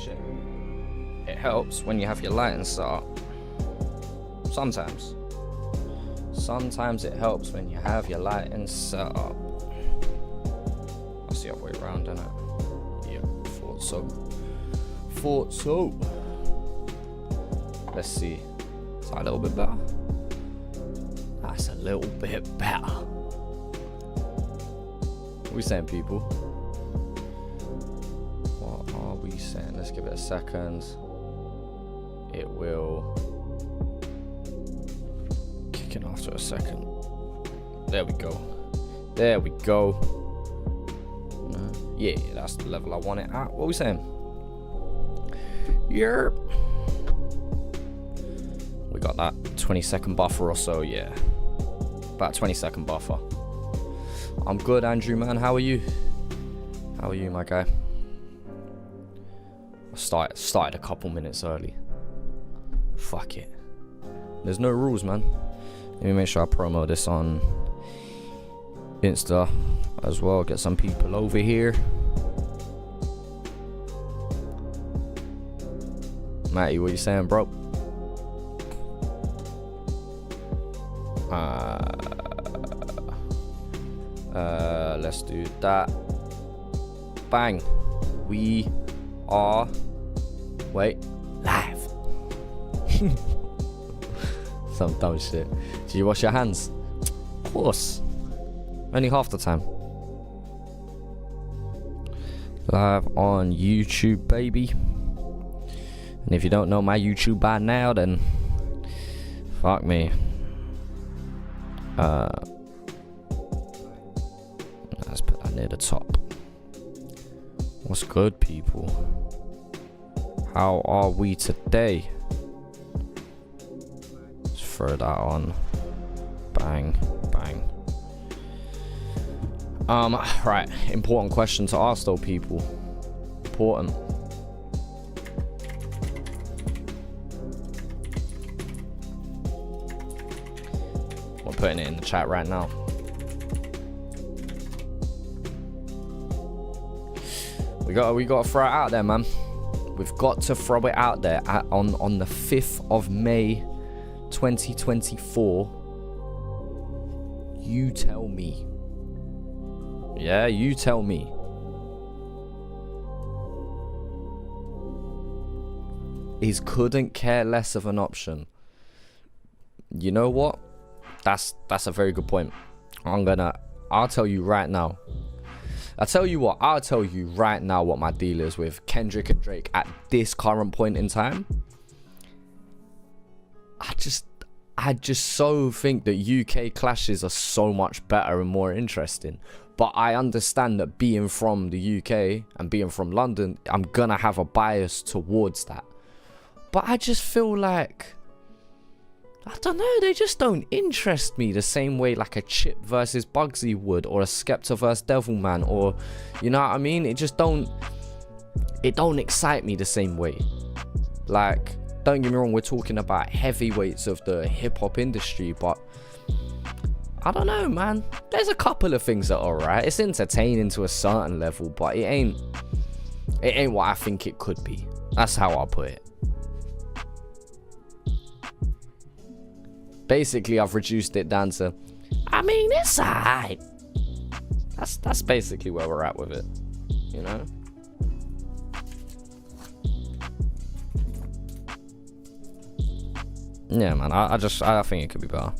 shit. It helps when you have your lighting set up. Sometimes it helps when you have your lighting set up. That's the other way around, isn't it? Yeah, thought so. Let's see. Is that a little bit better? That's a little bit better. What are we saying, people? What are we saying? Let's give it a second. It will kick in after a second. There we go. Yeah, that's the level I want it at. What are we saying? Yerp. We got that 20-second buffer or so, yeah. About 20-second buffer. I'm good, Andrew, man. How are you? How are you, my guy? I started a couple minutes early. Fuck it. There's no rules, man. Let me make sure I promo this on Insta as well. Get some people over here. Matty, what you saying, bro? Let's do that. Bang. We are live. Some dumb shit. Do you wash your hands? Of course. Only half the time. Live on YouTube, baby. And if you don't know my YouTube by now, then fuck me. Let's put that near the top. What's good, people? How are we today? Let's throw that on. Bang, bang. Right. Important question to ask, though, people. Important. We're putting it in the chat right now. We got to throw it out there, man. We've got to throw it out there on the 5th of May 2024. You tell me. Yeah, you tell me. Is couldn't care less of an option? You know what? That's a very good point. I'll tell you right now. I'll tell you right now what my deal is with Kendrick and Drake at this current point in time. I just so think that UK clashes are so much better and more interesting. But I understand that being from the UK and being from London, I'm gonna have a bias towards that. But I just feel like, I don't know, they just don't interest me the same way like a Chip versus Bugsy would, or a Skepta versus Devilman, or, you know what I mean? It don't excite me the same way. Like, don't get me wrong, we're talking about heavyweights of the hip-hop industry, but I don't know, man. There's a couple of things that are alright. It's entertaining to a certain level, but it ain't what I think it could be. That's how I'll put it. Basically, I've reduced it down to, I mean, it's alright. That's basically where we're at with it, you know? Yeah, man, I think it could be better.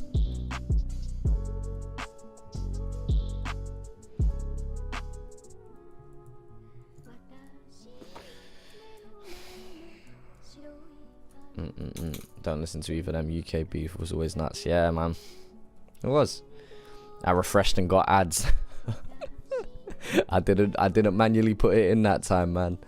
Don't listen to either of them. UK beef was always nuts. Yeah, man, it was. I refreshed and got ads. I didn't manually put it in that time, man.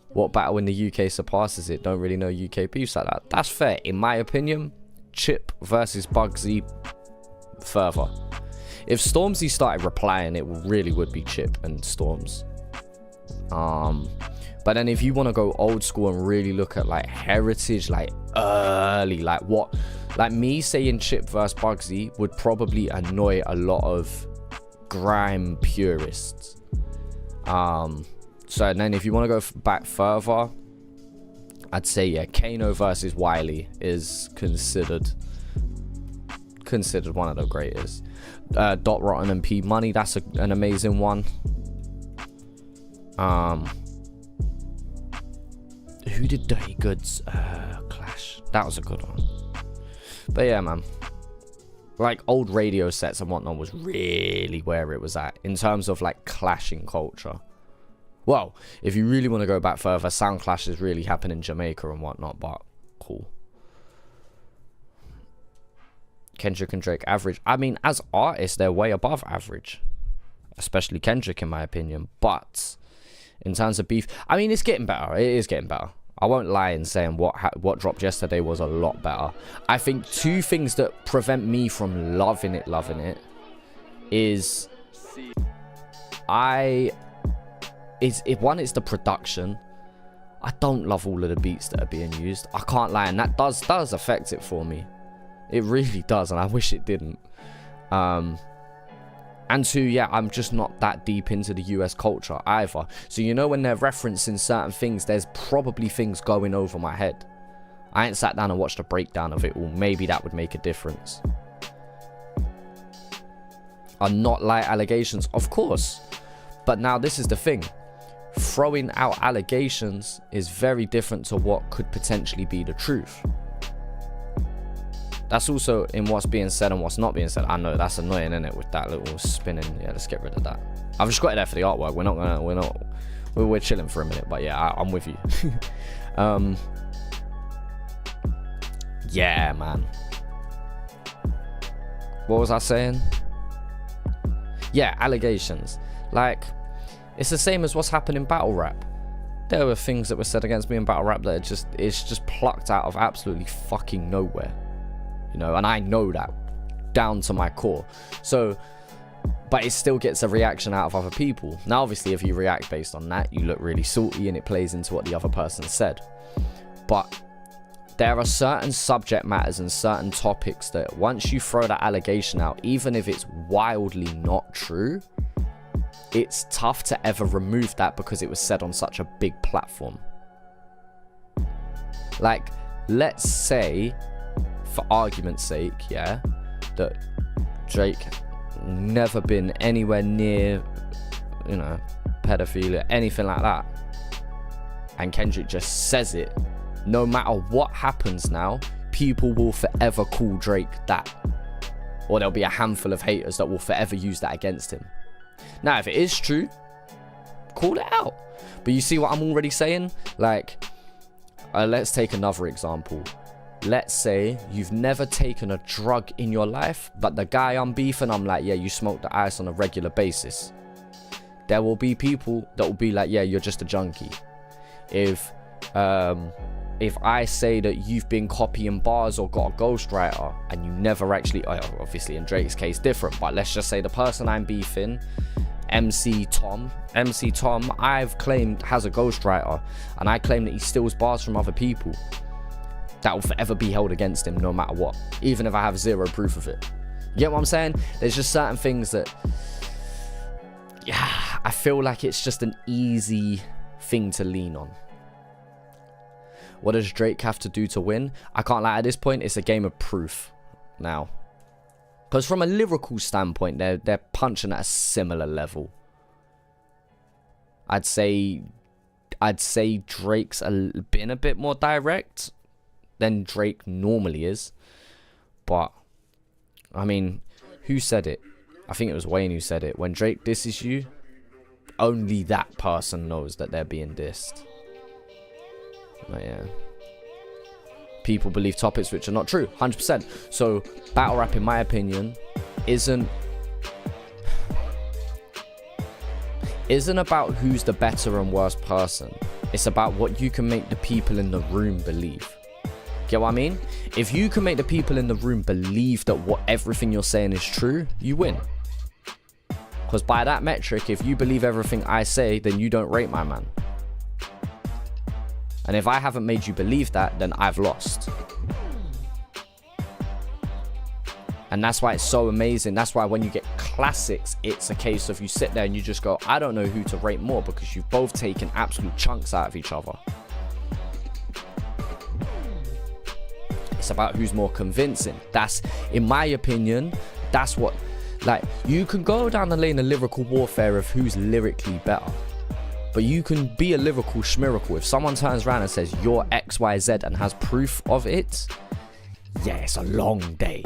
What battle in the UK surpasses it? Don't really know UK beefs like that. That's fair. In my opinion, Chip versus Bugsy further. If Stormzy started replying, it really would be Chip and Storms. But then if you want to go old school and really look at like heritage, like early, like what, like me saying Chip versus Bugsy would probably annoy a lot of grime purists. So and then if you want to go back further, I'd say, yeah, Kano versus Wiley is considered one of the greatest. Dot Rotten and P Money, that's an amazing one. Who did Dirty Goods clash? That was a good one. But yeah, man, like old radio sets and whatnot was really where it was at in terms of like clashing culture. Well, if you really want to go back further, sound clashes really happen in Jamaica and whatnot, but cool. Kendrick and Drake, average. I mean, as artists, they're way above average, especially Kendrick, in my opinion. But in terms of beef, I mean, it's getting better. It is getting better. I won't lie in saying what dropped yesterday was a lot better. I think two things that prevent me from loving it is one, it's the production. I don't love all of the beats that are being used. I can't lie, and that does affect it for me. It really does, and I wish it didn't. And two, yeah, I'm just not that deep into the US culture either. So you know when they're referencing certain things, there's probably things going over my head. I ain't sat down and watched a breakdown of it all. Maybe that would make a difference. Are not light allegations? Of course. But now this is the thing. Throwing out allegations is very different to what could potentially be the truth. That's also in what's being said and what's not being said. I know that's annoying, isn't it, with that little spinning. Yeah, let's get rid of that. I've just got it there for the artwork. We're chilling for a minute, but yeah, I'm with you. Yeah, man. What was I saying? Yeah, allegations. Like, it's the same as what's happened in battle rap. There were things that were said against me in battle rap that it's just plucked out of absolutely fucking nowhere. You know, and I know that down to my core. So, but it still gets a reaction out of other people. Now, obviously, if you react based on that, you look really salty and it plays into what the other person said. But there are certain subject matters and certain topics that once you throw that allegation out, even if it's wildly not true, it's tough to ever remove that because it was said on such a big platform. Like, let's say, for argument's sake, yeah, that Drake never been anywhere near, you know, pedophilia, anything like that, and Kendrick just says it. No matter what happens now, people will forever call Drake that, or there'll be a handful of haters that will forever use that against him. Now, if it is true, call it out. But you see what I'm already saying? Like, let's take another example. Let's say you've never taken a drug in your life, but the guy I'm beefing, I'm like, yeah, you smoke the ice on a regular basis. There will be people that will be like, yeah, you're just a junkie. If I say that you've been copying bars or got a ghostwriter and you never actually, obviously in Drake's case different, but let's just say the person I'm beefing, MC Tom, I've claimed has a ghostwriter, and I claim that he steals bars from other people. That will forever be held against him no matter what, even if I have zero proof of it. You get what I'm saying? There's just certain things that, yeah, I feel like it's just an easy thing to lean on. What does Drake have to do to win? I can't lie, at this point, it's a game of proof now. Because from a lyrical standpoint, they're punching at a similar level. I'd say Drake's been a bit more direct than Drake normally is. But, I mean, who said it? I think it was Wayne who said it. When Drake disses you, only that person knows that they're being dissed. But yeah, people believe topics which are not true, 100%. So battle rap, in my opinion, isn't about who's the better and worse person. It's about what you can make the people in the room believe. Get what I mean? If you can make the people in the room believe that everything you're saying is true, you win. Because by that metric, if you believe everything I say, then you don't rate my man. And if I haven't made you believe that, then I've lost. And that's why it's so amazing. That's why when you get classics, it's a case of you sit there and you just go, I don't know who to rate more, because you've both taken absolute chunks out of each other. It's about who's more convincing. That's, in my opinion, that's what, like, you can go down the lane of lyrical warfare of who's lyrically better, but you can be a lyrical schmiracle. If someone turns around and says you're XYZ and has proof of it, yeah, it's a long day.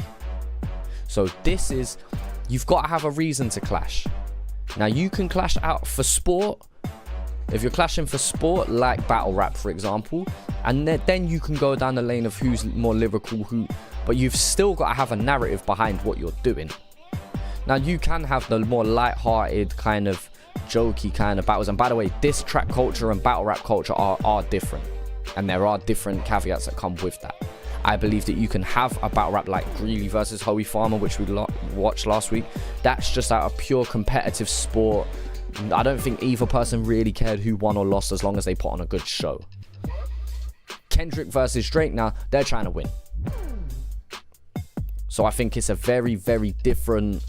So this is, you've got to have a reason to clash. Now you can clash out for sport. If you're clashing for sport, like battle rap, for example, and then you can go down the lane of who's more lyrical, but you've still got to have a narrative behind what you're doing. Now you can have the more light-hearted kind of jokey kind of battles, and by the way, diss track culture and battle rap culture are different, and there are different caveats that come with that. I believe that you can have a battle rap like Greeley versus Hoey Farmer, which we watched last week. That's just out of pure competitive sport. I don't think either person really cared who won or lost as long as they put on a good show. Kendrick versus Drake, now they're trying to win. So I think it's a very, very different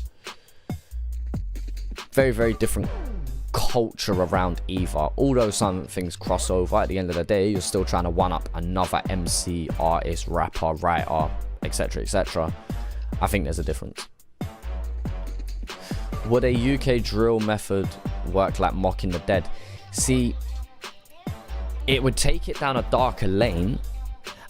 culture around either. Although some things cross over, at the end of the day, you're still trying to one up another MC, artist, rapper, writer, etc., etc. I think there's a difference. Would a UK drill method work like Mocking the Dead? See, it would take it down a darker lane,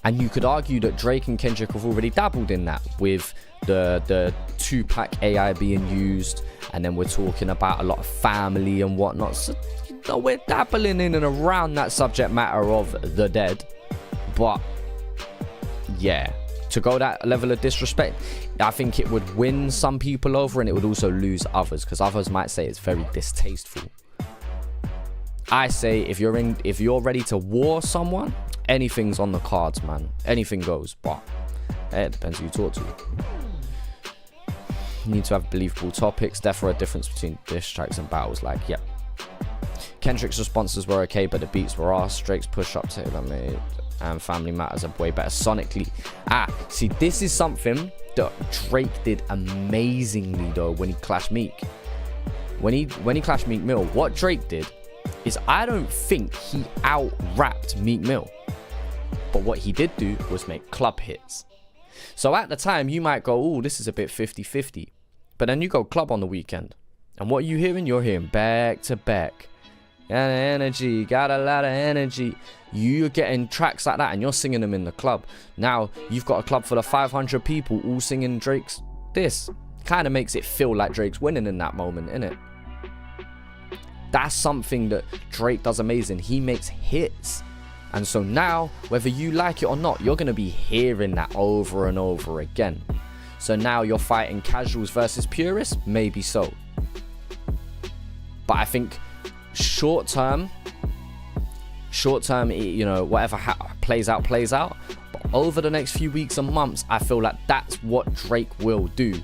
and you could argue that Drake and Kendrick have already dabbled in that with the Tupac AI being used, and then we're talking about a lot of family and whatnot. So, you know, we're dabbling in and around that subject matter of the dead. But yeah, to go that level of disrespect, I think it would win some people over, and it would also lose others, because others might say it's very distasteful. I say if you're ready to war someone, anything's on the cards, man. Anything goes, but it depends who you talk to. You need to have believable topics. Therefore, a difference between diss tracks and battles. Like, yeah, Kendrick's responses were okay, but the beats were arse. Drake's push up tailor made and Family Matters are way better sonically. See, this is something that Drake did amazingly though when he clashed Meek. When he clashed Meek Mill, what Drake did is, I don't think he out-rapped Meek Mill, but what he did do was make club hits. So at the time, you might go, oh, this is a bit 50-50. But then you go club on the weekend, and what are you hearing? You're hearing back to back. Got energy, got a lot of energy. You're getting tracks like that, and you're singing them in the club. Now, you've got a club full of 500 people all singing Drake's diss. Kind of makes it feel like Drake's winning in that moment, innit? That's something that Drake does amazing. He makes hits. And so now, whether you like it or not, you're going to be hearing that over and over again. So now you're fighting casuals versus purists? Maybe so. But I think short term, you know, whatever plays out. But over the next few weeks and months, I feel like that's what Drake will do.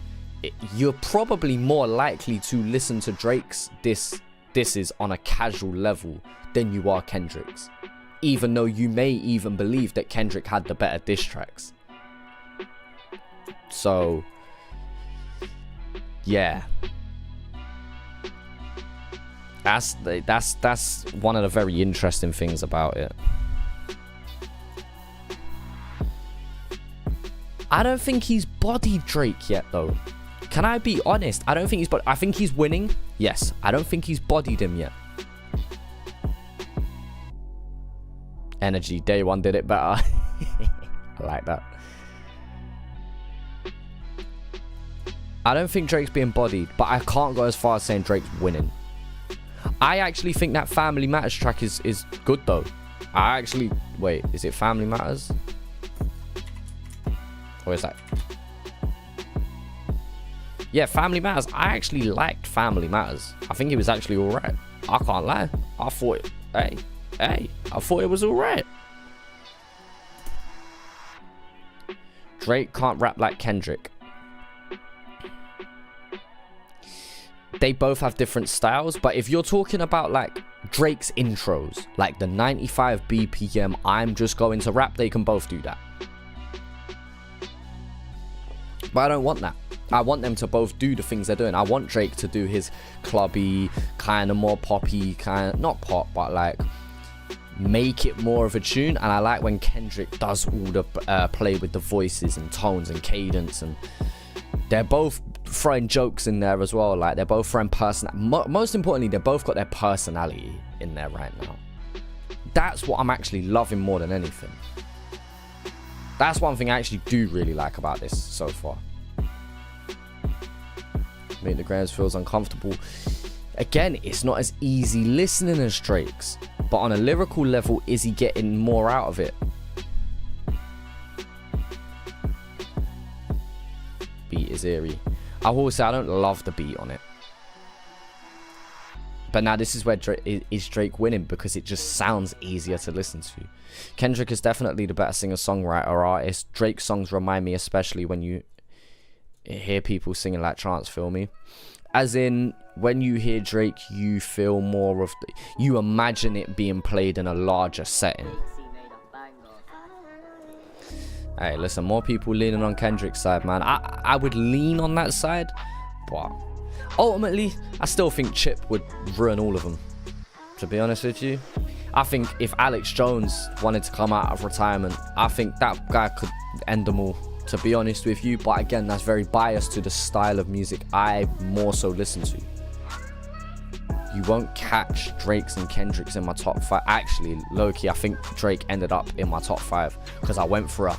You're probably more likely to listen to Drake's disses on a casual level than you are Kendrick's, even though you may even believe that Kendrick had the better diss tracks. So yeah, that's one of the very interesting things about it. I don't think he's bodied Drake yet though. Can I be honest? I don't think he's I think he's winning. Yes, I don't think he's bodied him yet. Energy, day one did it better. I like that. I don't think Drake's being bodied, but I can't go as far as saying Drake's winning. I actually think that Family Matters track is good though. Wait, is it Family Matters? Or is that... Yeah, Family Matters. I actually liked Family Matters. I think it was actually alright. I can't lie. I thought I thought it was alright. Drake can't rap like Kendrick. They both have different styles, but if you're talking about like Drake's intros, like the 95 BPM, I'm just going to rap, they can both do that. But I don't want that. I want them to both do the things they're doing. I want Drake to do his clubby, kind of more poppy, kind of, not pop, but like make it more of a tune. And I like when Kendrick does all the play with the voices and tones and cadence, and they're both throwing jokes in there as well. Like they're both throwing most importantly, they both got their personality in there right now. That's what I'm actually loving more than anything. That's one thing I actually do really like about this so far. Make the grams feels uncomfortable. Again, it's not as easy listening as Drake's, but on a lyrical level, is he getting more out of it? Beat is eerie. I will say I don't love the beat on it, but now this is where Drake winning, because it just sounds easier to listen to. Kendrick is definitely the better singer-songwriter artist. Drake's songs remind me, especially when you hear people singing like trance, feel me? As in, when you hear Drake, you feel more of you imagine it being played in a larger setting. Hey, listen, more people leaning on Kendrick's side, man. I would lean on that side, but ultimately, I still think Chip would ruin all of them, to be honest with you. I think if Alex Jones wanted to come out of retirement, I think that guy could end them all, to be honest with you. But again, that's very biased to the style of music I more so listen to. You won't catch Drake's and Kendrick's in my top 5. Actually, low-key, I think Drake ended up in my top 5 because I went through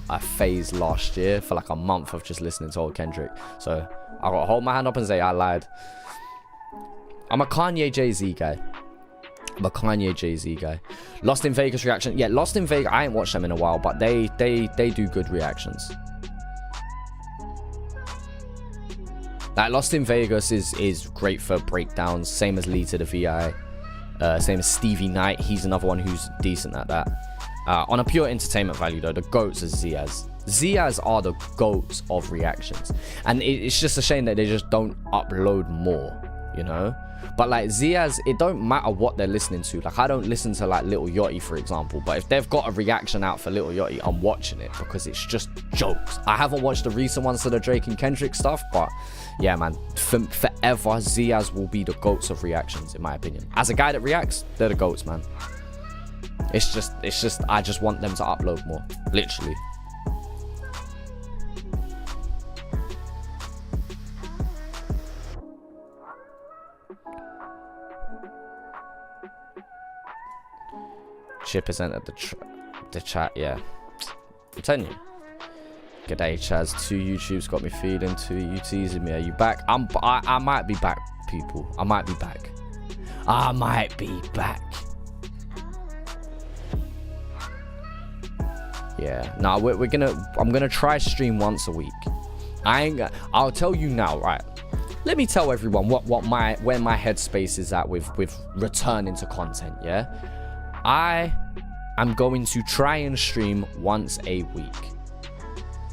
a phase last year for like a month of just listening to old Kendrick. So I gotta hold my hand up and say I lied. I'm a Kanye Jay-Z guy. Lost in Vegas reaction. Yeah, Lost in Vegas, I ain't watched them in a while, but they do good reactions. Like Lost in Vegas is great for breakdowns, same as Lee to the VI, same as Stevie Knight. He's another one who's decent at that. On a pure entertainment value though, the GOATs are Ziaz are the GOATs of reactions, and it's just a shame that they just don't upload more, you know. But like Ziaz, it don't matter what they're listening to. Like I don't listen to like Lil Yachty, for example, but if they've got a reaction out for Lil Yachty, I'm watching it because it's just jokes. I haven't watched the recent ones to the Drake and Kendrick stuff, but yeah, man, forever Ziaz will be the GOATs of reactions, in my opinion. As a guy that reacts, they're the GOATs, man. It's just I just want them to upload more, literally. Chip has entered the chat, yeah. I'm telling you. G'day, Chaz. 2 YouTubes got me feeding. 2 you teasing me. Are you back? I might be back, people. I might be back. Yeah. Nah, I'm gonna try stream once a week. I'll tell you now, right? Let me tell everyone where my headspace is at with returning to content, yeah? I am going to try and stream once a week.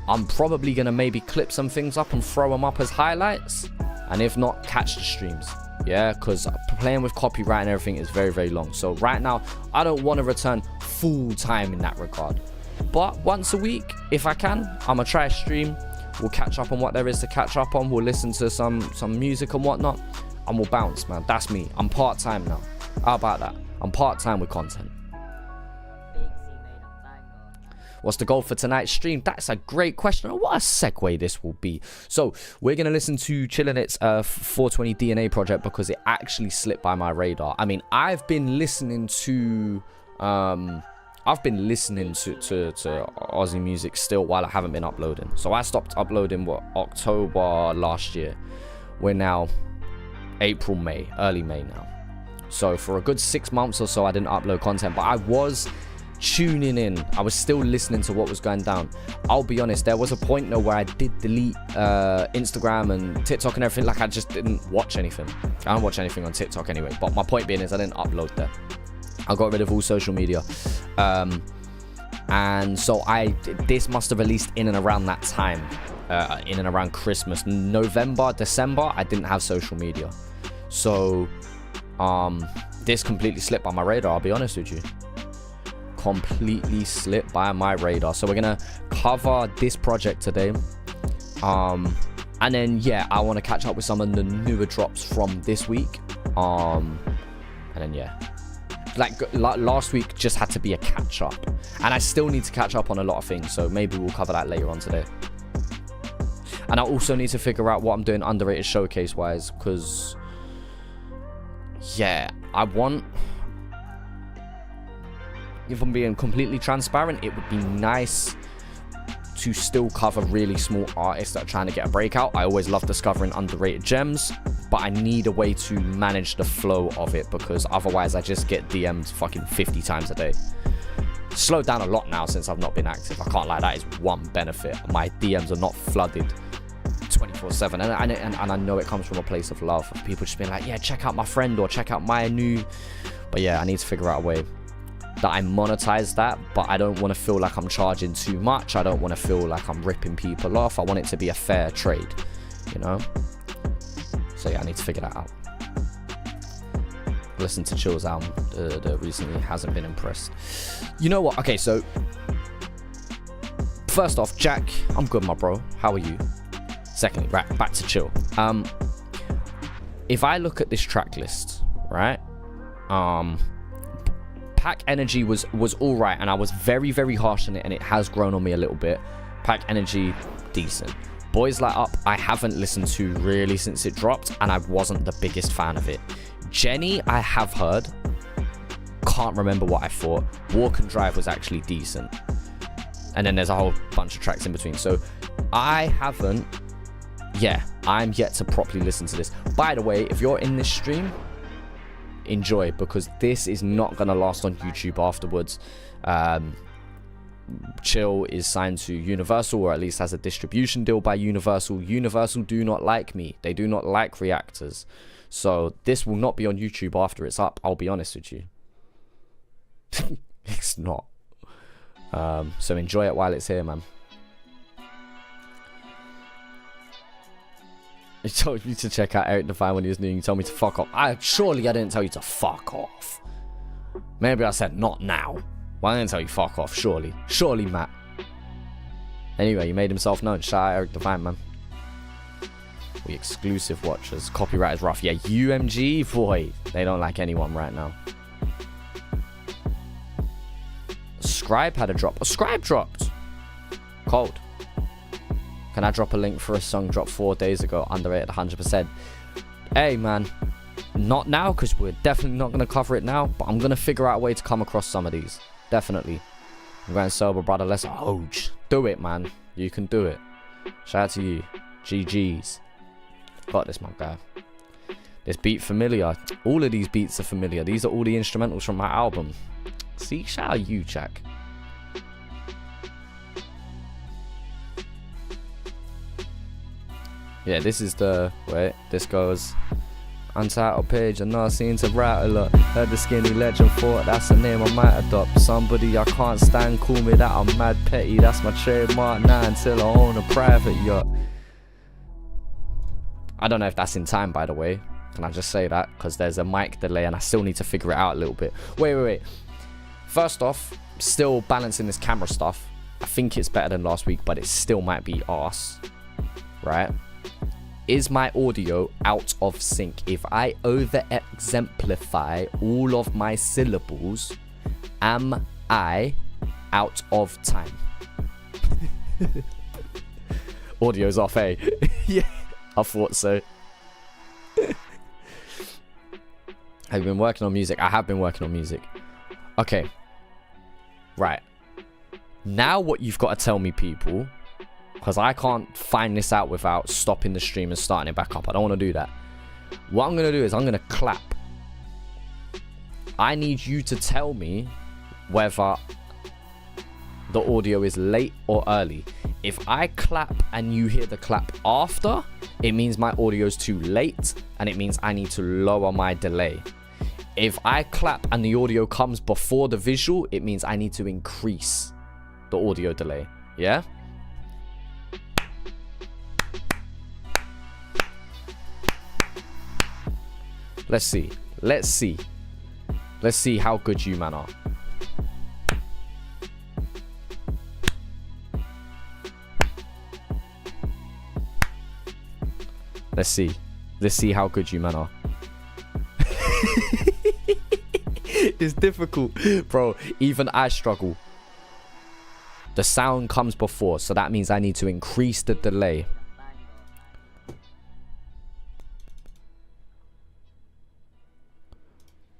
I'm probably going to maybe clip some things up and throw them up as highlights. And if not, catch the streams. Yeah, because playing with copyright and everything is very, very long. So right now, I don't want to return full time in that regard. But once a week, if I can, I'm going to try a stream. We'll catch up on what there is to catch up on. We'll listen to some music and whatnot. And we'll bounce, man. That's me. I'm part-time now. How about that? I'm part-time with content. What's the goal for tonight's stream? That's a great question. What a segue this will be. So we're going to listen to ChillinIt's 420 DNA project because it actually slipped by my radar. I mean, I've been listening to Aussie music still while I haven't been uploading. So I stopped uploading October last year. We're now April, May, early May now. So for a good 6 months or so, I didn't upload content, but I was tuning in. I was still listening to what was going down. I'll be honest, there was a point though where I did delete Instagram and TikTok and everything. Like I just didn't watch anything. I don't watch anything on TikTok anyway, but my point being is I didn't upload there. I got rid of all social media. And so this must have released in and around that time, in and around Christmas, November, December. I didn't have social media. So this completely slipped by my radar, I'll be honest with you. Completely slipped by my radar. So we're gonna cover this project today, And then, yeah, I want to catch up with some of the newer drops from this week. And then, yeah. Like last week just had to be a catch up. And I still need to catch up on a lot of things. So maybe we'll cover that later on today. And I also need to figure out what I'm doing underrated showcase-wise. Because, yeah, I want... If I'm being completely transparent, it would be nice to still cover really small artists that are trying to get a breakout. I always love discovering underrated gems, but I need a way to manage the flow of it, because otherwise I just get DM'd fucking 50 times a day. Slowed down a lot now since I've not been active. I can't lie, that is one benefit. My DMs are not flooded 24/7, and I know it comes from a place of love, of people just being like, yeah, check out my friend, or check out my new... But yeah, I need to figure out a way that I monetize that, but I don't want to feel like I'm charging too much. I don't want to feel like I'm ripping people off. I want it to be a fair trade, you know? So yeah, I need to figure that out. Listen to Chill's album recently, hasn't been impressed. You know what? Okay, so first off, Jack, I'm good, my bro. How are you? Secondly, right, back to Chill. If I look at this track list, right? Pack Energy was all right, and I was very, very harsh on it, and it has grown on me a little bit. Pack Energy, decent. Boys Light Up, I haven't listened to really since it dropped, and I wasn't the biggest fan of it. Jenny, I have heard. Can't remember what I thought. Walk and Drive was actually decent. And then there's a whole bunch of tracks in between. So I haven't... Yeah, I'm yet to properly listen to this. By the way, if you're in this stream... enjoy, because this is not gonna last on YouTube afterwards. Chill is signed to Universal, or at least has a distribution deal by Universal. Universal do not like me. They do not like reactors. So this will not be on YouTube after it's up. I'll be honest with you. It's not. So enjoy it while it's here, man. You told me to check out Eric Define when he was new. You told me to fuck off. Surely I didn't tell you to fuck off. Maybe I said not now. Well, I didn't tell you fuck off, surely. Surely, Matt. Anyway, he made himself known. Shout out Eric Define, man. We exclusive watchers. Copyright is rough. Yeah, UMG, boy. They don't like anyone right now. Scribe had a drop. Scribe dropped. Cold. Can I drop a link for a song dropped 4 days ago? Underrated 100%. Hey, man. Not now, because we're definitely not going to cover it now. But I'm going to figure out a way to come across some of these. Definitely. I'm going sober, brother. Let's... Oh, do it, man. You can do it. Shout out to you. GG's. Got this, my guy. This beat familiar. All of these beats are familiar. These are all the instrumentals from my album. See? Shout out you, Jack. Yeah, this is the... Wait, this goes... Untitled page, I know I seem to write a lot. Heard the skinny legend, thought that's a name I might adopt. Somebody I can't stand, call me that, I'm mad petty. That's my trademark now until I own a private yacht. I don't know if that's in time, by the way. Can I just say that? Because there's a mic delay and I still need to figure it out a little bit. Wait. First off, still balancing this camera stuff. I think it's better than last week, but it still might be arse. Right? Is my audio out of sync? If I over-exemplify all of my syllables, am I out of time? Audio's off, eh? Yeah, I thought so. Have you been working on music? I have been working on music. Okay. Right. Now what you've got to tell me, people... Because I can't find this out without stopping the stream and starting it back up. I don't want to do that. What I'm going to do is I'm going to clap. I need you to tell me whether the audio is late or early. If I clap and you hear the clap after, it means my audio is too late and it means I need to lower my delay. If I clap and the audio comes before the visual, it means I need to increase the audio delay. Yeah? Let's see. Let's see how good you man are. Let's see. Let's see how good you man are. It's difficult, bro. Even I struggle. The sound comes before, so that means I need to increase the delay.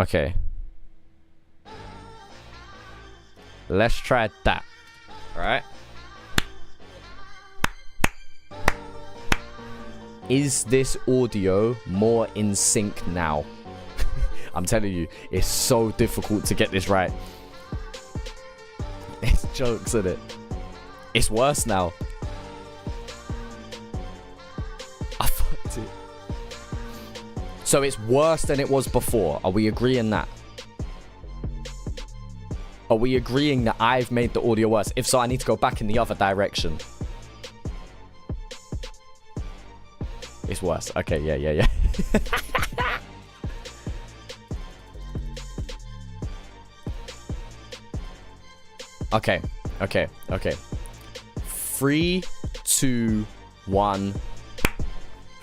Okay. Let's try that. All right. Is this audio more in sync now? I'm telling you, it's so difficult to get this right. It's jokes, isn't it? It's worse now. I fucked it. So it's worse than it was before. Are we agreeing that? Are we agreeing that I've made the audio worse? If so, I need to go back in the other direction. It's worse. Okay, yeah. Okay. 3, 2, 1.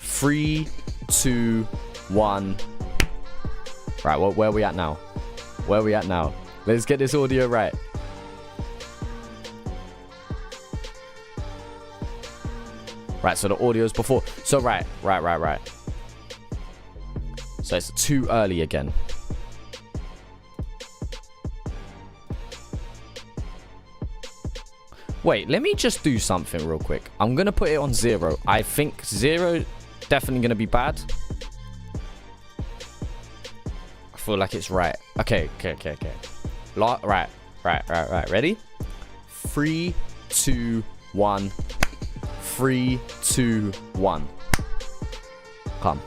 3, 2, 1. Right, well, where are we at now? Where are we at now? Let's get this audio right. Right, so the audio's before. So, right. So it's too early again. Wait, let me just do something real quick. I'm going to put it on 0. I think 0 definitely going to be bad. I feel like it's right. Okay. Right. Ready? 3, 2, 1. 3, 2, 1. Come.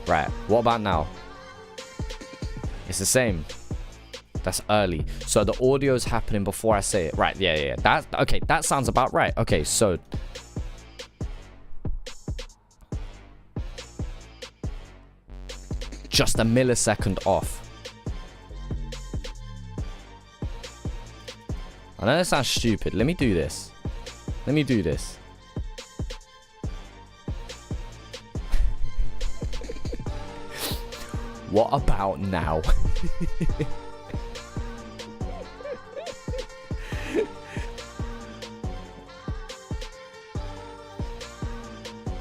Right, what about now? It's the same. That's early. So the audio is happening before I say it. Right, yeah. That sounds about right. Okay, so just a millisecond off. I know that sounds stupid. Let me do this. What about now?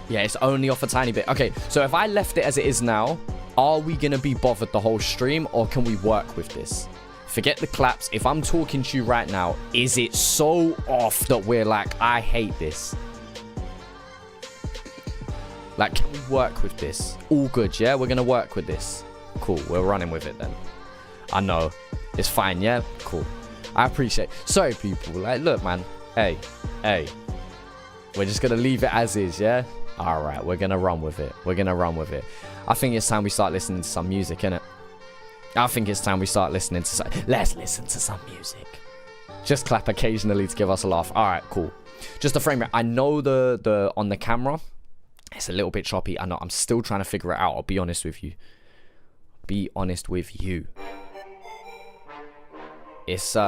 Yeah, it's only off a tiny bit. Okay, so if I left it as it is now, are we going to be bothered the whole stream, or can we work with this? Forget the claps. If I'm talking to you right now, is it so off that we're like, I hate this? Like, can we work with this? All good, yeah? We're going to work with this. Cool, we're running with it then. I know. It's fine, yeah? Cool. I appreciate it. Sorry, people. Like, look, man. Hey. We're just going to leave it as is, yeah? All right, we're going to run with it. I think it's time we start listening to some music, innit? Let's listen to some music. Just clap occasionally to give us a laugh. All right, cool. Just a frame rate. I know the on the camera, it's a little bit choppy. I know. I'm still trying to figure it out. I'll be honest with you. It's you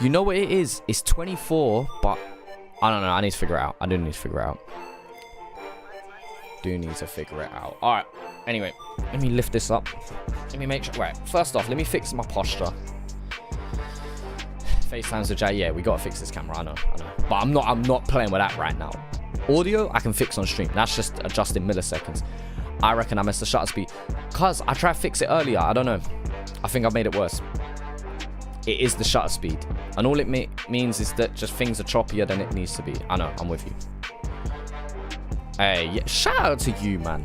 know what it is? It's 24, but I don't know. I need to figure it out. Do need to figure it out. All right. Anyway, let me lift this up. Let me make sure. Right. First off, let me fix my posture. FaceTime's the J. Yeah, we gotta fix this camera. I know. But I'm not playing with that right now. Audio, I can fix on stream. That's just adjusting milliseconds. I reckon I missed the shutter speed. Cause I tried to fix it earlier. I don't know. I think I made it worse. It is the shutter speed. And all it means is that just things are choppier than it needs to be. I know. I'm with you. Hey, yeah, shout out to you, man.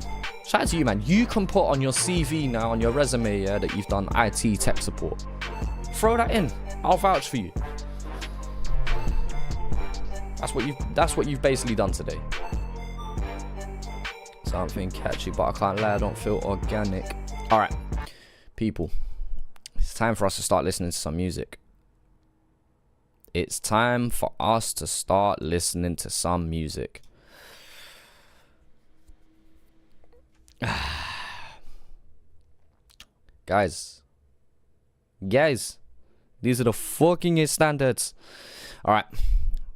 You can put on your CV now, on your resume, yeah, that you've done IT tech support. Throw that in. I'll vouch for you. That's what you've basically done today. Something catchy, but I can't lie, I don't feel organic. All right, people. It's time for us to start listening to some music. Guys, These are the fucking standards. All right.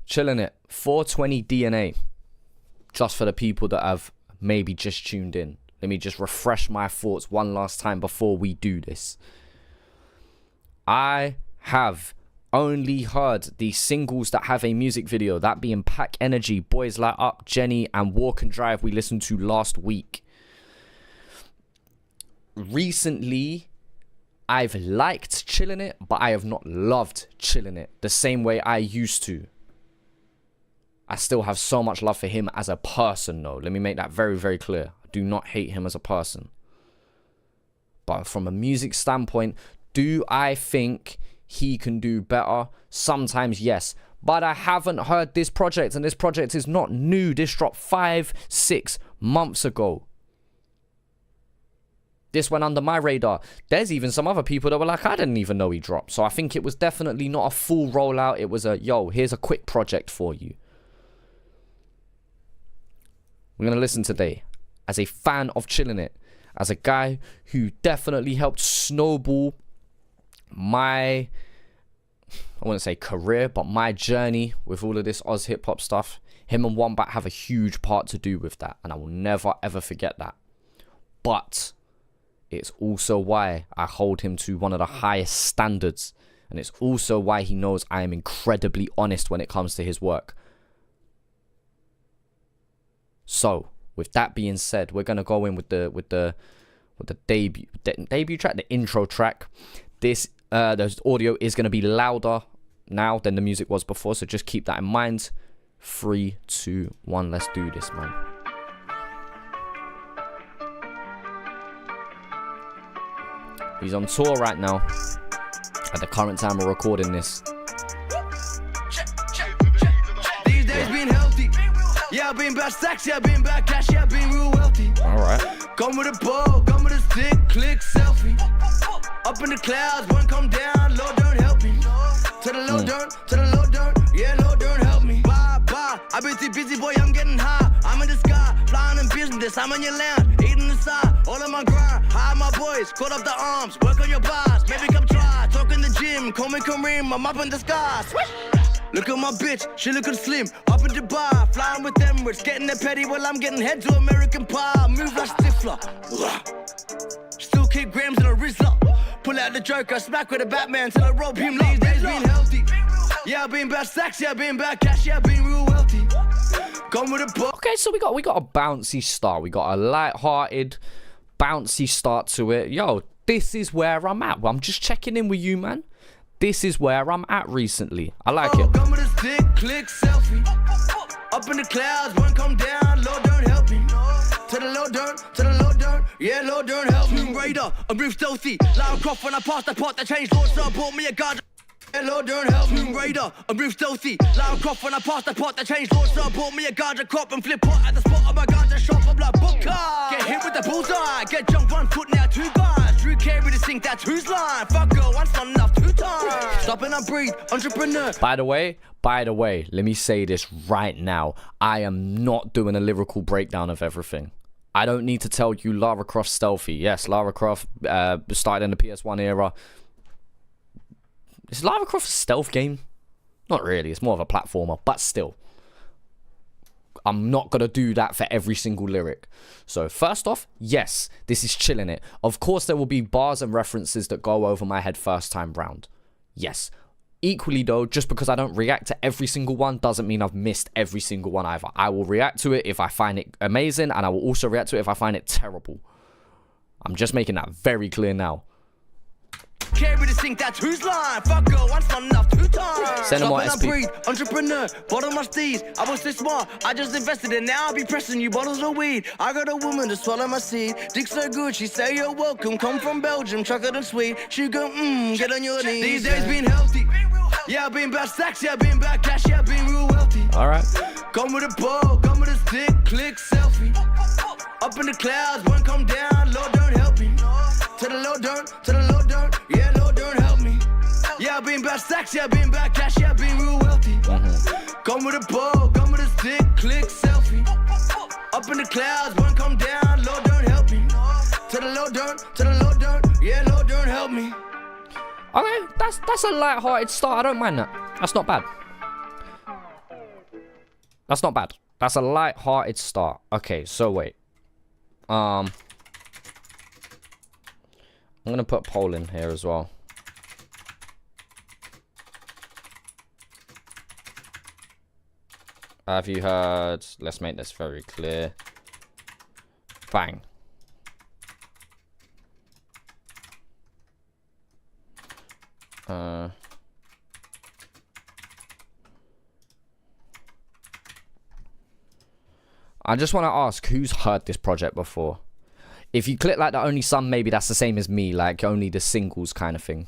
Chilling it. 420 DNA. Just for the people that have maybe just tuned in. Let me just refresh my thoughts one last time before we do this. I have only heard the singles that have a music video, that being Pack Energy, Boys Light Up, Jenny, and Walk and Drive we listened to last week. Recently, I've liked Chillin' It, but I have not loved Chillin' It the same way I used to. I still have so much love for him as a person, though. Let me make that very, very clear. I do not hate him as a person. But from a music standpoint, do I think he can do better? Sometimes, yes. But I haven't heard this project, and this project is not new. This dropped 5-6 months ago. This went under my radar. There's even some other people that were like, I didn't even know he dropped. So I think it was definitely not a full rollout. It was a, yo, here's a quick project for you. We're going to listen today as a fan of Chillin' It, as a guy who definitely helped snowball my, I wouldn't say career, but my journey with all of this Oz hip hop stuff. Him and Wombat have a huge part to do with that, and I will never ever forget that. But it's also why I hold him to one of the highest standards, and it's also why he knows I am incredibly honest when it comes to his work. So, with that being said, we're gonna go in with the debut track, the intro track. This the audio is gonna be louder now than the music was before, so just keep that in mind. 3, 2, 1, let's do this, man. He's on tour right now at the current time we're recording this. These days been healthy. Yeah, I've been back stacks, yeah, I've been back cash, yeah, I've been real wealthy. Alright. Come with a ball, come with a stick, click, selfie. Up in the clouds, one come down, Lord don't help me. To the low don't, to the low don't, yeah, Lord don't help me. Bye, bye, I've been too busy, boy, I'm getting high. I'm in the sky, flying in business, I'm on your lounge, eating the side, all on my grind. High my boys, caught up the arms, work on your bars, maybe come try. Talk in the gym, call me Kareem, I'm up in the sky. Look at my bitch, she looking slim, up in Dubai, flying with Emirates, getting the petty while I'm getting head to American Pie. Move like Stifler, still kick grams in a Rizzler. Pull out the Joker, smack with a Batman till I rob him. These days been healthy. Yeah, I've been back stacks, yeah, I've been back cash, yeah, I've been real wealthy. Come with a book. Okay, so we got a bouncy start. We got a light-hearted, bouncy start to it. Yo, this is where I'm at. Well, I'm just checking in with you, man. This is where I'm at recently. I like it. Come with a stick, click, selfie. Up in the clouds, one come down, Lord don't help me. To the low don't, to the low don't, yeah, Lord don't help me. Raider, I'm real stealthy. Lara Croft when I passed the pot, that changed Lord, so I bought me a guard. Yeah, Lord don't help me. Raider, I'm real stealthy. Lara Croft when I passed the pot, that changed Lord, so I bought me a ganja crop and flip pot at the spot of my ganja shop. I'm like, Booker. Get hit with the bullseye, get jumped 1 foot now 2 guys. Drew Carey to sink, that's whose line. Fuck girl, once not enough 2 times. Stop and I breathe, entrepreneur. By the way, let me say this right now. I am not doing a lyrical breakdown of everything. I don't need to tell you Lara Croft stealthy. Yes, Lara Croft started in the PS1 era. Is Lara Croft a stealth game? Not really. It's more of a platformer, but still. I'm not going to do that for every single lyric. So first off, yes, this is Chillin' It. Of course, there will be bars and references that go over my head first time round. Yes. Equally though, just because I don't react to every single one doesn't mean I've missed every single one either. I will react to it if I find it amazing, and I will also react to it if I find it terrible. I'm just making that very clear now. Carry to sink, that's whose line. Fuck girl, once not enough 2 times. Send them more Stop SP. and I breathe, entrepreneur, bottle my steez. I was this smart, I just invested and now I be pressing you bottles of weed. I got a woman to swallow my seed. Dick so good, she say you're welcome. Come from Belgium, chocolate and sweet. She go, get on your knees. These days been healthy. Yeah, I've been back stacks, yeah, I've been back cash, yeah, I've been real wealthy. Alright. Come with a ball, come with a stick, click, selfie. Up in the clouds, one come down, Lord don't help me. To the low don't, to the low don't, yeah, Lord don't help me. Yeah, I've been back stacks, yeah, I've been back cash, yeah, I've been real wealthy. Come with a ball, come with a stick, click, selfie. Up in the clouds, one come down, Lord don't help me. To the low don't, to the low don't, yeah, Lord don't help me. Okay, that's a light-hearted start. I don't mind that. That's not bad. That's not bad. That's a light-hearted start. Okay, so wait. I'm gonna put a poll in here as well. Have you heard? Let's make this very clear. Bang. I just want to ask, who's heard this project before? If you click like the only some, maybe that's the same as me, like only the singles kind of thing.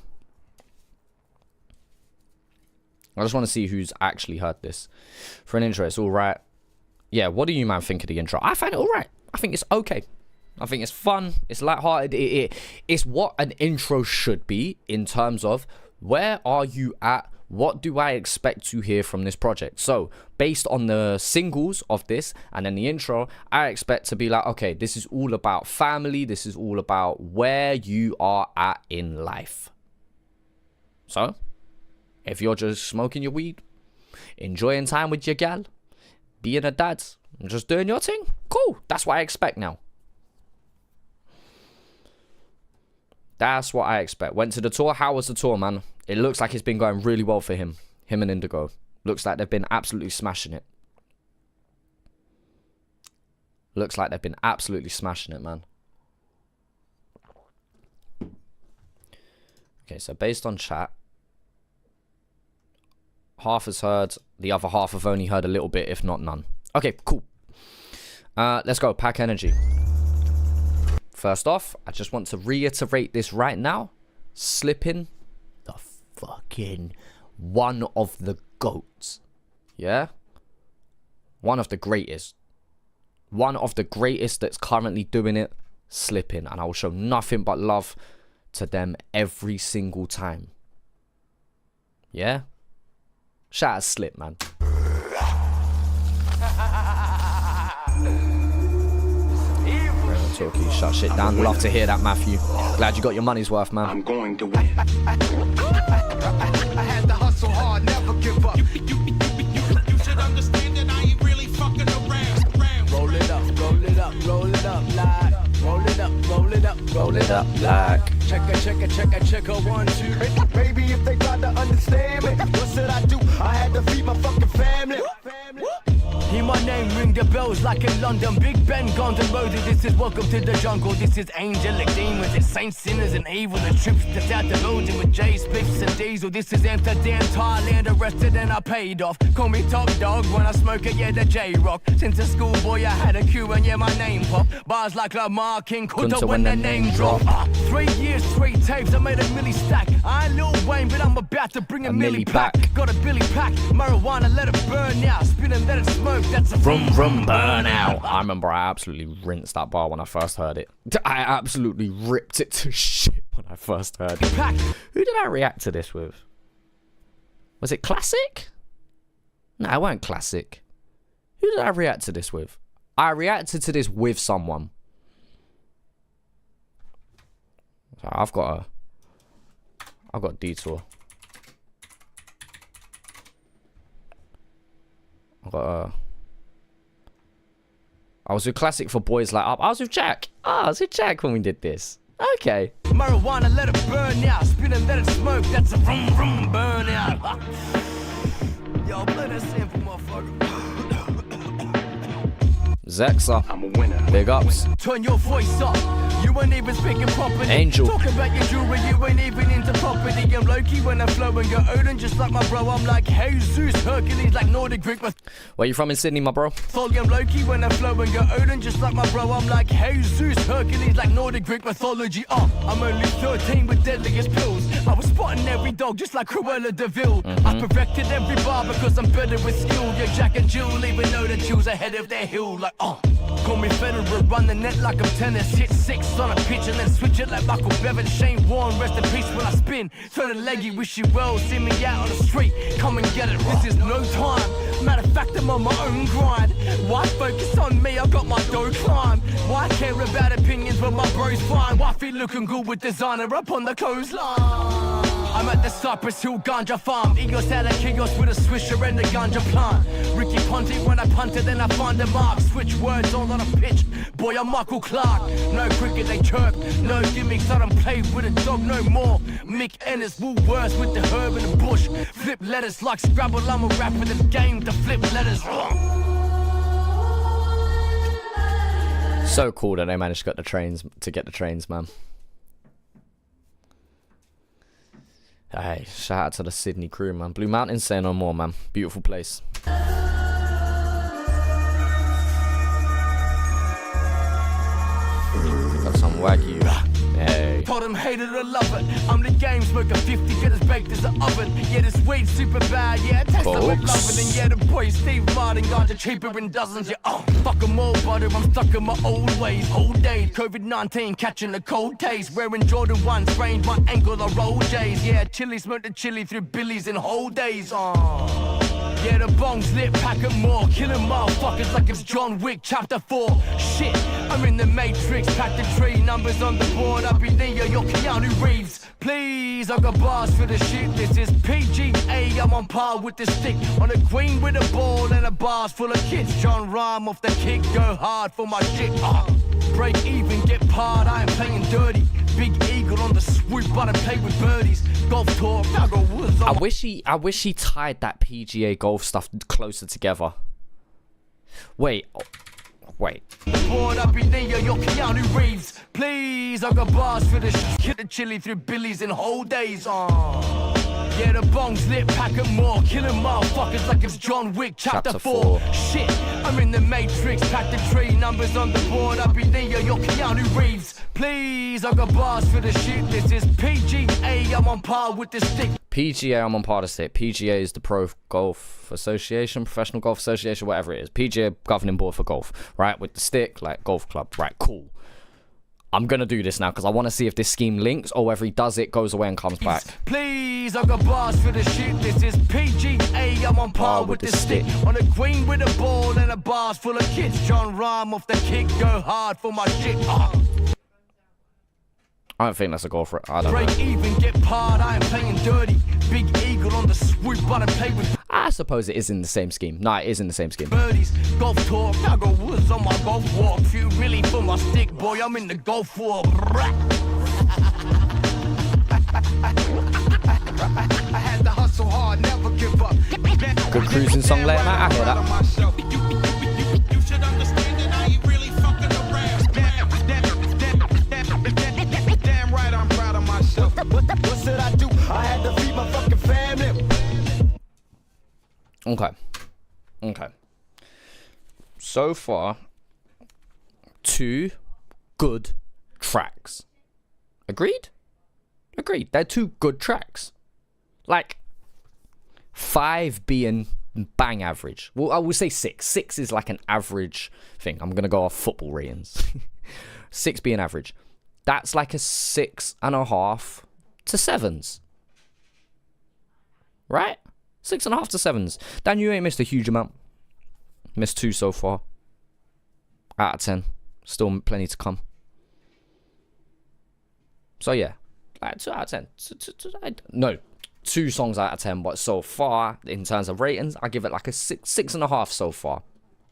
I just want to see who's actually heard this. For an intro, it's all right. Yeah, what do you, man, think of the intro? I find it all right. I think it's okay. I think it's fun. It's lighthearted. It's what an intro should be in terms of where are you at? What do I expect to hear from this project? So, based on the singles of this and then the intro, I expect to be like, okay, this is all about family. This is all about where you are at in life. So, if you're just smoking your weed, enjoying time with your gal, being a dad, and just doing your thing, cool. That's what I expect now. That's what I expect. Went to the tour. How was the tour, man? It looks like it's been going really well for him. Him and Indigo. Looks like they've been absolutely smashing it. Looks like they've been absolutely smashing it, man. Okay, so based on chat, half has heard. The other half have only heard a little bit, if not none. Okay, cool. Let's go. Pack energy. First off, I just want to reiterate this right now. Slipping the fucking one of the GOATs. Yeah? One of the greatest. One of the greatest that's currently doing it. Slipping. And I will show nothing but love to them every single time. Yeah? Shout out Slip, man. Talkie, shut shit down. Love to hear that, Matthew. Glad you got your money's worth, man. I'm going to win. I had to hustle hard, never give up. You should understand that I ain't really fucking around. Roll it up, roll it up, roll it up, like. Roll it up, roll it up, roll it up, like. Check a 1, 2. Baby, if they try to understand me, what should I do? I had to feed my fucking family. Hear my name ring the bells like in London. Big Ben gone to road. This is welcome to the jungle. This is angelic demons. It's saints, sinners, and evil. The trips that's out the loading with J's, Spiffs, and Diesel. This is Amsterdam, Thailand. Arrested and I paid off. Call me top dog when I smoke it. Yeah, the J-Rock. Since a schoolboy, I had a Q and yeah, my name pop. Bars like Lamar King Kunta when the name drop. 3 years, 3 tapes. I made a milli stack. I ain't Lil Wayne, but I'm about to bring a milli pack. Got a Billy pack. Marijuana, let it burn now. Spin and let it smoke. That's a vroom vroom burn out. I remember I absolutely rinsed that bar when I first heard it. I absolutely ripped it to shit when I first heard it. Who did I react to this with? Was it Classic? No, it weren't Classic. Who did I react to this with? I reacted to this with someone. So I've got Detour. I was with Classic for Boys Like Up. I was with Jack. I was with Jack when we did this. Okay. Marijuana, let it burn out. Spin and let it smoke. That's a vroom vroom burn out. Yo, play that sample, motherfucker. Zexa. I'm a winner. Big ups. Turn your voice up. You ain't even speaking properly. Angel. Talk about your jewelry, you ain't even into property. I'm low-key when I flow and go Odin just like my bro. I'm like Jesus, Hercules like Nordic Greek. Where you from in Sydney, my bro? I'm low-key when I flow and go Odin just like my bro. I'm like Jesus, Hercules like Nordic Greek mythology. I'm only 13 with deadliest pills. I was spotting every dog just like Cruella de Vil. I perfected every bar because I'm better with skill. Yeah, Jack and Jill even know that Jill's ahead of their hill. Like, call me Federer, run the net like I'm tennis. Hit 6 on a pitch and then switch it like Michael Bevan. Shane Warne, rest in peace when I spin. Turn a leggy, wish you well. See me out on the street, come and get it. This is no time. Matter of fact, I'm on my own grind. Why focus on me? I got my dough climb. Why care about opinions when my bro's fine? Why feel looking good with designer up on the clothesline? I I'm at the Cypress Hill Ganja Farm. Eagles out of chaos with a swisher and a ganja plant. Ricky Ponte when I punted, then I find the mark. Switch words all on a pitch. Boy, I'm Michael Clark. No cricket, they chirp. No gimmicks, I don't play with a dog no more. Mick Ennis, Woolworths with the herb in the bush. Flip letters like Scrabble, I'm a rap with the game to flip letters. So cool that they managed to get the trains, man. Hey, shout out to the Sydney crew, man. Blue Mountain, say no more, man. Beautiful place. Got some wagyu. Hey. Told him hated or love it. I'm the game smoker, 50 get as baked as an oven. Yeah, this weed super bad, yeah, taste of it loving. And yeah, the boy Steve Martin ganja cheaper in dozens. Yeah, oh, fuck 'em all, butter. I'm stuck in my old ways, old days. COVID-19 catching the cold taste. Wearing Jordan 1, sprained my ankle, I roll J's. Yeah, chili smoked the chili through billies in whole days. Yeah, the bong's lit, pack it more. Killing motherfuckers like it's John Wick, chapter 4. Shit, I'm in the Matrix, pack the tree. Numbers on the board, I'll be Neo, you're Keanu Reeves. Please, I got bars for the shit. This is PGA, I'm on par with the stick. On a queen with a ball and a bars full of kids. John Rhyme off the kick, go hard for my shit. Break even, get parred, I ain't playing dirty. Big eagle on the swoop, but I play with birdies. Golf tour, I wish he tied that PGA golf stuff closer together. Wait. Board up in there, you're Keanu Reeves. Please, I got bars for the shit. Hit the chili through billies in whole days. Yeah, the bong's lit, pack it more. Killing motherfuckers like it's John Wick, chapter 4. Shit, I'm in the Matrix, pack the tree. Numbers on the board, I'll be there, you're Keanu Reeves. Please, I got bars for the shit. This is PGA, I'm on par with the stick. PGA, I'm on par with the stick. PGA is the Pro Golf Association, Professional Golf Association, whatever it is. PGA governing board for golf, right? With the stick, like golf club, right? Cool. I'm gonna do this now because I want to see if this scheme links or whether he does it, goes away and comes back. Please, I got bars for the shit. This is PGA, I'm on par with the stick. On a queen with a ball and a bars full of kids. John Rhyme off the kick, go hard for my shit. I don't think that's a goal for it. I don't know. Break even, get parred, I ain't playing dirty. Big eagle on the swoop, but I play with. I suppose it is in the same scheme. No, it is in the same scheme. Birdies, golf talk, I got woods on my golf walk. Few really for my stick, boy, I'm in the golf war. I had to hustle hard, never give up. Good cruising song later, mate. I hear that. You should understand that I ain't really fucking around. Damn right, I'm proud of myself. What should I do? I had to feed my fucking family. Okay. So far, 2 good tracks. Agreed? They're 2 good tracks. Like, 5 being bang average. Well, I will say 6. 6 is like an average thing. I'm going to go off football ratings. 6 being average. That's like a 6.5 to 7s. Right? 6.5 to 7s. Dan, you ain't missed a huge amount. Missed 2 so far. Out of 10. Still plenty to come. So yeah. Like 2 out of 10. No. 2 songs out of 10. But so far, in terms of ratings, I give it like a 6.5 so far.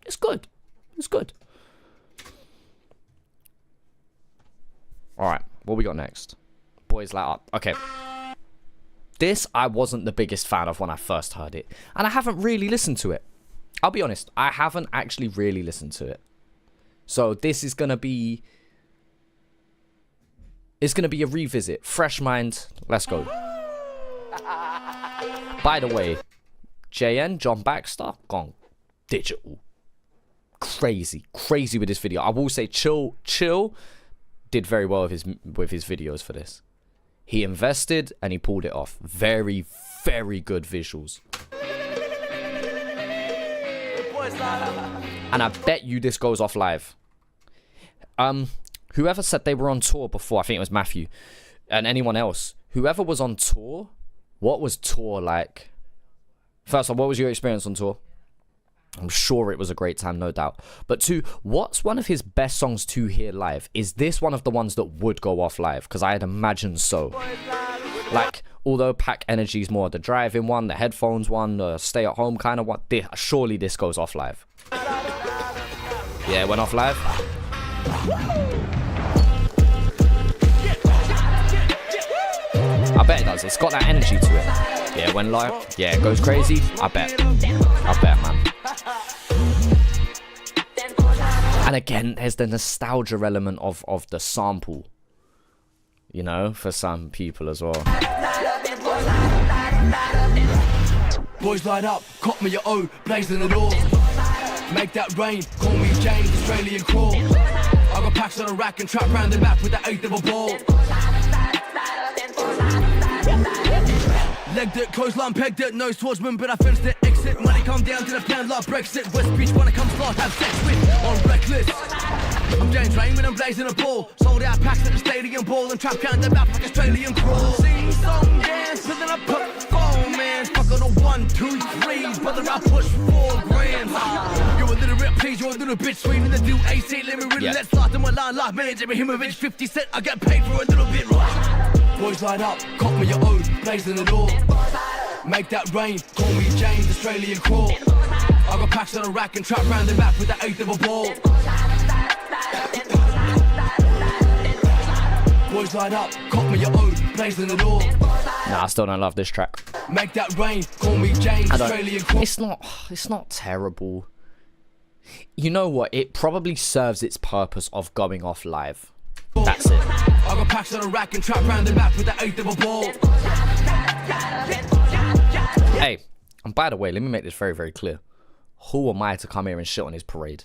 It's good. Alright. What we got next? Boys Light Up. Okay. This I wasn't the biggest fan of when I first heard it. And I haven't really listened to it. I'll be honest. I haven't actually really listened to it. So this is going to be... It's going to be a revisit. Fresh mind. Let's go. By the way, JN, John Baxter, gone digital. Crazy with this video. I will say Chill did very well with his videos for this. He invested and he pulled it off. Very, very good visuals. And I bet you this goes off live. Whoever said they were on tour before, I think it was Matthew, and anyone else, whoever was on tour, what was tour like? First of all, what was your experience on tour? I'm sure it was a great time, no doubt. But 2, what's one of his best songs to hear live? Is this one of the ones that would go off live? Because I'd imagine so. Like, Although Pack Energy's more the driving one, the headphones one, the stay at home kind of one. Surely this goes off live. Yeah, it went off live. I bet it does. It's got that energy to it. Yeah, it went live. Yeah, it goes crazy. I bet, man. And again, there's the nostalgia element of the sample, you know, for some people as well. Boys light up, cop me your O, blazing the door. Make that rain, call me James, Australian crawl. I got packs on a rack and trap round the back with the eighth of a ball. Legged it, clothesline, pegged it, no swordsman, but I fenced it. Exit, money come down to the plan like Brexit. West Beach wanna come slot, have sex with, on reckless. I'm James Rain when I'm blazing a ball. Sold out packs at the stadium ball and trap round the back like Australian crawl. Sing, song, dance, and then I performance. Fuck on a 1, 2, 3, brother, I push 4 grand. You're a little bit please, you're a little bit sweet in the do AC. Let me really let's start in my line like man, Jimmy Himovic, 50 cent. I get paid for a little bit right. Boys light up, cop me your O, blazing the door. Make that rain, call me James, Australian crawl. I got packs on a rack and trap round the back with the eighth of a ball. Boys light up, cop me your O, blazing the door. Nah, I still don't love this track. Make that rain, call me James, Australian crawl. It's not terrible. You know what? It probably serves its purpose of going off live. That's it. I got packs on a rack and trap round the back with the eighth of a ball. Hey, and by the way, let me make this very, very clear. Who am I to come here and shit on his parade?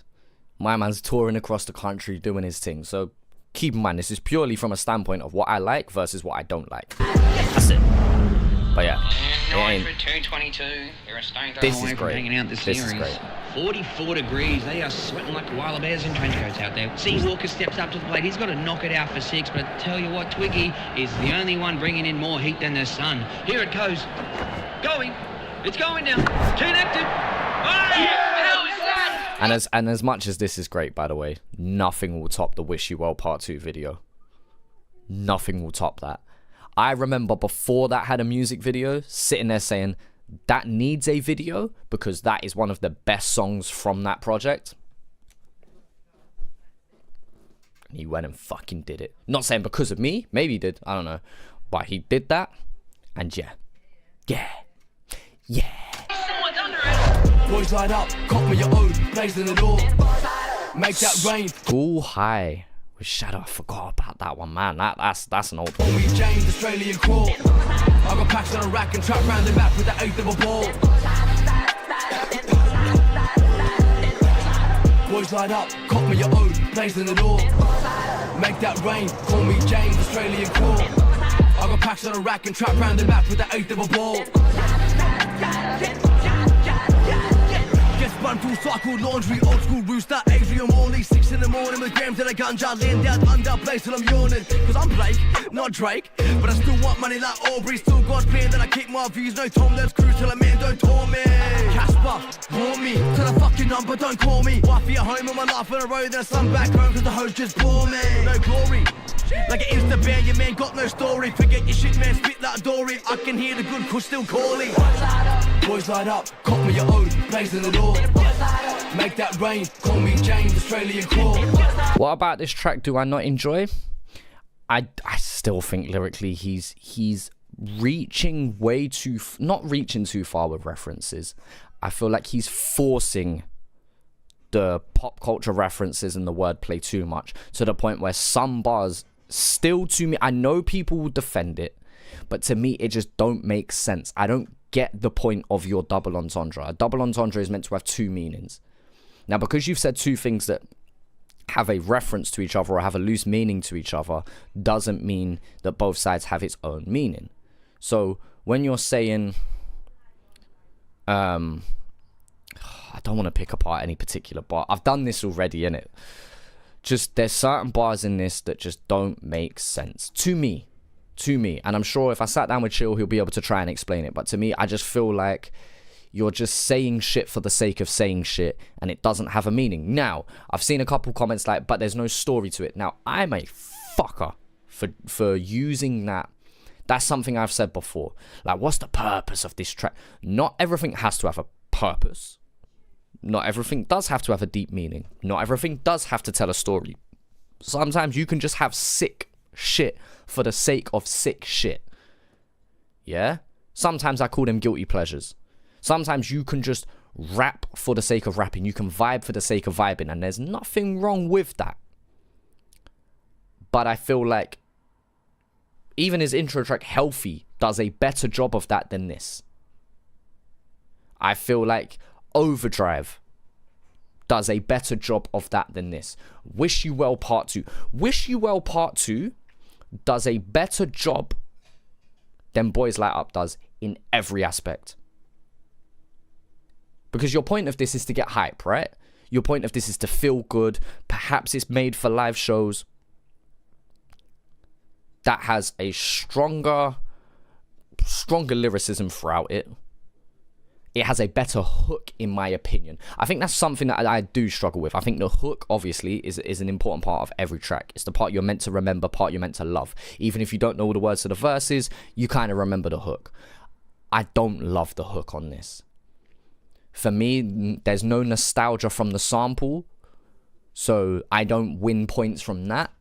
My man's touring across the country doing his thing. So keep in mind, this is purely from a standpoint of what I like versus what I don't like. That's it. But yeah, 9 for 222. They're a stone throw this away is from great. hanging out the This is series. great. 44 degrees. They are sweating like koala bears in trench coats out there. See, Walker steps up to the plate. He's got to knock it out for 6. But I tell you what, Twiggy is the only one bringing in more heat than the sun. Here it goes. Going. It's going now. Connected. Oh, hell is that? And as much as this is great, by the way, nothing will top the Wish You Well Part 2 video. Nothing will top that. I remember before that had a music video, sitting there saying, that needs a video because that is one of the best songs from that project. And he went and fucking did it. Not saying because of me, maybe he did, I don't know. But he did that, and yeah. Someone's under it. Boys light up, cop me your O, blazing the door. Make that rain. School High with Shadow. I forgot about that one, man. That's an old Call one. me James, Australian crawl. I got packs on a rack and trap round the back with the eighth of a ball. Boys light up, cop me your O, blazing the door. Make that rain, call me James, Australian crawl. I got packs on a rack and trap round the back with the eighth of a ball. Get spun full cycle laundry, old school rooster, Adrian Morley, 6 in the morning with grams and a ganja, laying down under place till I'm yawning. Cause I'm Blake, not Drake, but I still want money like Aubrey. Still God's plan that I keep my views, no Tom, let's cruise till a man don't tour me. Casper, warn me, to the fucking number, don't call me. Wifey at home and my life on the road, then a son back home cause the host just bore me. No glory. Like an Insta bear, your man got no story. Forget your shit, man, spit like Dory. I can hear the good kush still calling. Boys light up, cop me your O, blazing the door. Make that rain, call me James, Australian crawl. What about this track do I not enjoy? I still think lyrically he's reaching way too... not reaching too far with references. I feel like he's forcing the pop culture references and the wordplay too much, to the point where some bars still, to me, I know people will defend it, but to me it just don't make sense. I don't get the point of your double entendre. A double entendre is meant to have two meanings. Now, because you've said two things that have a reference to each other or have a loose meaning to each other, doesn't mean that both sides have its own meaning. So when you're saying I don't want to pick apart any particular bar. I've done this already, innit? Just, there's certain bars in this that just don't make sense. To me. And I'm sure if I sat down with Chill, he'll be able to try and explain it. But to me, I just feel like you're just saying shit for the sake of saying shit, and it doesn't have a meaning. Now, I've seen a couple comments like, but there's no story to it. Now, I'm a fucker for using that That's something I've said before. Like, what's the purpose of this track? Not everything has to have a purpose. Not everything does have to have a deep meaning. Not everything does have to tell a story. Sometimes you can just have sick shit for the sake of sick shit. Yeah? Sometimes I call them guilty pleasures. Sometimes you can just rap for the sake of rapping. You can vibe for the sake of vibing. And there's nothing wrong with that. But I feel like even his intro track, Healthy, does a better job of that than this. I feel like Overdrive does a better job of that than this. Wish You Well Part 2. Wish You Well Part 2 does a better job than Boys Light Up does in every aspect. Because your point of this is to get hype, right? Your point of this is to feel good. Perhaps it's made for live shows. That has a stronger lyricism throughout it. It has a better hook, in my opinion. I think that's something that I do struggle with. I think the hook, obviously, is an important part of every track. It's the part you're meant to remember, part you're meant to love. Even if you don't know all the words to the verses, you kind of remember the hook. I don't love the hook on this. For me, there's no nostalgia from the sample, so I don't win points from that.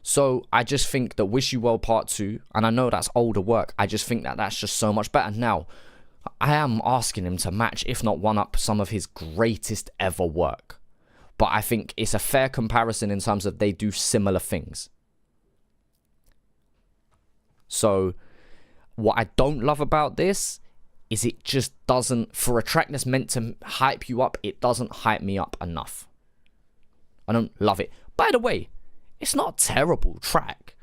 So I just think that Wish You Well Part 2, and I know that's older work, I just think that that's just so much better. Now, I am asking him to match, if not one up, some of his greatest ever work. But I think it's a fair comparison in terms of they do similar things. So what I don't love about this is it just doesn't, for a track that's meant to hype you up, it doesn't hype me up enough. I don't love it. By the way, it's not a terrible track.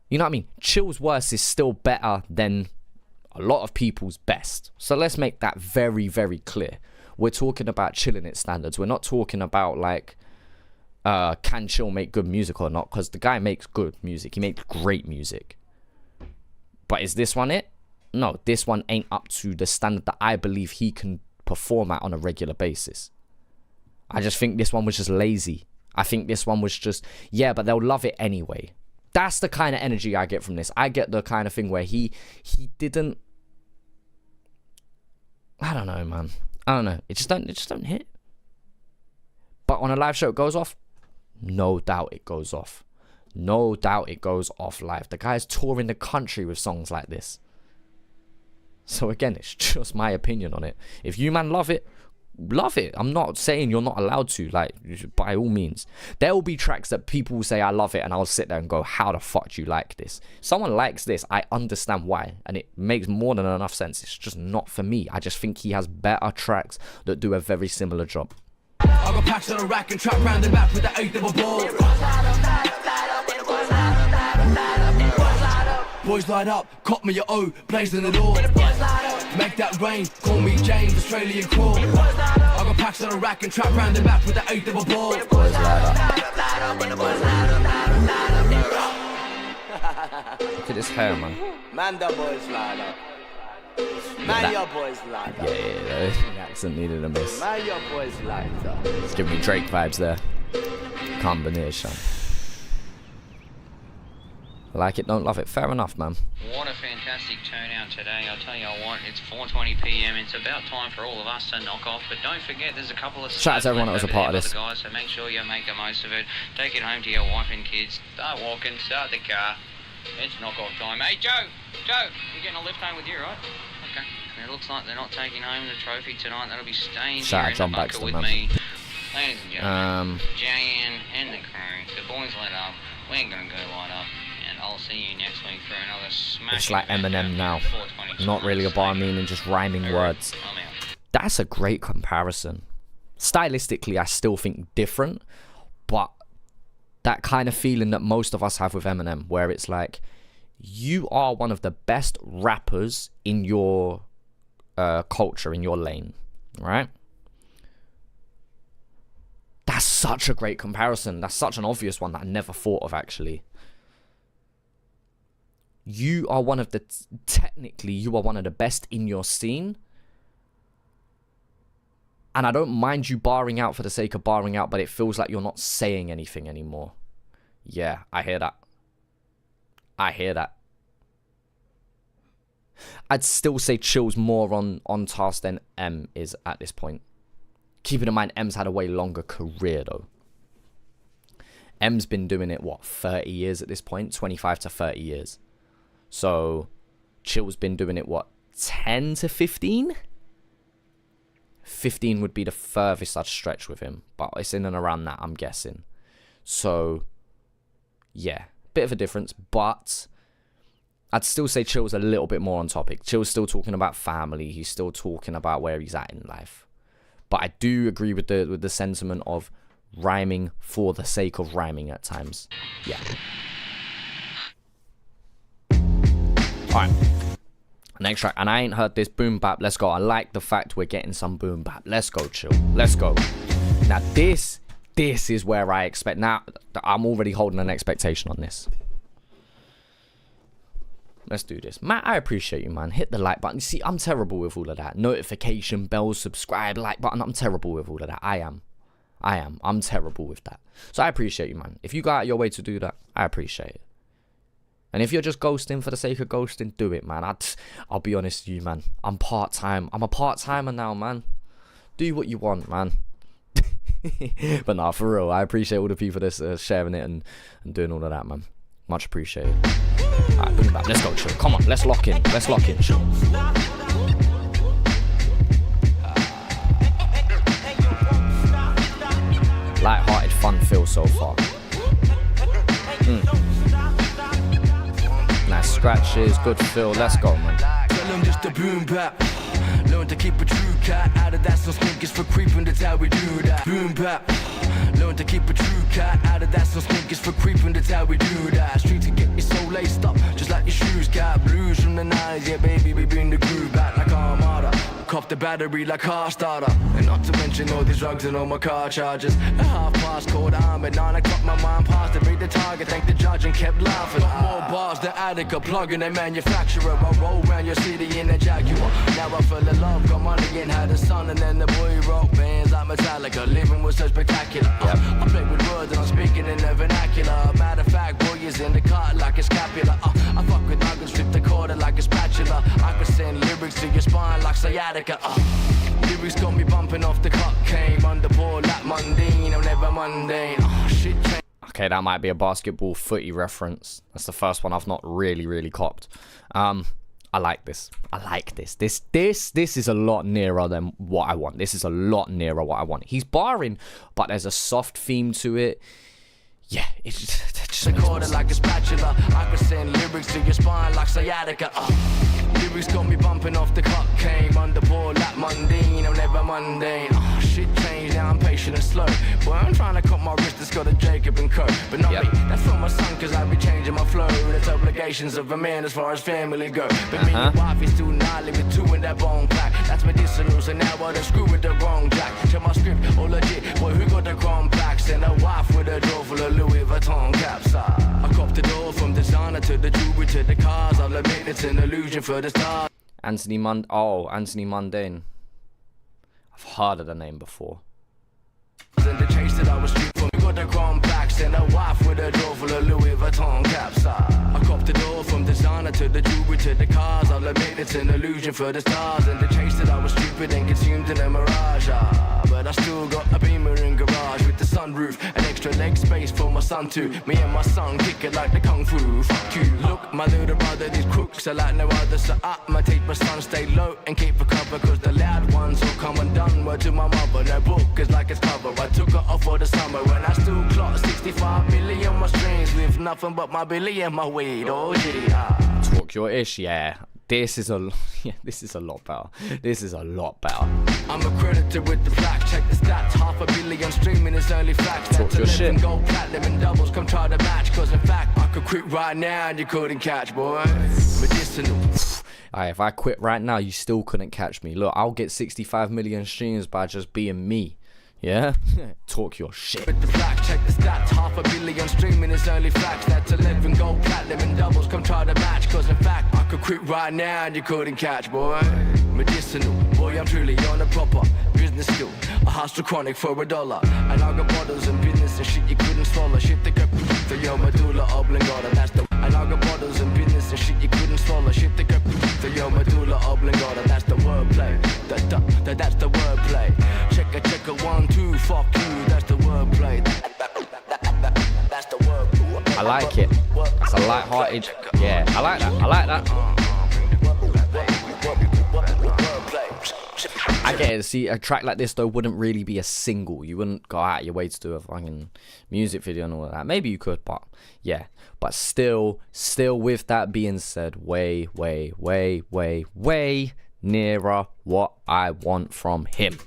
You know what I mean? Chill's worst is still better than a lot of people's best. So let's make that very, very clear. We're talking about ChillinIt standards. We're not talking about like, can Chill make good music or not? Because the guy makes good music. He makes great music. But is this one it? No, this one ain't up to the standard that I believe he can perform at on a regular basis. I just think this one was just lazy. I think this one was just, yeah, but they'll love it anyway. That's the kind of energy I get from this. I get the kind of thing where he didn't, I don't know, man. I don't know. It just don't hit. But on a live show, it goes off. No doubt it goes off. No doubt it goes off live. The guy's touring the country with songs like this. So again, it's just my opinion on it. If you man love it, love it. I'm not saying you're not allowed to, like, by all means. There will be tracks that people will say I love it, and I'll sit there and go, how the fuck do you like this? Someone likes this, I understand why, and it makes more than enough sense. It's just not for me. I just think he has better tracks that do a very similar job. I got packs on a rack and trap round the map with the eighth of a ball. Boys light up, cop me your O, blazing the door. Make that rain, call me James, Australian crawl. I got packs on a rack and trap round the map with the eighth of a ball. Boys light up. Look at his hair, man. Man, the boys light up. Man, your boys light up. Yeah, the accent needed a miss. Man, your boys light up. It's giving me Drake vibes there. Combination. Like it, don't love it. Fair enough, man. What a fantastic turnout today. I'll tell you what, it's 4:20 p.m. It's about time for all of us to knock off. But don't forget, there's a couple of shout out to everyone that was a part of this. Guys, so make sure you make the most of it. Take it home to your wife and kids. Start walking, start the car. It's knock off time. Hey, Joe, you're getting a lift home with you, right? Okay. It looks like they're not taking home the trophy tonight. That'll be staying here in the bunker with me. Ladies and gentlemen, Jan and the crew, the boys lit up. We ain't gonna go light up. I'll see you next week for another smash. It's like Eminem now. Not really a bar meaning, just rhyming words. That's a great comparison. Stylistically, I still think different, but that kind of feeling that most of us have with Eminem, where it's like, you are one of the best rappers in your culture, in your lane, right? That's such a great comparison. That's such an obvious one that I never thought of, actually. You are one of the, technically, you are one of the best in your scene. And I don't mind you barring out for the sake of barring out, but it feels like you're not saying anything anymore. Yeah, I hear that. I hear that. I'd still say Chill's more on task than M is at this point. Keeping in mind, M's had a way longer career, though. M's been doing it, what, 30 years at this point? 25 to 30 years. So, Chill's been doing it, what, 10 to 15? 15 would be the furthest I'd stretch with him. But it's in and around that, I'm guessing. So, yeah, bit of a difference. But I'd still say Chill's a little bit more on topic. Chill's still talking about family. He's still talking about where he's at in life. But I do agree with the sentiment of rhyming for the sake of rhyming at times. Yeah. Alright. Next track. And I ain't heard this. Boom bap. Let's go. I like the fact we're getting some boom bap. Let's go, Chill. Let's go. Now this is where I expect. Now, I'm already holding an expectation on this. Let's do this. Matt, I appreciate you, man. Hit the like button. You see, I'm terrible with all of that. Notification, bell, subscribe, like button. I'm terrible with all of that. I am. I'm terrible with that. So I appreciate you, man. If you go out your way to do that, I appreciate it. And if you're just ghosting for the sake of ghosting, do it, man. I'll be honest with you, man. I'm part-time. I'm a part-timer now, man. Do what you want, man. But nah, for real, I appreciate all the people that's sharing it and doing all of that, man. Much appreciated. Alright, bring it back. Let's go, Chill. Come on, let's lock in. Let's lock in, Chill. Light-hearted fun feel so far. Nice scratches, good feel. Let's go, man. Tell them just a boom bap. Learn to keep a true cat out of that. Some stinkers for creeping, that's how we do that. Boom bap. Learn to keep a true cat out of that. Some stinkers for creeping, that's how we do that. Streets can get you so laced up, just like your shoes, cat. Blues from the 90s, yeah, baby, we bring the groove back like Armada. Cop the battery like car starter. And not to mention all these drugs and all my car charges. At half past cold arm at 9 o'clock, my mind passed to read the target. Thank the judge and kept laughing. Got more bars than Attica, plugging a manufacturer. I roll round your city in a Jaguar. Now I fell in love, got money and had a son. And then the boy wrote bands like Metallica. Living was so spectacular. I play with words and I'm speaking in the vernacular. Matter of fact, boy is in the car like a scapula. I fuck with nuggets, flip the quarter like a spatula. I could send lyrics to your spine like sciatica. Lyrics got me bumping off the cocaine. On the ball like mundane, I'm never mundane. Shit. Okay, that might be a basketball footy reference. That's the first one I've not really copped. I like this. I like this. This is a lot nearer than what I want. This is a lot nearer what I want. He's barring, but there's a soft theme to it. Yeah, it's just recorded like a spatula. I could send lyrics to your spine like sciatica. Lyrics got me bumping off the cocaine. On the ball like mundane, I'm never mundane. Shit changed, now I'm patient and slow. Boy, I'm trying to cut my wrist, it's got a Jacob and Co. But not me, that's for my son, cause I be changing my flow. That's obligations of a man as far as family go. But me and wife is too gnarly with two in that bone pack. That's medicinal, so now I done screw with the wrong jack. Check my script, all legit. Boy, who got the chrome packs? And a wife with a drawer full of Louis Vuitton caps. I copped the door from designer to the jewelry to the cars. I'll admit it's an illusion for the stars. Anthony Mundane. I've heard of the name before. And the chase that I was street from, we got the chrome packs and a wife with a drawer full of Louis Vuitton caps. I copped the door from designer to the jewelry to the cars. I'll admit it's an illusion for the stars. And the chase that I was stupid and consumed in a mirage. But I still got a Beamer in garage with the sunroof, an extra leg space for my son too. Me and my son kick it like the kung fu. Fuck you. Look, my little brother, these crooks are like no other. So I'ma take my son, stay low and keep the cover. Cause the loud ones will come undone. Word to my mother, no book is like its cover. I took her off for the summer and I still clocked 65 million my strings with nothing but my billy and my weed. Oh yeah. Talk your ish, yeah. This is a lot better. This is a lot better. I'm accredited with the plaque. Check the stats. 500 million streaming is only facts. Talk your shit. Gold, platinum and doubles. Come try to match. Cause in fact, I could quit right now and you couldn't catch, boy. Medicinal. Alright, if I quit right now, you still couldn't catch me. Look, I'll get 65 million streams by just being me. Yeah? Talk your shit. With the black, check the stats. 500 million streaming is only facts. That's 11 gold, platinum and doubles. Come try to match. Cause in fact, I could quit right now and you couldn't catch, boy. Medicinal. Boy, I'm truly on a proper business skill. I hustle chronic for $1. And I got bottles and business and shit you couldn't swallow. Shit that got to your medulla oblongata. That's the... And I got bottles and business and shit you couldn't swallow. Shit that could to your medulla oblongata. That's the wordplay. That's the wordplay. Check a 1, 2, fuck you. That's the wordplay. That's the word. I like it. It's a light-hearted. Yeah, I like that. I like that. I get it. See, a track like this though wouldn't really be a single. You wouldn't go out your way to do a fucking music video and all of that. Maybe you could, but yeah. But still with that being said, way nearer what I want from him.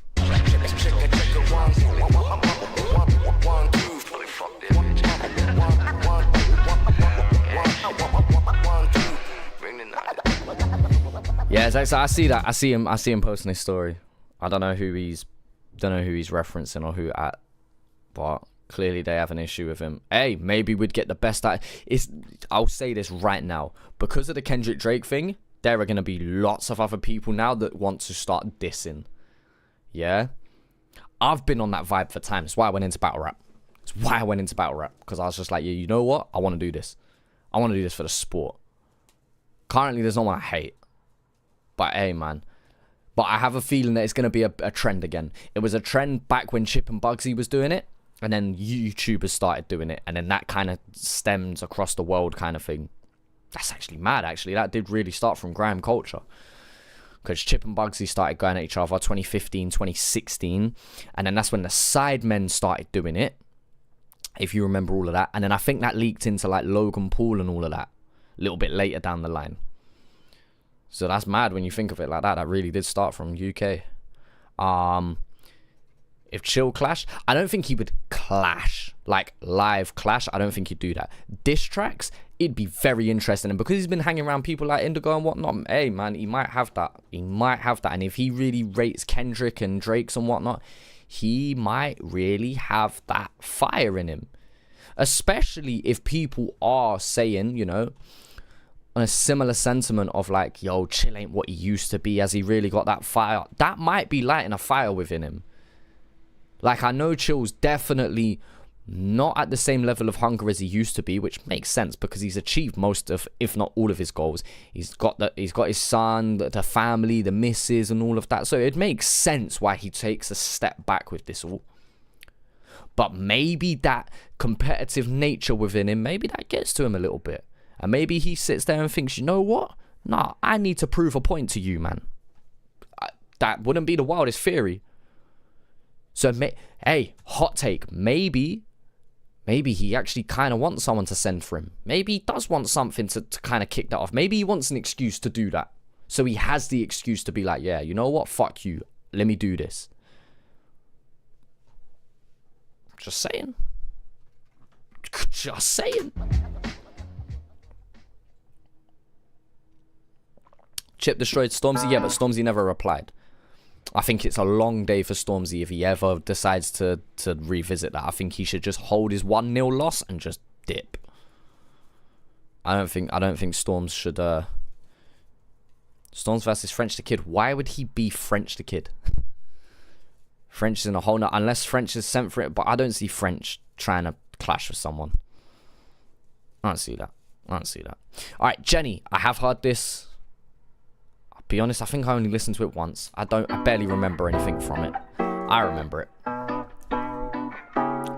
Yeah, exactly. I see that. I see him posting his story. I don't know who he's referencing or who at, but clearly they have an issue with him. Hey, maybe we'd get the best out. I'll say this right now. Because of the Kendrick Drake thing, there are going to be lots of other people now that want to start dissing. Yeah? I've been on that vibe for time. That's why I went into battle rap. Because I was just like, yeah, you know what? I want to do this. I want to do this for the sport. Currently, there's no one I hate. But hey, man. But I have a feeling that it's going to be a trend again. It was a trend back when Chip and Bugsy was doing it. And then YouTubers started doing it. And then that kind of stems across the world kind of thing. That's actually mad, actually. That did really start from grime culture. Because Chip and Bugsy started going at each other 2015, 2016. And then that's when the Sidemen started doing it. If you remember all of that. And then I think that leaked into like Logan Paul and all of that. A little bit later down the line. So that's mad when you think of it like that. That really did start from UK. If Chill clash, I don't think he would clash. Like live clash, I don't think he'd do that. Diss tracks, it'd be very interesting. And because he's been hanging around people like Indigo and whatnot, hey man, he might have that. And if he really rates Kendrick and Drake's and whatnot, he might really have that fire in him. Especially if people are saying, you know, on a similar sentiment of like, yo, Chill ain't what he used to be. Has he really got that fire? That might be lighting a fire within him. Like, I know Chill's definitely not at the same level of hunger as he used to be, which makes sense because he's achieved most of, if not all of his goals. He's got his son, the family, the missus, and all of that. So it makes sense why he takes a step back with this all. But maybe that competitive nature within him, maybe that gets to him a little bit. And maybe he sits there and thinks, you know what? Nah, I need to prove a point to you, man. That wouldn't be the wildest theory. So, hey, hot take. Maybe he actually kind of wants someone to send for him. Maybe he does want something to kind of kick that off. Maybe he wants an excuse to do that. So he has the excuse to be like, yeah, you know what? Fuck you. Let me do this. Just saying. Just saying. Chip destroyed Stormzy. Yeah, but Stormzy never replied. I think it's a long day for Stormzy if he ever decides to revisit that. I think he should just hold his 1-0 loss and just dip. I don't think Storms should Storms versus French the Kid. Why would he be French the Kid? French is in a whole nother, unless French is sent for it, but I don't see French trying to clash with someone. I don't see that. Alright, Jenny, I have heard this. Be honest, I think I only listened to it once. I barely remember anything from it. I remember it.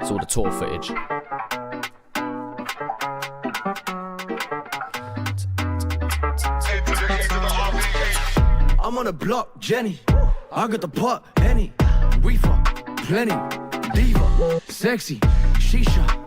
It's all the tour footage. I'm on the block, Jenny. I got the pot, Henny. Reefer, plenty. Diva, sexy, shisha.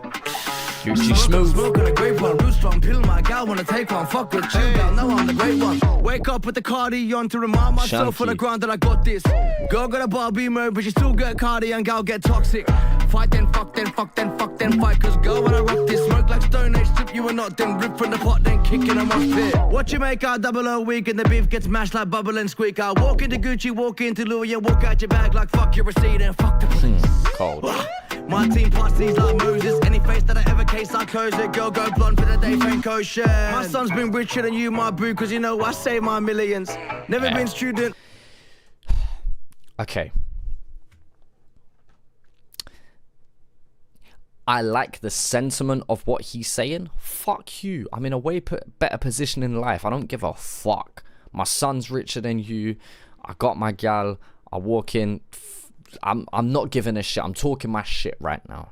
She's smooth. Smoke on a great one. Roost strong pill, my gal wanna take one. Fuck with chill, gal, now I'm the great one. Wake up with the cardi on to remind myself on the ground that I got this. Girl got a Barbie mode, but she still get cardi and gal get toxic. Fight then, fuck then, fuck then, fuck then, fight. Cause girl, when I rock this, smoke like Stone Age, strip you or not, then rip from the pot, then kick in a mosh pit. What you make out double O week and the beef gets mashed like bubble and squeak. I walk into Gucci, walk into Louis and walk out your bag like fuck your receipt and fuck the police. Cold. My team parties like Moses. Any face that I ever case, I close it. Girl, go blonde for the day, Frank Ocean. My son's been richer than you, my boo, cause you know I save my millions. Never been student. Okay. I like the sentiment of what he's saying. Fuck you. I'm in a way better position in life. I don't give a fuck. My son's richer than you. I got my gal. I walk in. I'm not giving a shit. I'm talking my shit right now.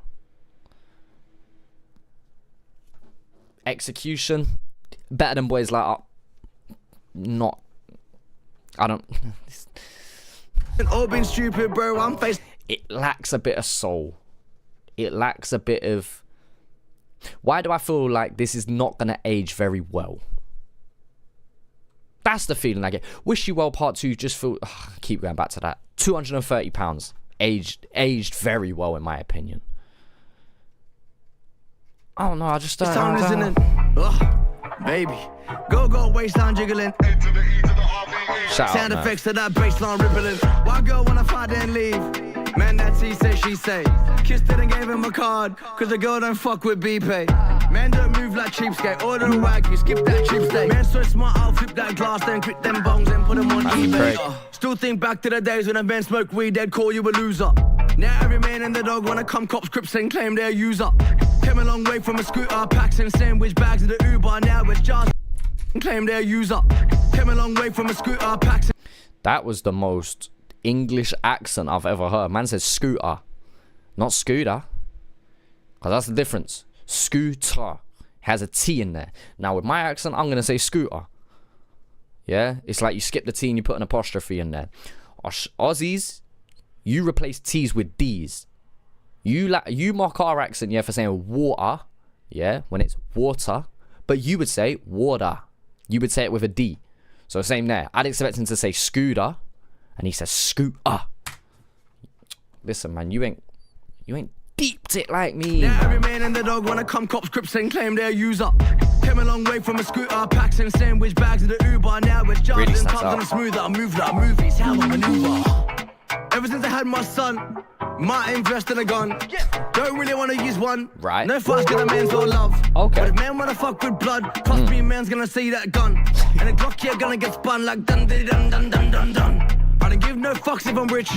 Execution, better than boys like not. I don't. All been stupid, bro. I'm faced. It lacks a bit of soul. It lacks a bit of. Why do I feel like this is not gonna age very well? That's the feeling I get. Wish You Well Part 2 just feel. I keep going back to that. £230 aged very well in my opinion. Oh no, I just This time listening. Baby. Go waistline jiggling. Shout out, Sound man. effects to that baseline rippling. Why girl wanna fight and leave? Man, that's he say, she say. Kissed it and gave him a card, cause the girl don't fuck with B-Pay. Man don't move like cheapskate, order a wagyu, skip that cheap steak. Man so smart, I'll flip that glass, then quit them bongs and put them on eBay. Still think back to the days when a man smoked weed, they'd call you a loser. Now every man and the dog wanna come cop scripts and claim they're a user. Came a long way from a scooter, packs and sandwich bags in the Uber. Now it's just claim they're a user. Came a long way from a scooter, packs. That was the most English accent I've ever heard. Man says scooter, not scooter. Because that's the difference. Scooter has a T in there. Now with my accent, I'm going to say scooter. Yeah? It's like you skip the T and you put an apostrophe in there. Aussies, you replace T's with D's. You mock our accent, yeah, for saying water. Yeah? When it's water. But you would say water. You would say it with a D. So same there. I'd expect him to say scooter. And he says scooter. Listen, man, you ain't deeped it like me. Now every man and the dog wanna come cop scripts and claim they're a user. Came a long way from a scooter, packs and sandwich bags in the Uber. Now it's jars and tubs and smoother. I move like movies, how I maneuver. Ever since I had my son, might invest in a gun. Don't really wanna use one. Right. No fuss, get a man's all love. Okay. But if man wanna fuck with blood, trust me, man's gonna see that gun. And the Glock here gonna get spun like dun dun dun dun dun dun dun. I don't give no fucks if I'm rich.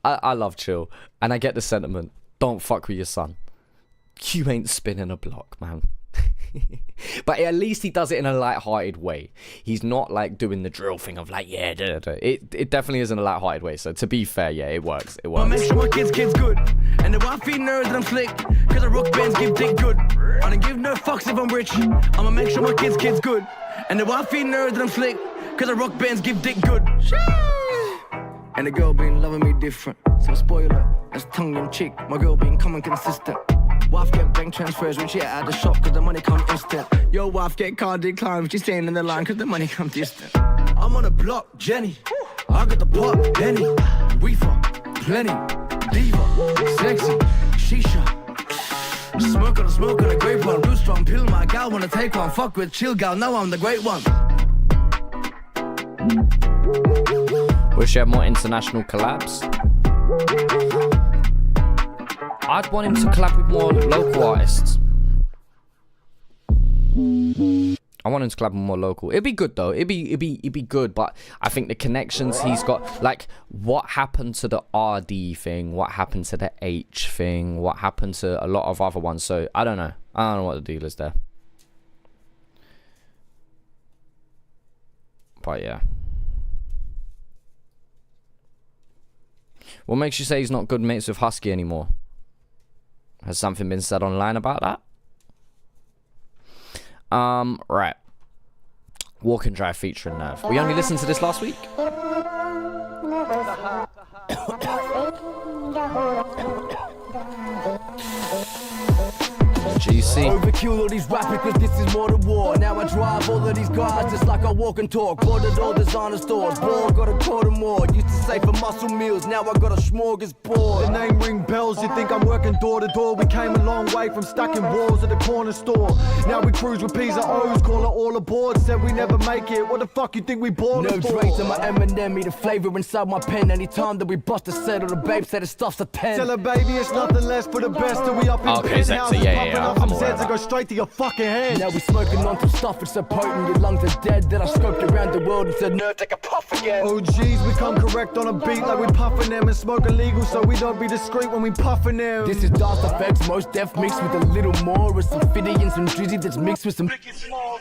I love Chill, and I get the sentiment. Don't fuck with your son. You ain't spinning a block, man. But at least he does it in a light-hearted way. He's not like doing the drill thing of like, yeah, da, da, da. It definitely is in a light-hearted way. So to be fair, yeah, it works. It works. I make sure my kids good. And the wifey knows that I'm slick, cause the rock bands give dick good. I don't give no fucks if I'm rich. I'ma make sure my kids good. And the wifey knows that I'm slick, cause the rock bands give dick good. And the girl been loving me different. So spoiler, that's tongue in cheek. My girl been coming consistent. Wife get bank transfers when she at the shop cause the money come instant. Your wife get card decline when she's staying in the line cause the money come distant. I'm on the block, Jenny. I got the pot, Lenny. Reefer, plenty. Diva, sexy, shisha. Smoke on a grape one. Real strong pill, my gal wanna take one. Fuck with chill gal, now I'm the great one. Wish you had more international collabs. I'd want him to collab with more local artists. I want him to collab with more local. It'd be good though. It'd be good. But I think the connections he's got, like what happened to the RD thing, what happened to the H thing, what happened to a lot of other ones. So I don't know. I don't know what the deal is there. But yeah. What makes you say he's not good mates with Husky anymore? Has something been said online about that? Right. Walk and Drive featuring Nerve. We only listened to this last week. GC. Overkill all these rapping cause this is more than war. Now I drive all of these guys just like I walk and talk. Boarded all designer stores, ball got a quarter more. Used to say for muscle meals, now I got a smorgasbord. The name ring bells, you think I'm working door to door. We came a long way from stacking walls at the corner store. Now we cruise with P's and O's, call it all aboard. Said we never make it, what the fuck you think we bought No it for? Drake to my M&M, the flavor inside my pen. Anytime that we bust a set, or the babe said the stuff's a 10. Tell her baby it's nothing less for the best. Till we up in Okay, penthouse, Zexy, yeah. Stuff some Zeds and go straight to your fucking head. Now we smoking on some stuff, it's so potent, your lungs are dead. Then I scoped around the world and said, nerve, take a puff again. Oh geez, we come correct on a beat like we puffing them and smoke illegal, so we don't be discreet when we puffing them. This is Dark Effects, most deaf mixed with a little more of some fitty and some drizzy that's mixed with some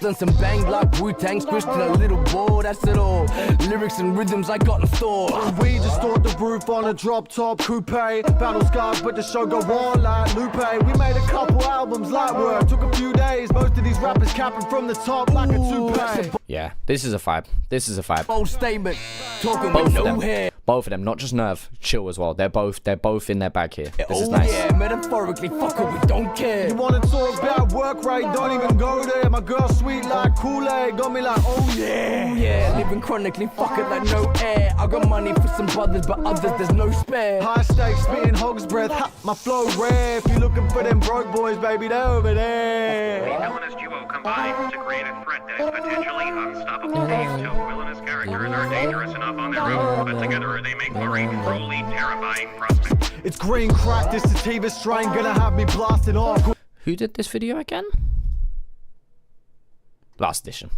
and some bang like Wu-Tang squished in a little ball, that's it all. Lyrics and rhythms I got in store. We just stored the roof on a drop top coupe, battle scars but the show go on like Lupe. We made a couple albums, light work, took a few days. Most of these rappers capping from the top like a toupee. Yeah, this is a vibe. This is a vibe. Bold statement, talking Both with of no them. hair. Both of them, not just Nerve, Chill as well. They're both in their bag here. This is Oh nice. yeah, metaphorically, fuck it, we don't care. You wanna talk about work rate, don't even go there. My girl sweet like Kool-Aid, got me like oh yeah. Oh yeah, living chronically, fuck it like no air. I got money for some brothers, but others there's no spare. High stakes, spitting hog's breath, ha, my flow rare. If you looking for them broke boys, baby, they're over there. The villainous duo combine to create a threat that is potentially unstoppable. These two villainous characters are dangerous enough on their own, but together they make for a truly terrifying prospect. It's green crack, this sativa strain gonna have me blasted off. Who did this video again? Last edition.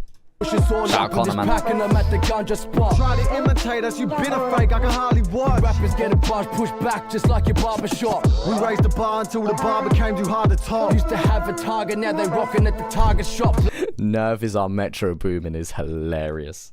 Shout out Connor, man. Packing them at the ganja spot. Try to imitate us, you been a fake, I can hardly watch. Rappers getting bars pushed back just like your barbershop. We raised the bar until the bar became too hard to top. Used to have a target, now they rocking at the target shop. Nerve is our Metro Boomin is hilarious.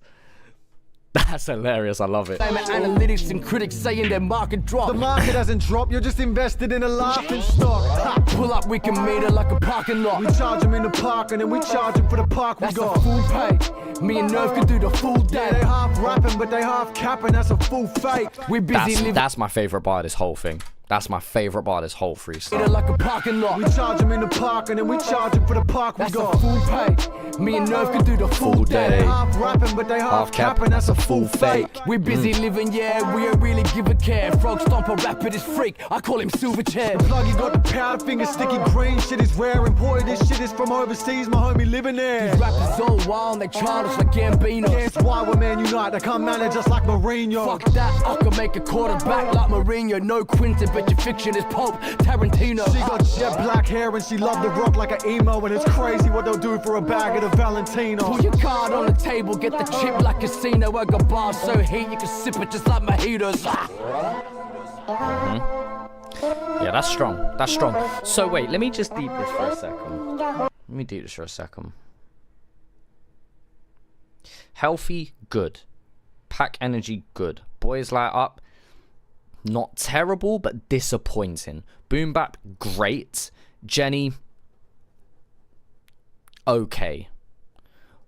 That's hilarious. I love it. Analytics and critics saying their market drop. The market hasn't dropped, you're just invested in a laughing stock. Ha. Pull up, we can meet it like a parking lot. We charge them in the park and then we charge them for the park we That's got. a full pay. Me and Nerve can do the full Yeah, they day. half rapping but they half capping, that's a full fake. We busy living That's my favorite part of this whole thing. That's my favorite part of this whole it freestyle. like a parking lot. We charge them in the park and then we charge them for the park we That's a got. full pay. Me and Nerve can do the full Full day. day. They half rapping but they half capping, that's a full fake. We busy living, yeah, we don't really give a care. Frog stomper, rapper, this freak, I call him Silverchair. Pluggy got the powder finger, sticky green, shit is rare. Imported this shit is from overseas, my homie living there. These rappers all wild, they childish like Gambino. Yeah, it's why we're Man United, they can't manage us like Mourinho. Fuck that, I can make a quarterback like Mourinho. No Quinton, but your fiction is Pope Tarantino. She got jet black hair and she loved the rock like an emo. And it's crazy what they'll do for a bag of the Valentino. Pull your card on the table, get the chip like casino. I got bars so heat, you can sip it just like mojitos. Yeah, that's strong. That's strong. So wait, let me just deep this for a second. Let me deep this for a second. Healthy, good. Pack energy, good. Boys light up, not terrible, but disappointing. Boom bap, great. Jenny, okay.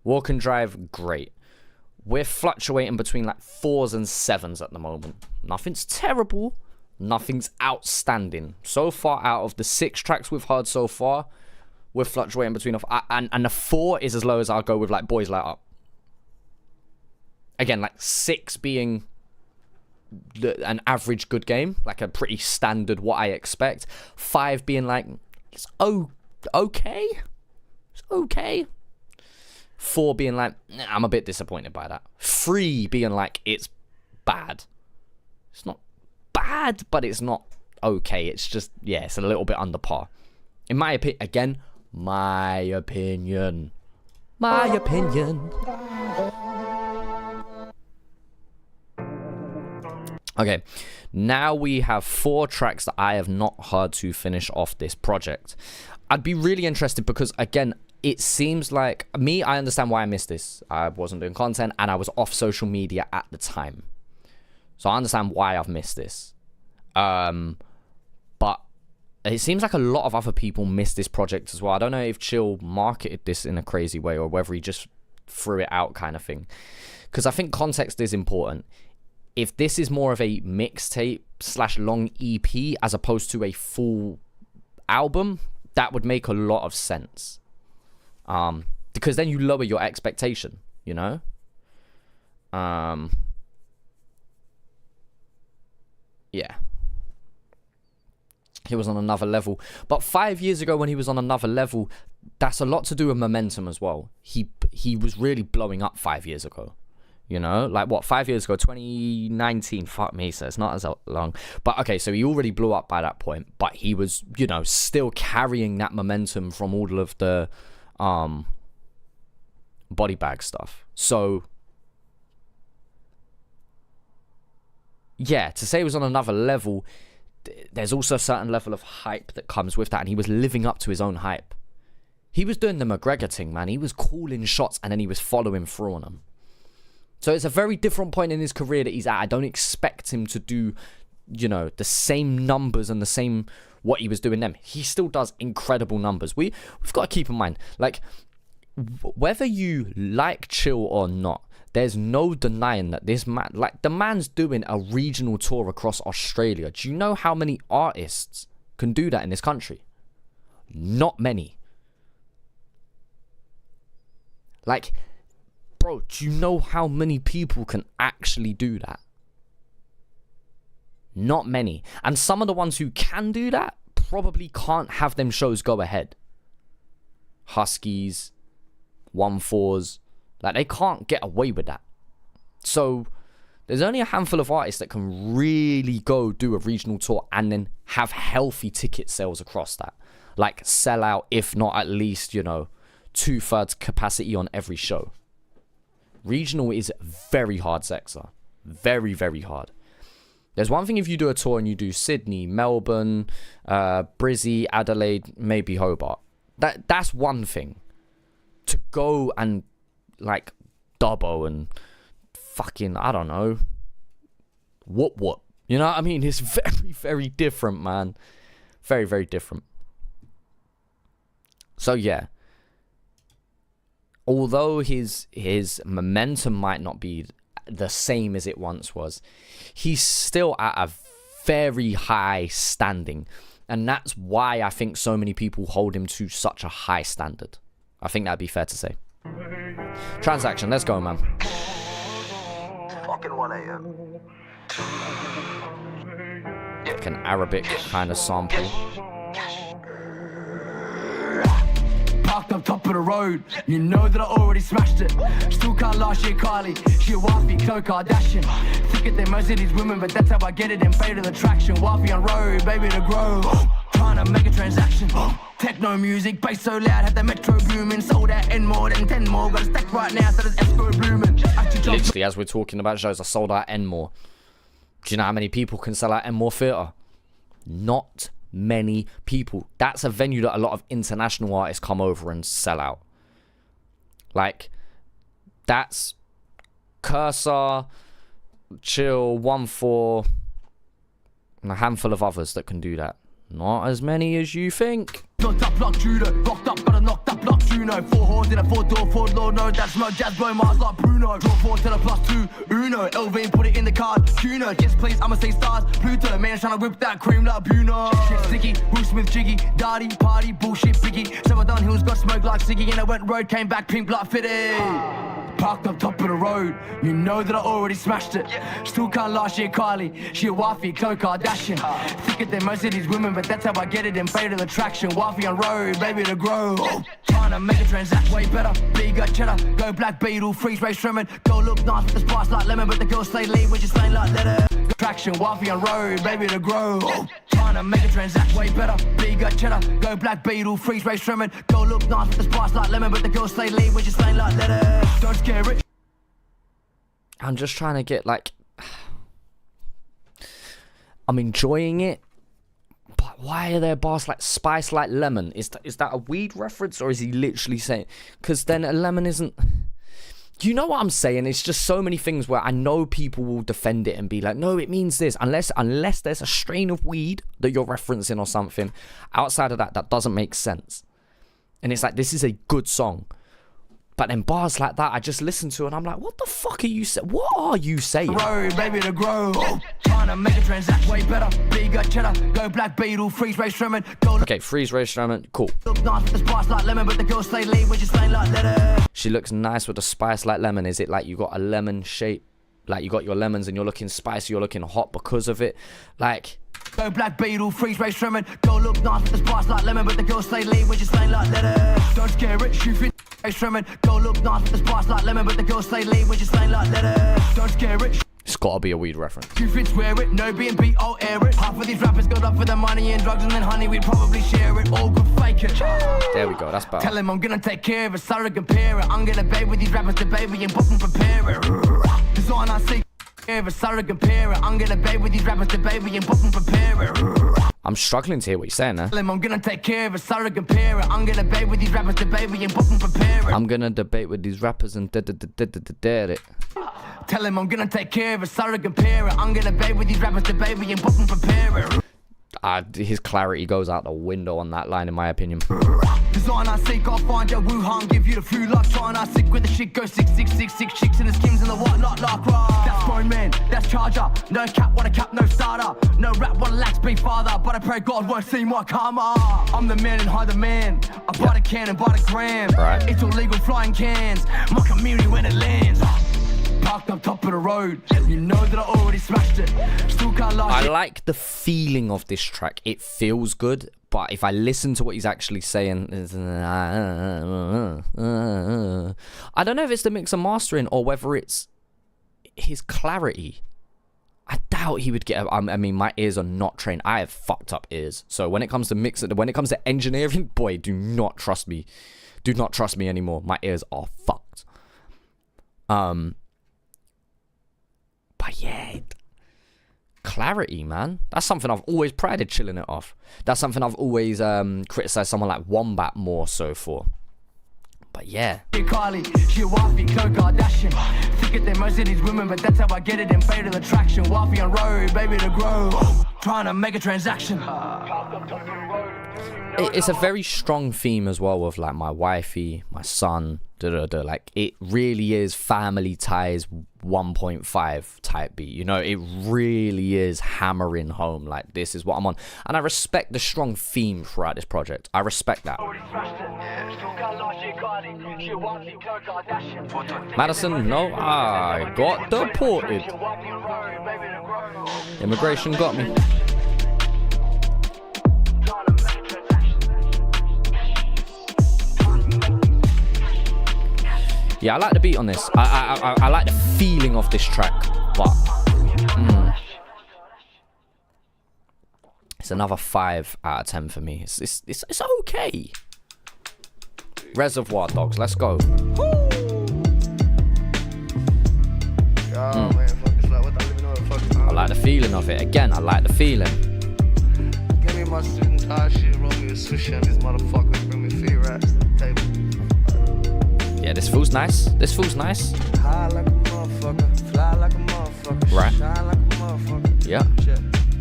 Walk and drive, great. We're fluctuating between like 4s and 7s at the moment. Nothing's terrible. Nothing's outstanding. So far, out of the 6 tracks we've heard so far, we're fluctuating between and the 4 is as low as I'll go with like Boys Light Up. Again, like 6 being an average good game, like a pretty standard what I expect. 5 being like it's okay. It's okay. 4 being like I'm a bit disappointed by that. 3 being like it's bad. It's not bad, but it's not okay. It's just, yeah, it's a little bit under par. In my opinion, again, my opinion. Okay, now we have 4 tracks that I have not heard to finish off this project. I'd be really interested because, again, it seems like me, I understand why I missed this. I wasn't doing content and I was off social media at the time. So I understand why I've missed this. But it seems like a lot of other people missed this project as well. I don't know if Chill marketed this in a crazy way or whether he just threw it out kind of thing. Because I think context is important. If this is more of a mixtape / long EP as opposed to a full album, that would make a lot of sense. Because then you lower your expectation, you know? Yeah. He was on another level. But 5 years ago when he was on another level, that's a lot to do with momentum as well. He was really blowing up 5 years ago. You know, like what, 5 years ago, 2019, fuck me, so it's not as long. But okay, so he already blew up by that point, but he was, you know, still carrying that momentum from all of the body bag stuff. So yeah, to say it was on another level, there's also a certain level of hype that comes with that, and he was living up to his own hype. He was doing the McGregor thing, man. He was calling shots and then he was following through on them. So it's a very different point in his career that he's at. I don't expect him to do, you know, the same numbers and the same what he was doing then. He still does incredible numbers. We've got to keep in mind, like, whether you like Chill or not, there's no denying that this man, like, the man's doing a regional tour across Australia. Do you know how many artists can do that in this country? Not many. Like, bro, do you know how many people can actually do that? Not many. And some of the ones who can do that probably can't have them shows go ahead. Huskies, 1-4s, like, they can't get away with that. So there's only a handful of artists that can really go do a regional tour and then have healthy ticket sales across that. Like, sell out, if not at least, you know, 2/3 capacity on every show. Regional is very hard, Zexa. Very, very hard. There's one thing if you do a tour and you do Sydney, Melbourne, Brizzy, Adelaide, maybe Hobart. That's one thing. To go and, like, Dubbo and fucking, I don't know, whoop. You know what I mean? It's very, very different, man. Very, very different. So, yeah. Although his momentum might not be the same as it once was, he's still at a very high standing. And that's why I think so many people hold him to such a high standard. I think that'd be fair to say. Transaction, let's go, man. Fucking 1 a.m. Like an Arabic kind of sample. Parked up top of the road, you know that I already smashed it. Still can't last year, Kylie, she a wifey, Khloe Kardashian. Thicker than most of these women, but that's how I get it in fatal attraction. Wifey on road, baby to grow, trying to make a transaction. Techno music, bass so loud, had the metro booming. Sold out and more than 10 more, got a stack right now, so there's escrow blooming. Literally, as we're talking about shows, I sold out Enmore. Do you know how many people can sell out Enmore Theatre? Not many people. That's a venue that a lot of international artists come over and sell out. Like, that's Cursor, Chill, 1-4, and a handful of others that can do that. Not as many as you think. Knocked up like judo, rocked up, got a knocked up like Juno. 4 horns in a 4-door Ford, Lord no, that's no jazz, blow Mars like Bruno. Draw 4 to the +2, Uno. Elvin put it in the card, Cuno. Yes please, I'ma say stars, Pluto. Man tryna whip that cream like Bruno. Shit sticky, Will Smith jiggy, Darty, party, bullshit biggie. So I done hills, got smoke like Siggy, and I went road, came back pink like Fitty. Parked up top of the road, you know that I already smashed it. Still can't last year, Kylie, she a wifey, Khloe Kardashian. Thicker than most of these women, but that's how I get it in fatal attraction. Wifey on road, baby to grow, trying to make a transaction way better. Bigger cheddar, go black beetle, freeze race trimming. Go look nice with the spice like lemon, but the girls stay lean when you slain like leather. Traction, wifey on road, baby to grow, trying to make a transaction way better. Bigger cheddar, go black beetle, freeze race trimming. Go look nice with the spice like lemon, but the girls stay lean when you slain like leather. Don't scare it. I'm just trying to get, like, I'm enjoying it, but why are there bars like spice like lemon? Is that a weed reference, or is he literally saying, because then a lemon isn't, you know what I'm saying? It's just so many things where I know people will defend it and be like, no, it means this, unless there's a strain of weed that you're referencing or something. Outside of that, that doesn't make sense. And it's like, this is a good song. But then bars like that, I just listen to and I'm like, what the fuck are you saying? What are you saying? Road, baby to grow, trying to make a transaction way better. Bigger cheddar, go black beetle, freeze race trimming. Okay, freeze race trimming, cool. Look nice with the spice like lemon, but the girls stay lean when you slain like leather. She looks nice with the spice like lemon. Is it like you got a lemon shape? Like you got your lemons and you're looking spicy, you're looking hot because of it? Like, go black beetle, freeze race trimming. Go look nice with the spice like lemon, but the girls stay lean when you slain like leather. Don't scare it, shoot it. Experiment, go look nice with the spice like lemon, but the girls stay lean when you slay like lettuce. Don't scare it. It's gotta be a weed reference. Two fits wear it, no B&B, I'll air it. Half of these rappers got up for the money and drugs, and then honey, we'd probably share it. All good fake it. There we go, that's better. Tell him I'm gonna take care of it, surrogate parent. I'm gonna bathe with these rappers, the baby, and book and prepare it. Design I see. I'm gonna bathe with these rappers, the baby, and book and prepare it. I'm struggling to hear what you're saying there. I'm gonna take care of it, surrogate parent. I'm gonna bathe with these rappers, the baby, and book and prepare it. I'm gonna debate with these rappers and it. Tell him I'm gonna take care of it, surrogate parent. I'm gonna bathe with these rappers, the baby, and book and prepare it. His clarity goes out the window on that line, in my opinion. Design I seek, I'll find your Wuhan, give you the food like China. Sick with the shit, go 666 chicks in the skims and the whatnot like raw. That's phone man, that's charger. No cap, what a cap, no starter. No rap, what a lax be father. But I pray God won't see my karma. I'm the man and hide the man. I buy the can and buy the gram. Right. It's illegal flying cans. My community when it lands. Parked up top of the road. You know that I already smashed it. Still can't lie. I like the feeling of this track. It feels good, but if I listen to what he's actually saying, I don't know if it's the mix and mastering or whether it's his clarity. I doubt he would get. I mean, my ears are not trained. I have fucked up ears. So when it comes to when it comes to engineering, boy, do not trust me. Do not trust me anymore. My ears are fucked. But yeah, clarity, man. That's something I've always prided ChillinIt off. That's something I've always criticized someone like Wombat more so for. But yeah. Kylie, she wifey, Khloe Kardashian. Thicker than most of these women, but that's how I get it in fate of attraction. Wifey on road, baby to grow. Trying to make a transaction. It's a very strong theme as well with like my wifey, my son, like it really is family ties 1.5 type beat, you know. It really is hammering home like this is what I'm on, and I respect the strong theme throughout this project. I respect that. Madison, no, I got deported. Immigration got me. Yeah, I like the beat on this. I like the feeling of this track, but it's another 5 out of 10 for me. It's okay. Reservoir Dogs, let's go. I like the feeling of it. Again, I like the feeling. Give me my suit and tie shit, roll me a sushi and these motherfuckers bring me feet racks to the table. Yeah, this feels nice. This feels nice. High like a motherfucker, fly like a motherfucker, right. Shine like a motherfucker. Yeah.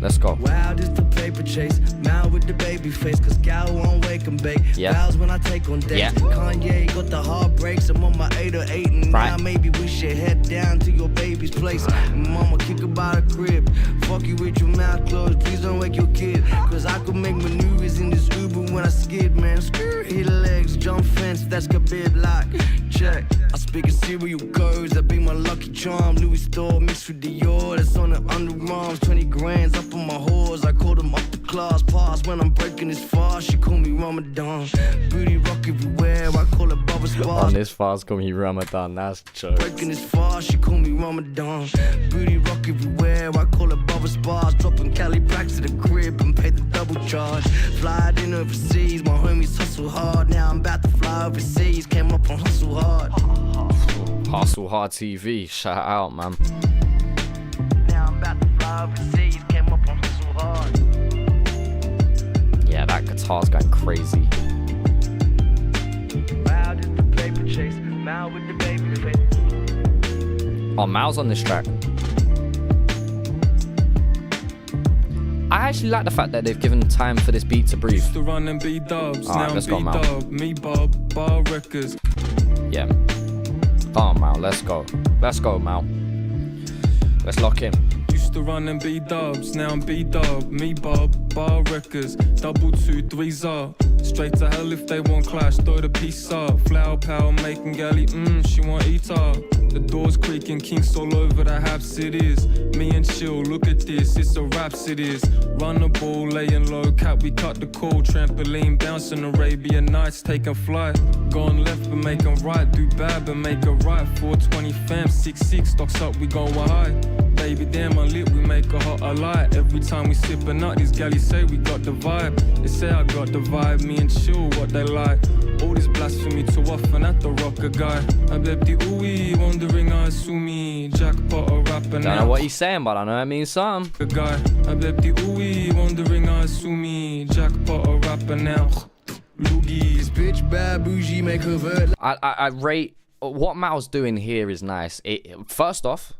Let's go. Wow, this the paper chase. Mal with the baby face, cause gal won't wake and bake. Yeah. Vows when I take on dates. Yeah. Kanye got the heartbreaks. I'm on my 808 and Right. now maybe we should head down to your baby's place. Mama kick about a crib. Fuck you with your mouth closed. Please don't wake your kid. Cause I could make maneuvers in this Uber when I skid, man. Skirt, hit legs, jump fence, that's Khabib like. Check. I speak in serial codes, that be my lucky charm. Louis store mixed with Dior, that's on the underarms. 20 grands up on my whores, I call them upper class pass. When I'm breaking this fast, she call me Ramadan. Booty rock everywhere, I call it Bubba Spa. On this fast, call me Ramadan, that's true. Breaking this fast, she call me Ramadan. Booty rock everywhere, I call it Bubba Spas. Dropping Cali packs to the crib and pay the double charge. Fly in overseas, my homies hustle hard. Now I'm about to fly overseas, came up on Hustle Hard. Hustle Hard TV, shout out, man. Now I'm about to fly overseas, came up on Hustle Hard. Yeah, that guitar's going crazy. Wow, this the paper chase. Mal with the baby face. Oh, Mal's on this track. I actually like the fact that they've given time for this beat to breathe. Used to run and be dubs, Alright, now let's go, Mal. B-dub, me Bob, Bar Records. Yeah. Come on, Mal, let's go. Let's go, Mal. Let's lock in. Used used to run and be dubs. Now I'm B-dub, me Bob, bar records. 223s up. Straight to hell if they want clash, throw the piece up. Flower power making galley, she want eat up. The doors creaking, kinks all over the haps it is. Me and Chill, look at this, it's a raps it is. Run the ball, laying low, cap, we cut the call. Trampoline, bouncing Arabian Nights, taking flight. Going left but making right, do bad but make it right. 420 fam, 6-6, stocks up, we going high. Baby damn unlit, we make a hot light. Every time we sip a nut, these galleys say we got the vibe. They say I got the vibe, me and Chill, what they like. All this blasphemy too often at the rocker guy. I bet the ooey, wondering I assume me. Jackpot a rapper now. Don't know what he's saying, but I know it means something. The guy, I bet the ooey, wondering I assume me. Jackpot a rapper now. Loogies, Bitch bad bougie, make her vert. I rate what Mal's doing here is nice. First off,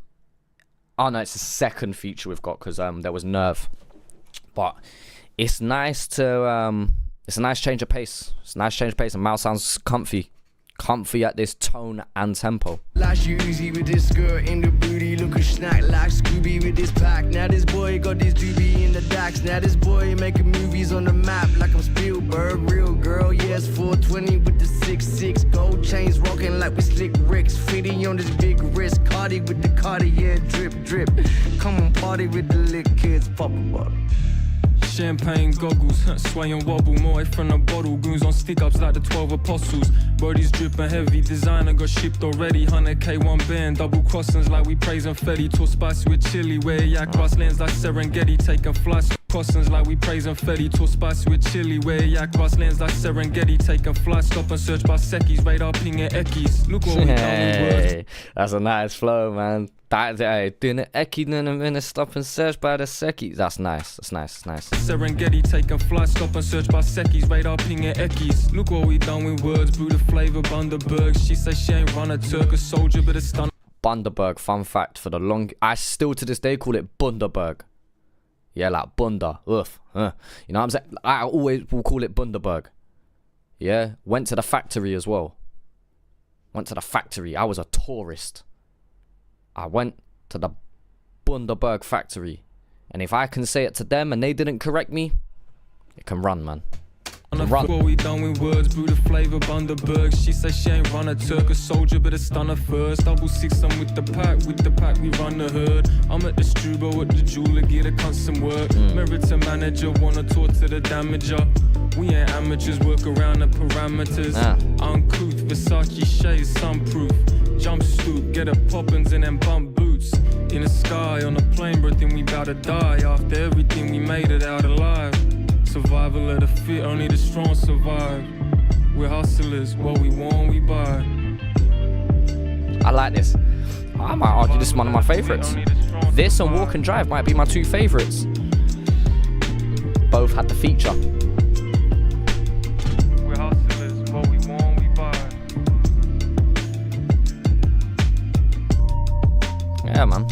oh no, it's the second feature we've got because there was Nerve, but it's nice to it's a nice change of pace. It's a nice change of pace, and Mal sounds comfy at this tone and tempo. Lash Uzi with this skirt in the booty, look a snack like Scooby with this pack. Now this boy got this doobie in the dax. Now this boy making movies on the map like I'm Spielberg. Real girl, yes, 420 with the 6'6". Gold chains rocking like we slick Ricks. Fitty on this big wrist, Cardi with the Cartier drip drip. Come on party with the lit kids, pop a bottle. Champagne goggles, sway and wobble, more from a bottle. Goons on stick-ups like the 12 apostles. Bodies dripping heavy, designer got shipped already. 100k one band, double crossings like we praising Fetty. Too spicy with chili, wear yak cross lanes like Serengeti. Taking flights, crossings like we praising Fetty. Too spicy with chili, wear yak cross lanes like Serengeti. Taking flights, stop and search by Sekis. Radar pinging Ekis. Look what we done with words. That's a nice flow, man. Doing it Eki in a minute, stop and search by the Seki. That's nice. That's nice. That's nice. Serengeti taking flight, stop and search by Sekis. Radar pinging Ekis. Look what we done with words. Brew the flavor, Bundaberg. She say she ain't run a Turk, a soldier, but a stun. Bundaberg, fun fact for the long. I still to this day call it Bundaberg. Yeah, like Bunda. Oof. You know what I'm saying? I always will call it Bundaberg. Yeah. Went to the factory as well. Went to the factory. I was a tourist. I went to the Bundaberg factory, and if I can say it to them and they didn't correct me, it can run, man. What we done with words, brew the flavor, Bundaberg. She say she ain't run a Turk, a soldier, but a stunner first. 6'6", I'm with the pack, we run the herd. I'm at the Strubo, at the jeweler, get a constant work. Meritor manager, wanna talk to the damager. We ain't amateurs, work around the parameters. Uncouth, Versace shades, sunproof. Jump stoop, get a poppins and then bump boots. In the sky, on a plane, bro, think we bout to die. After everything, we made it out alive. Survival of the fit, only the strong survive. We're hustlers, what we want, we buy. I like this. I might argue this is one of my favorites. This and Walk and Drive might be my two favorites. Both had the feature. We're hustlers, what we want, we buy. Yeah, man.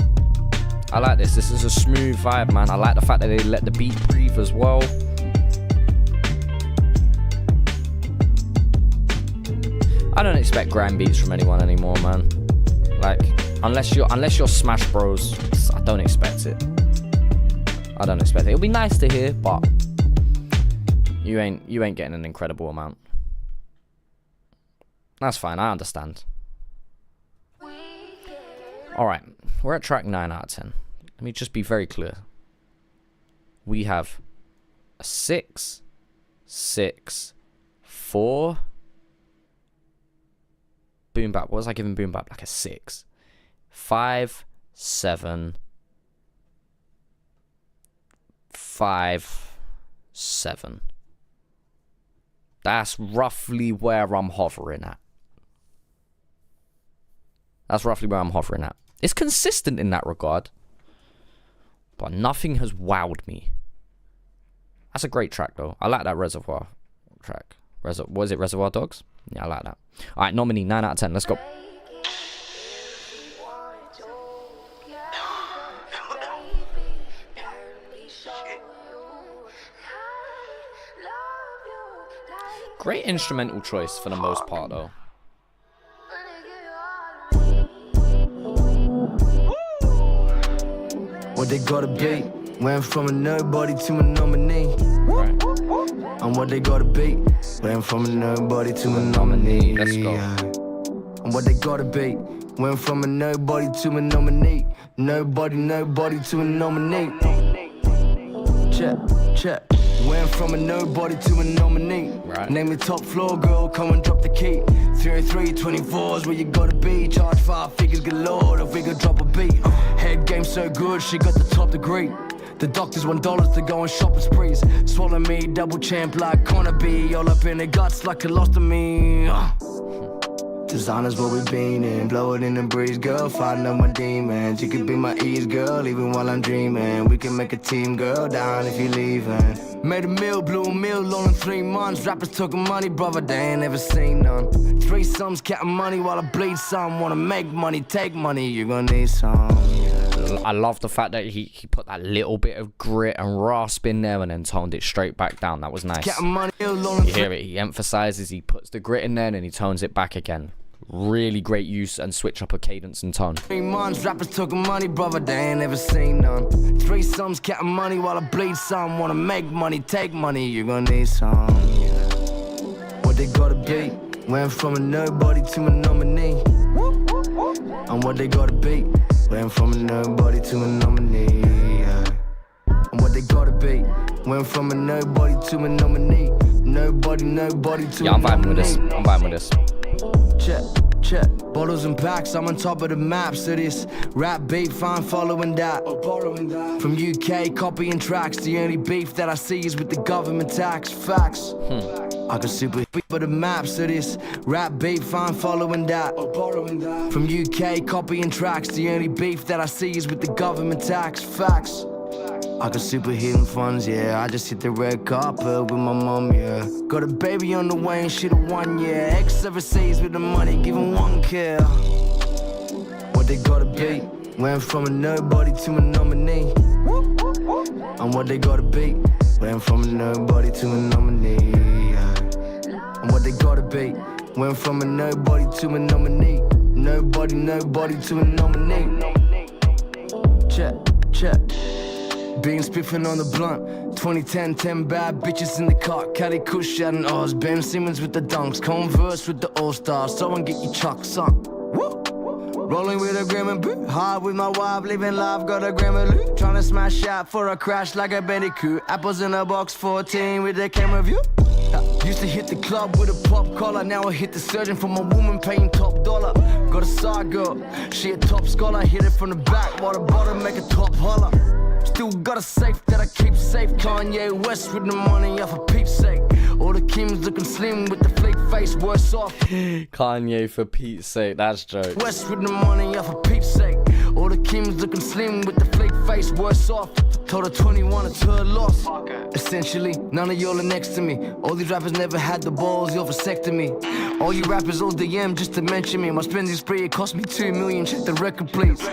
I like this. This is a smooth vibe, man. I like the fact that they let the beat breathe as well. I don't expect grand beats from anyone anymore, man. Like, unless you're Smash Bros, I don't expect it. I don't expect it. It'll be nice to hear, but you ain't getting an incredible amount. That's fine. I understand. All right, we're at track 9 out of 10. Let me just be very clear. We have a 6, 6, 4. Boom bap. What was I giving boom bap? Like a 6. 5, 7. 5, 7. That's roughly where I'm hovering at. It's consistent in that regard, but nothing has wowed me. That's a great track, though. I like that Reservoir track. Was it Reservoir Dogs? Yeah, I like that. All right, nominee, 9 out of 10. Let's go. Great instrumental choice for the most part, though. What they gotta be. Went from a nobody to a nominee. Right. And what they gotta be. Went from a nobody to a nominee. Let's go. And what they gotta be. Went from a nobody to a nominee. Nobody to a nominee. Check. Went from a nobody to a nominee. Right. Name me top floor girl, come and drop the key. 303, 24's where you gotta be. Charge 5 figures galore if we could drop a beat. Head game so good, she got the top degree. The doctors want dollars to go on shopping sprees. Swallow me, double champ like Connor B. All up in the guts like colostomy. Designers what we been in, blow it in the breeze, girl, fighting up my demons. You could be my ease, girl, even while I'm dreaming. We can make a team, girl, down if you leaving. Made a meal, blew a meal all in 3 months. Rappers talking money, brother, they ain't never seen none. 3 sums, counting money while I bleed some. Wanna make money, take money, you're gonna need some. I love the fact that he put that little bit of grit and rasp in there and then toned it straight back down. That was nice. You hear it, he emphasizes, he puts the grit in there and then he tones it back again. Really great use and switch up of cadence and tone. 3 months, rappers talking money, brother, they ain't never seen none. 3 sums, counting money while I bleed some. Wanna make money, take money, you're gonna need some. What they gotta be. Went from a nobody to a nominee. And what they gotta be. Went from a nobody to a nominee. And what they gotta be. Went from a nobody to a nominee. Nobody to a nominee. Yeah, I'm vibing with this. I'm vibing with this. Check. Bottles and packs, I'm on top of the map. So this rap beef, I'm following that. From UK, copying tracks. The only beef that I see is with the government tax. Facts. I can super for the map. So this rap beef, I'm following that. From UK, copying tracks. The only beef that I see is with the government tax. Facts. I got super healing funds, yeah. I just hit the red carpet with my mom, yeah. Got a baby on the way and she the one, yeah. Ex overseas with the money, giving 1 care. What they gotta be. Went from a nobody to a nominee. And what they gotta be. Went from a nobody to a nominee. And what they gotta be. Went from a nobody to a nominee. Nobody to a nominee. Check. Being spiffing on the blunt. 2010, 10 bad bitches in the car. Caddy Kush out in Oz. Ben Simmons with the dunks. Converse with the All-Stars. So and get your chucks on. Woo! Rolling with a gram and boot. Hard with my wife, living life, got a gram and loot. Trying to smash out for a crash like a bandicoot. Apples in a box, 14 with the camera view. Used to hit the club with a pop collar. Now I hit the surgeon for my woman paying top dollar. Got a side girl, she a top scholar. Hit it from the back while the bottom make a top holler. Still got a safe that I keep safe. Kanye West with the money off a Pete's sake. All the Kims looking slim with the flake face, worse off. Kanye for Pete's sake, that's joke. West with the money off a Pete's sake. All the Kims looking slim with the flake face, worse off. Told her 21 a turd loss. Essentially, none of y'all are next to me. All these rappers never had the balls, y'all vasectomy. All you rappers all DM just to mention me. My spending spree, it cost me 2 million, check the record please.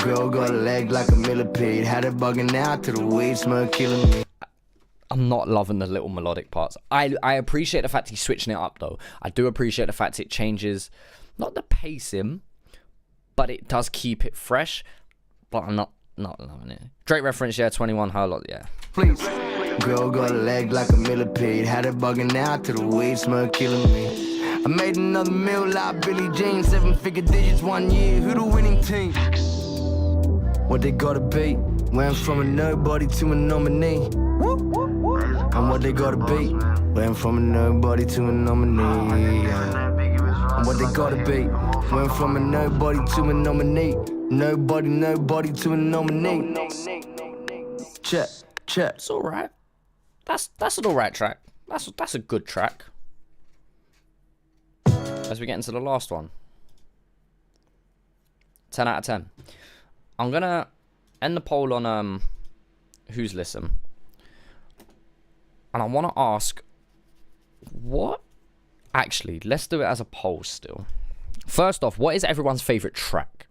Girl got a leg like a millipede. Had it bugging out to the weed smoke killing me. I'm not loving the little melodic parts. I appreciate the fact he's switching it up though. I do appreciate the fact it changes, not the pacing, but it does keep it fresh. But I'm not loving it. Drake reference, yeah, 21, how lot, yeah. Please. Girl got a leg like a millipede. Had it bugging out to the weed smoke killing me. I made another meal like Billie Jean. 7-figure digits 1 year. Who the winning team? What they gotta be. Went from a nobody to a nominee. And what they gotta be. Went from a nobody to a nominee. And what they gotta be. Went from a nobody to a nominee. Nobody to a nominee. Check. It's alright. That's an alright track. That's a good track. As we get into the last one. 10 out of 10. I'm gonna end the poll on who's listen. And I wanna ask what actually, let's do it as a poll still. First off, what is everyone's favourite track?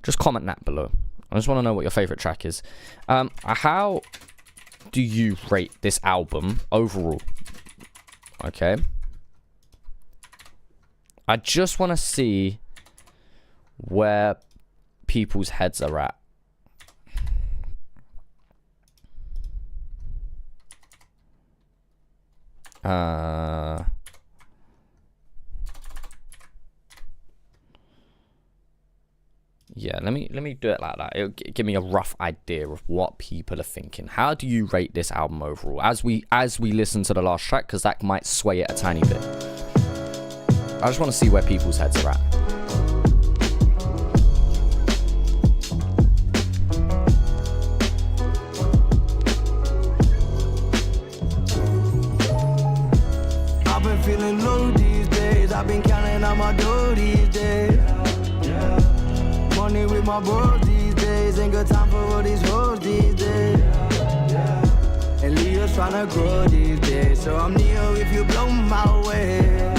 Just comment that below. I just want to know what your favourite track is. How do you rate this album overall? Okay. I just want to see where people's heads are at. Yeah, let me do it like that. It'll give me a rough idea of what people are thinking. How do you rate this album overall as we listen to the last track, because that might sway it a tiny bit. I just want to see where people's heads are at. I've been feeling low these days. I've been counting on my dough these days. Money with my bros these days. Ain't got time for all these hoes these days. And Leo's tryna grow these days. So I'm Neo if you blow my way.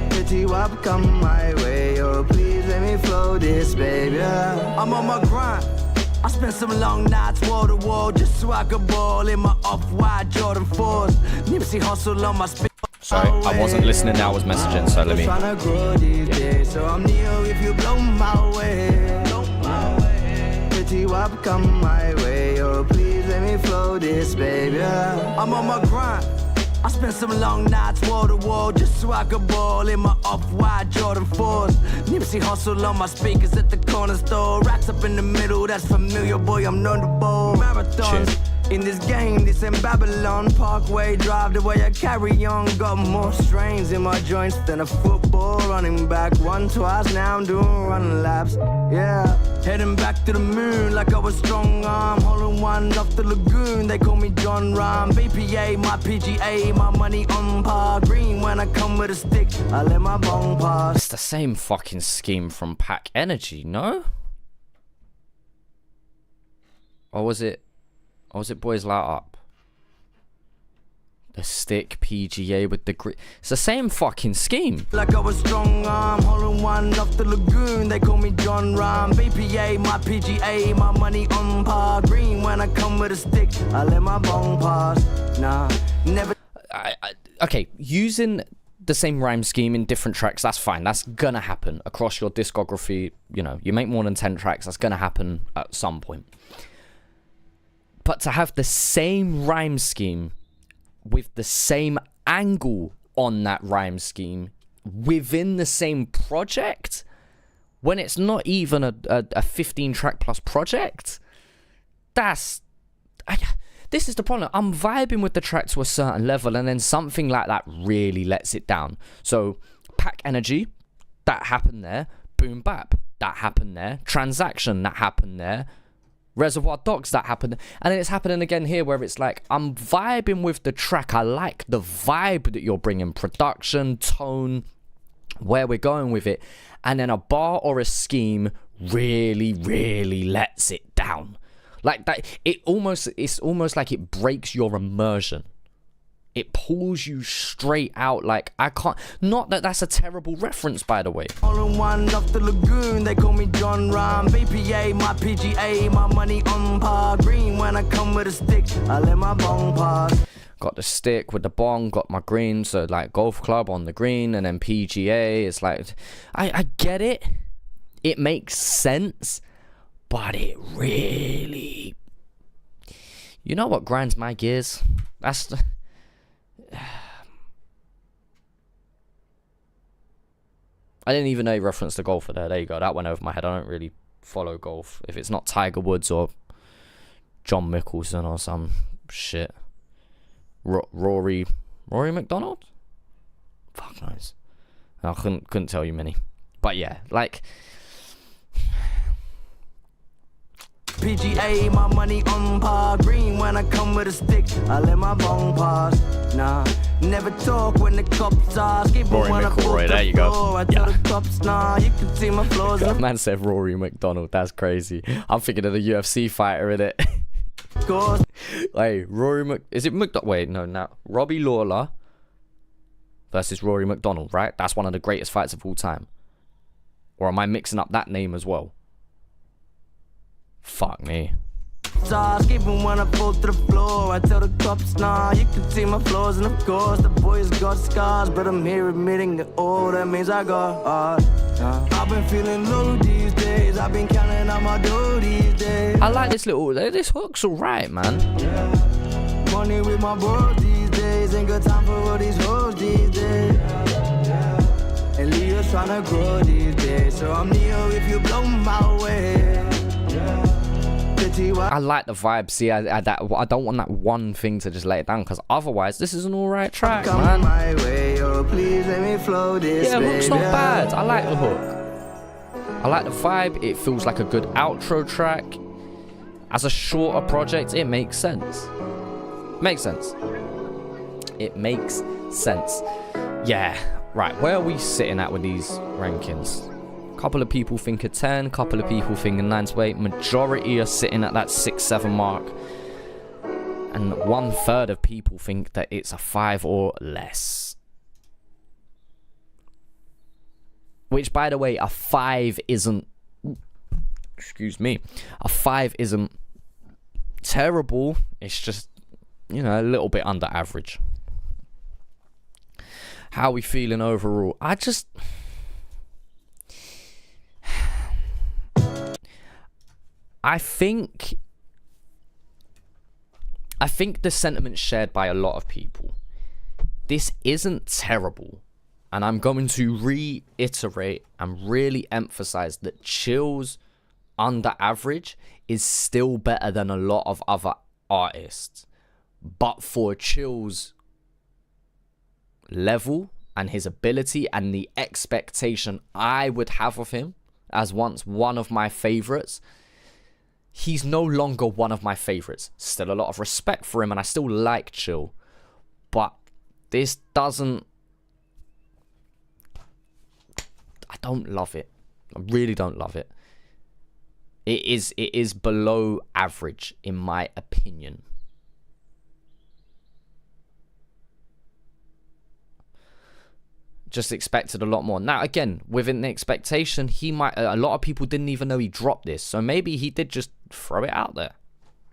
Pretty wop come my way. Oh, please let me flow this, baby. I'm on my grind. I spent some long nights wall to wall just so I could ball in my off-white Jordan 4s. Nipsey hustle on my spin. Sorry, I wasn't listening now, I was messaging, so let me... Tryna grow these days, so I'm Neo if you blow my way. Pretty wop come my way, oh please let me flow this, baby. I'm on my grind. I spent some long nights wall to wall just so I could ball in my off-white Jordan 4s. Nipsey hustle on my speakers at the corner store. Racks up in the middle, that's familiar, boy, I'm on the ball. Marathons. Cheers. In this game, this in Babylon Parkway Drive, the way I carry on, got more strains in my joints than a football running back. 1 twice, now I'm doing running laps. Yeah, heading back to the moon like I was strong arm, holding one off the lagoon. They call me John Rahm. BPA, my PGA, my money on par. Green when I come with a stick, I let my bong pass. It's the same fucking scheme from Pack Energy, no? Or was it Boys Light Up? The stick, PGA with the grit. It's the same fucking scheme. Like I was strong arm, holding one off the lagoon. They call me John Rahm. BPA, my PGA, my money on par. Green when I come with a stick, I let my bong pass. Nah, never. Okay, using the same rhyme scheme in different tracks, that's fine. That's gonna happen across your discography. You know, you make more than 10 tracks, that's gonna happen at some point. But to have the same rhyme scheme with the same angle on that rhyme scheme within the same project, when it's not even a 15-track plus project, this is the problem. I'm vibing with the track to a certain level, and then something like that really lets it down. So, Pack Energy, that happened there. Boom Bap, that happened there. Transaction, that happened there. Reservoir Dogs, that happened, and then it's happening again here where it's like I'm vibing with the track. I like the vibe that you're bringing, production, tone, where we're going with it, and then a bar or a scheme really lets it down like that. It's almost like it breaks your immersion. It pulls you straight out. Like, I can't. Not that that's a terrible reference, by the way. All in one off the lagoon, they call me John Rahm. BPA, my PGA, my money on par. Green when I come with a stick, I let my bong pass. Got the stick with the bong, got my green, so like golf club on the green, and then PGA. It's like, I get it. It makes sense, but it really, you know what grinds my gears? That's the. I didn't even know you referenced the golfer there. There you go. That went over my head. I don't really follow golf. If it's not Tiger Woods or John Mickelson or some shit. Rory McDonald? Fuck knows. I couldn't tell you many. But yeah, like. PGA, my money on par. Green when I come with a stick, I let my bong pass. Nah, never talk when the cops are. Rory McIlroy, there you go. I tell the cops, nah, you can see my flaws. Man said Rory McDonald, that's crazy. I'm thinking of the UFC fighter, innit? Hey, is it McDonald? Wait, no, now Robbie Lawler versus Rory McDonald, right? That's one of the greatest fights of all time. Or am I mixing up that name as well? Fuck me. Even when I fall to the floor, I tell the cops, nah, you can see my flaws. And of course, the boys got scars, but I'm here admitting it all. That means I got hard. I've been feeling low these days. I've been counting on my dough these days. I like this hook's alright, man. Yeah. Money with my bro these days. ain't got time for all these hoes these days. And Leo's tryna grow these days. So I'm Neo if you blow my way. I like the vibe. See, I don't want that one thing to just lay it down, because otherwise this is an alright track, man. My way, oh, please let me flow this, yeah, the hook's not baby. bad. I like the hook. I like the vibe. It feels like a good outro track. As a shorter project, it makes sense. Makes sense. It makes sense. Yeah. Right, where are we sitting at with these rankings? Couple of people think a 10, couple of people think a 9 to 8. Majority are sitting at that 6-7 mark. And 1/3 of people think that it's a 5 or less. Which, by the way, a 5 isn't... Excuse me. A 5 isn't terrible. It's just, you know, a little bit under average. How are we feeling overall? I think the sentiment's shared by a lot of people. This isn't terrible. And I'm going to reiterate and really emphasize that Chill's under average is still better than a lot of other artists. But for Chill's level and his ability and the expectation I would have of him as once one of my favorites, he's no longer one of my favorites. Still a lot of respect for him, and I still like Chill, but this doesn't... I don't love it. I really don't love it. It is below average in my opinion. Just expected a lot more. Now, again, within the expectation, he might... A lot of people didn't even know he dropped this. So maybe he did just throw it out there.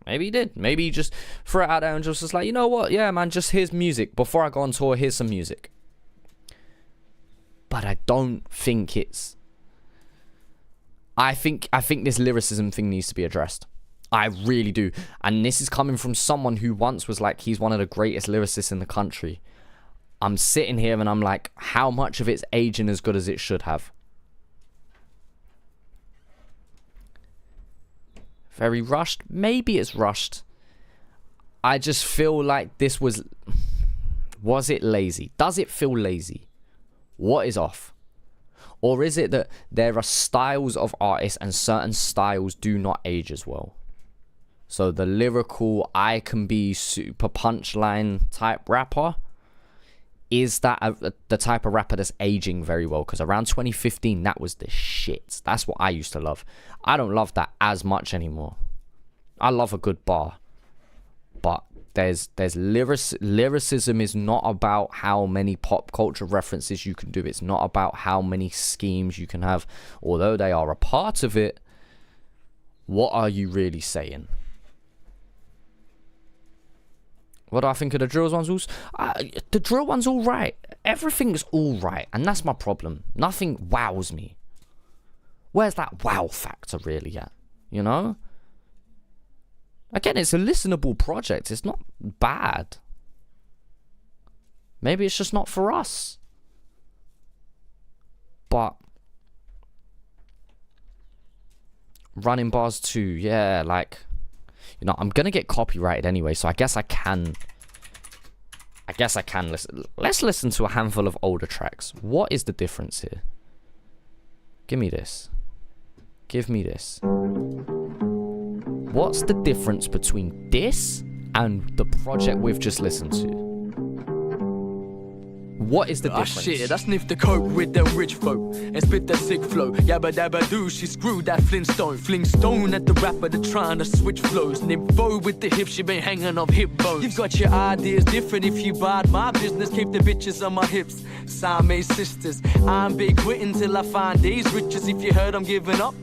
Maybe he did. Maybe he just threw it out there and just was like, you know what? Yeah, man, just here's music. Before I go on tour, here's some music. But I don't think it's... I think this lyricism thing needs to be addressed. I really do. And this is coming from someone who once was like, he's one of the greatest lyricists in the country. I'm sitting here and I'm like, how much of it's aging as good as it should have? Very rushed? Maybe it's rushed. I just feel like this was... Was it lazy? Does it feel lazy? What is off? Or is it that there are styles of artists and certain styles do not age as well? So the lyrical, I can be super punchline type rapper, is that the type of rapper that's aging very well? Because around 2015, that was the shit. That's what I used to love. I don't love that as much anymore. I love a good bar. But there's lyricism is not about how many pop culture references you can do. It's not about how many schemes you can have. Although they are a part of it, what are you really saying? What do I think of the drill ones? The drill one's all right. Everything's all right. And that's my problem. Nothing wows me. Where's that wow factor really at? You know? Again, it's a listenable project. It's not bad. Maybe it's just not for us. But Running Bars 2, yeah, like... You know, I'm going to get copyrighted anyway, so I guess I can listen. Let's listen to a handful of older tracks. What is the difference here? Give me this. Give me this. What's the difference between this and the project we've just listened to? What is the difference? Shit, I sniffed the coke with them rich folk and spit that sick flow. Yabba dabba doo, she screwed that Flintstone. Fling stone at the rapper that trying to switch flows. Nympho with the hips, she been hanging off hip bones. You've got your ideas different if you bad my business. Keep the bitches on my hips. Siamese sisters. I'm big quitting till I find these riches. If you heard I'm giving up,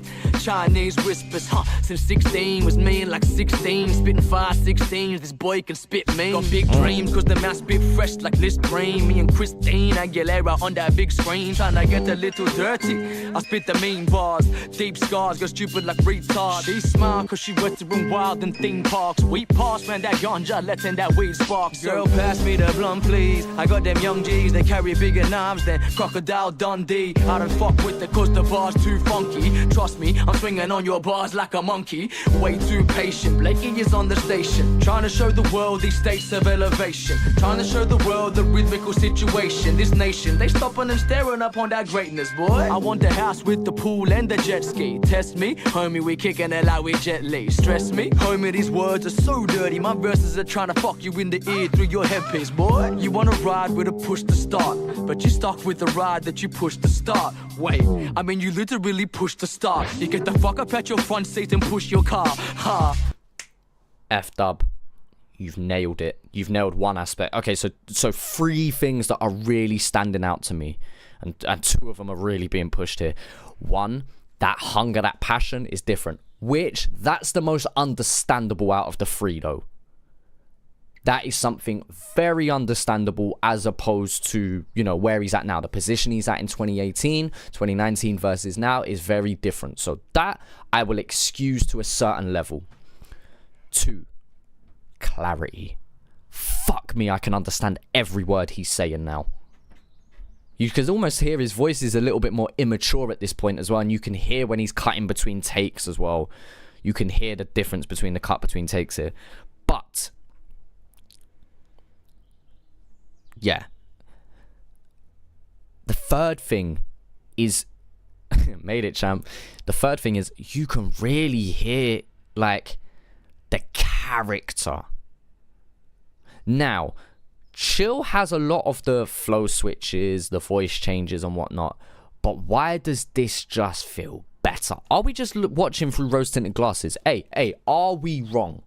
Chinese whispers, since 16 was me like 16, spitting 5-16s, this boy can spit mean. Got big dreams cause the man spit fresh like Listerine. Me and Christine Aguilera on that big screen, trying to get a little dirty. I spit the mean bars, deep scars, go stupid like retard. She smile cause she went to run wild in theme parks. We pass when that ganja, letting that weed spark. Girl, pass me the blunt please. I got them young G's, they carry bigger knives than Crocodile Dundee. I don't fuck with it cause the bar's too funky. Trust me, I'm swinging on your bars like a monkey. Way too patient, Blakey is on the station, trying to show the world these states of elevation, trying to show the world the rhythmical situation. This nation, they stopping and staring up on that greatness, boy. I want the house with the pool and the jet ski. Test me, homie, we kicking it out with Jet Li. Stress me, homie, these words are so dirty. My verses are trying to fuck you in the ear through your headpiece, boy. You wanna ride with a push to start, but you stuck with the ride that you pushed to start. Wait, I mean you literally pushed to start. You get the fuck up at your front seat and push your car. Ha. F-dub. You've nailed it. You've nailed one aspect. Okay, so 3 things that are really standing out to me, and 2 of them are really being pushed here. 1, that hunger, that passion is different, which that's the most understandable out of the 3 though. That is something very understandable as opposed to, you know, where he's at now. The position he's at in 2018, 2019 versus now is very different. So that I will excuse to a certain level. 2, clarity. Fuck me, I can understand every word he's saying now. You can almost hear his voice is a little bit more immature at this point as well, and you can hear when he's cutting between takes as well. You can hear the difference between the cut between takes here. But yeah, the third thing is made it, champ. The third thing is you can really hear like the character. Now, Chill has a lot of the flow switches, the voice changes and whatnot, but why does this just feel better? Are we just watching through rose-tinted glasses? Hey, are we wrong?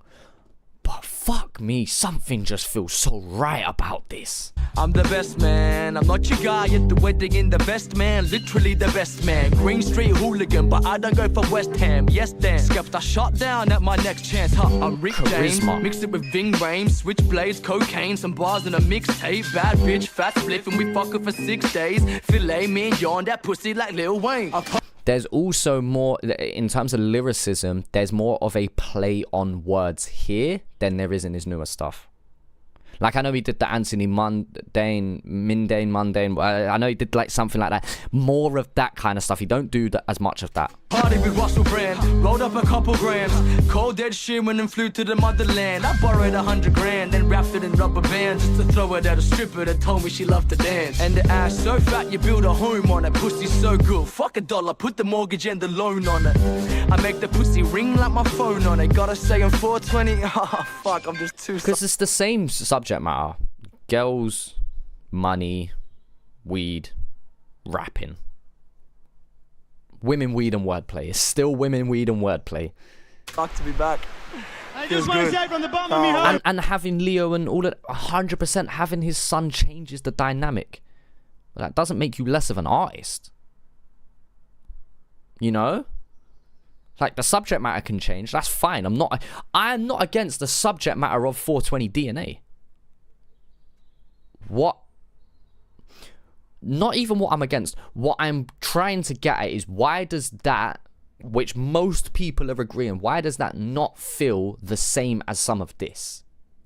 But fuck me, something just feels so right about this. I'm the best man, I'm not your guy at the wedding in the best man, literally the best man. Green Street hooligan, but I don't go for West Ham. Yes then, skept I shot down at my next chance. I'm Rick James, mix it with Ving Rhames, switchblades, cocaine, some bars and a mixtape. Bad bitch, fat spliff, and we fuck her for 6 days. Filet mignon, that pussy like Lil Wayne. There's also more, in terms of lyricism, there's more of a play on words here than there is in his newer stuff. Like, I know he did the Anthony Mundane. I know he did like something like that. More of that kind of stuff. He don't do as much of that. Party with Russell Brand, rolled up a couple grams. Cold dead Sheeran and flew to the motherland. I borrowed 100 grand, then wrapped it in rubber bands just to throw it at a stripper that told me she loved to dance. And the ass so fat you build a home on it. Pussy so good, fuck $1, put the mortgage and the loan on it. I make the pussy ring like my phone on it. Gotta say I'm 420, oh fuck, I'm just too... Because it's the same subject matter. Girls, money, weed, rapping. Women, weed, and wordplay. It's still women, weed, and wordplay. Fuck to be back. I just want to say from the bottom of my heart. And having Leo and all that, 100% having his son changes the dynamic. But that doesn't make you less of an artist. You know? Like, the subject matter can change. That's fine. I am not against the subject matter of 420 DNA. What? Not even what I'm against. What I'm trying to get at is why does that, which most people are agreeing, why does that not feel the same as some of this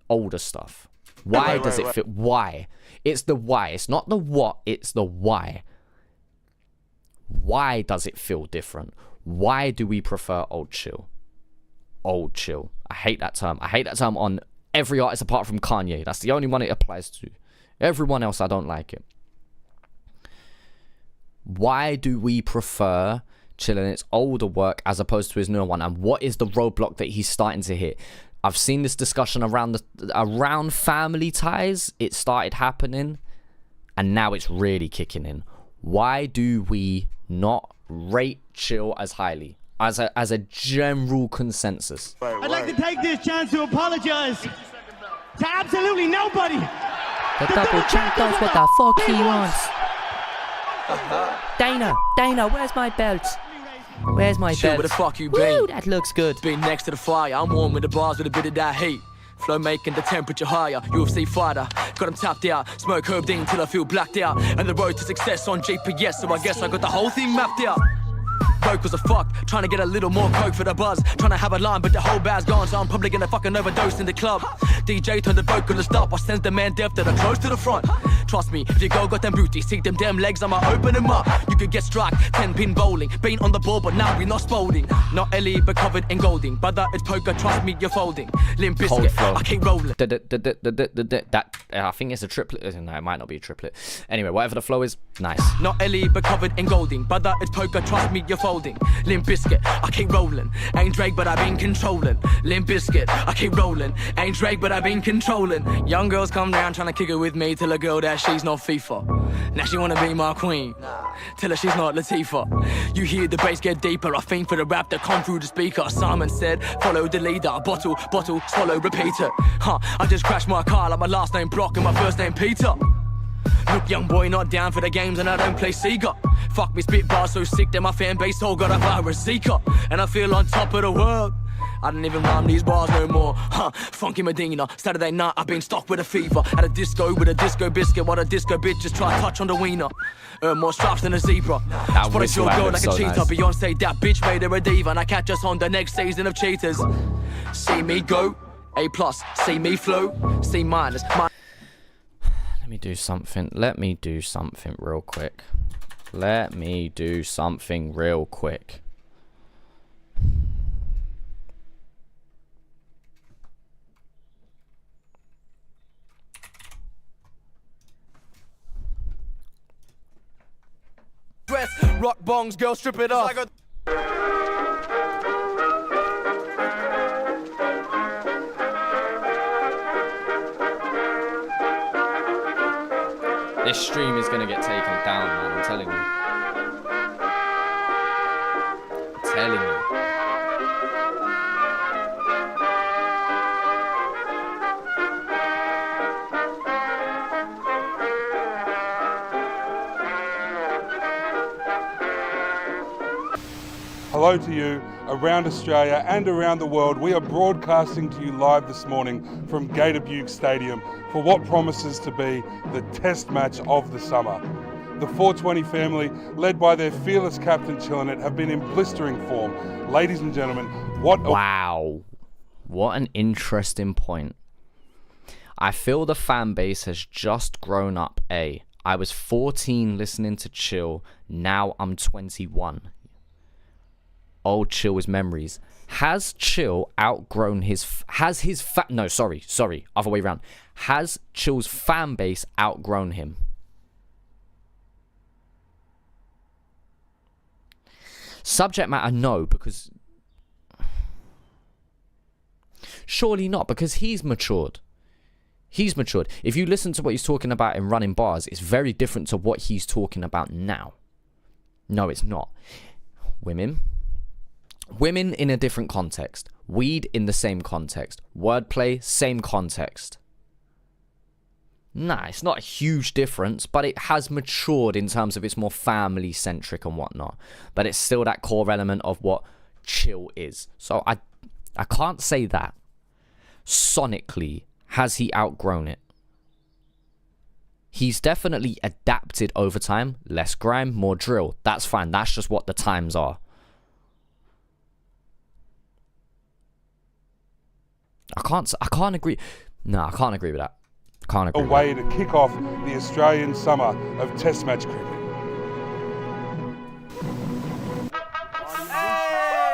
older stuff? Why does it feel? Why? It's the why. It's not the what. It's the why. Why does it feel different? Why do we prefer old chill? Old chill. I hate that term. I hate that term on every artist apart from Kanye. That's the only one it applies to. Everyone else, I don't like it. Why do we prefer ChillinIt's older work as opposed to his newer one? And what is the roadblock that he's starting to hit? I've seen this discussion around family ties. It started happening, and now it's really kicking in. Why do we not rate Chill as highly? As a general consensus. I'd like to take this chance to apologize to absolutely nobody. The double champ does what the fuck he wants. Dana, where's my belt? Where's my Chill, bed? where the fuck you been? Woo, that looks good. Been next to the fire, I'm warm with the bars with a bit of that heat. Flow making the temperature higher, UFC fighter. Got him tapped out, smoke Herb Dean till I feel blacked out. And the road to success on GPS, so I guess I got the whole thing mapped out. Vocals are fucked, trying to get a little more coke for the buzz. Trying to have a line, but the whole bar's gone, so I'm probably gonna fucking overdose in the club. DJ turned the vocalist up, I sent the man deaf that are close to the front. Trust me, if you go got them booties, see them damn legs, I'ma open them up. You could get struck, 10-pin bowling. Been on the ball, but now we not spolding. Not Ellie, but covered in golding. Brother, it's poker, trust me, you're folding. Limp biscuit, I keep rolling. That I think it's a triplet. No, it might not be a triplet. Anyway, whatever the flow is, nice. Not Ellie, but covered in golding. Brother, it's poker, trust me, you're folding. Limp biscuit, I keep rolling. Ain't Drake, but I've been controlling. Limp biscuit, I keep rolling. Ain't Drake, but I've been controlling. Young girls come down trying to kick it with me. Tell a girl that she's not FIFA. Now she wanna be my queen. Tell her she's not Latifah. You hear the bass get deeper. I think for the rap that come through the speaker. Simon said, follow the leader. Bottle, swallow, repeat it. I just crashed my car like my last name Brock and my first name Peter. Look, young boy, not down for the games and I don't play Sega. Fuck me, spit bars so sick that my fan base all got a virus Zika. And I feel on top of the world. I don't even rhyme these bars no more. Funky Medina, Saturday night I've been stuck with a fever. At a disco with a disco biscuit while a disco bitch just try to touch on the wiener. Earn more stripes than a zebra. Spotted your girl like a cheater. Nice. Beyonce, that bitch made her a diva. And I catch us on the next season of Cheaters. See me go, A+, see me flow, C-. Let me do something. Let me do something real quick. Let me do something real quick. Dress, rock bongs, girl, strip it off. This stream is gonna get taken down, man. I'm telling you. I'm telling you. Hello to you around Australia and around the world. We are broadcasting to you live this morning from Gator Butte Stadium for what promises to be the test match of the summer. The 420 family, led by their fearless captain ChillinIt, have been in blistering form. Ladies and gentlemen, wow. What an interesting point. I feel the fan base has just grown up, I was 14 listening to Chill, now I'm 21. Old Chill is memories. Has Chill outgrown his... other way around. Has Chill's fan base outgrown him? Subject matter, no, because... Surely not, because he's matured. He's matured. If you listen to what he's talking about in Running Bars, it's very different to what he's talking about now. No, it's not. Women in a different context. Weed in the same context. Wordplay, same context. Nah, it's not a huge difference, but it has matured in terms of it's more family-centric and whatnot. But it's still that core element of what Chill is. So I can't say that. Sonically, has he outgrown it? He's definitely adapted over time. Less grime, more drill. That's fine. That's just what the times are. I can't agree. No, I can't agree with that. Can't agree. A way to kick off the Australian summer of Test match cricket.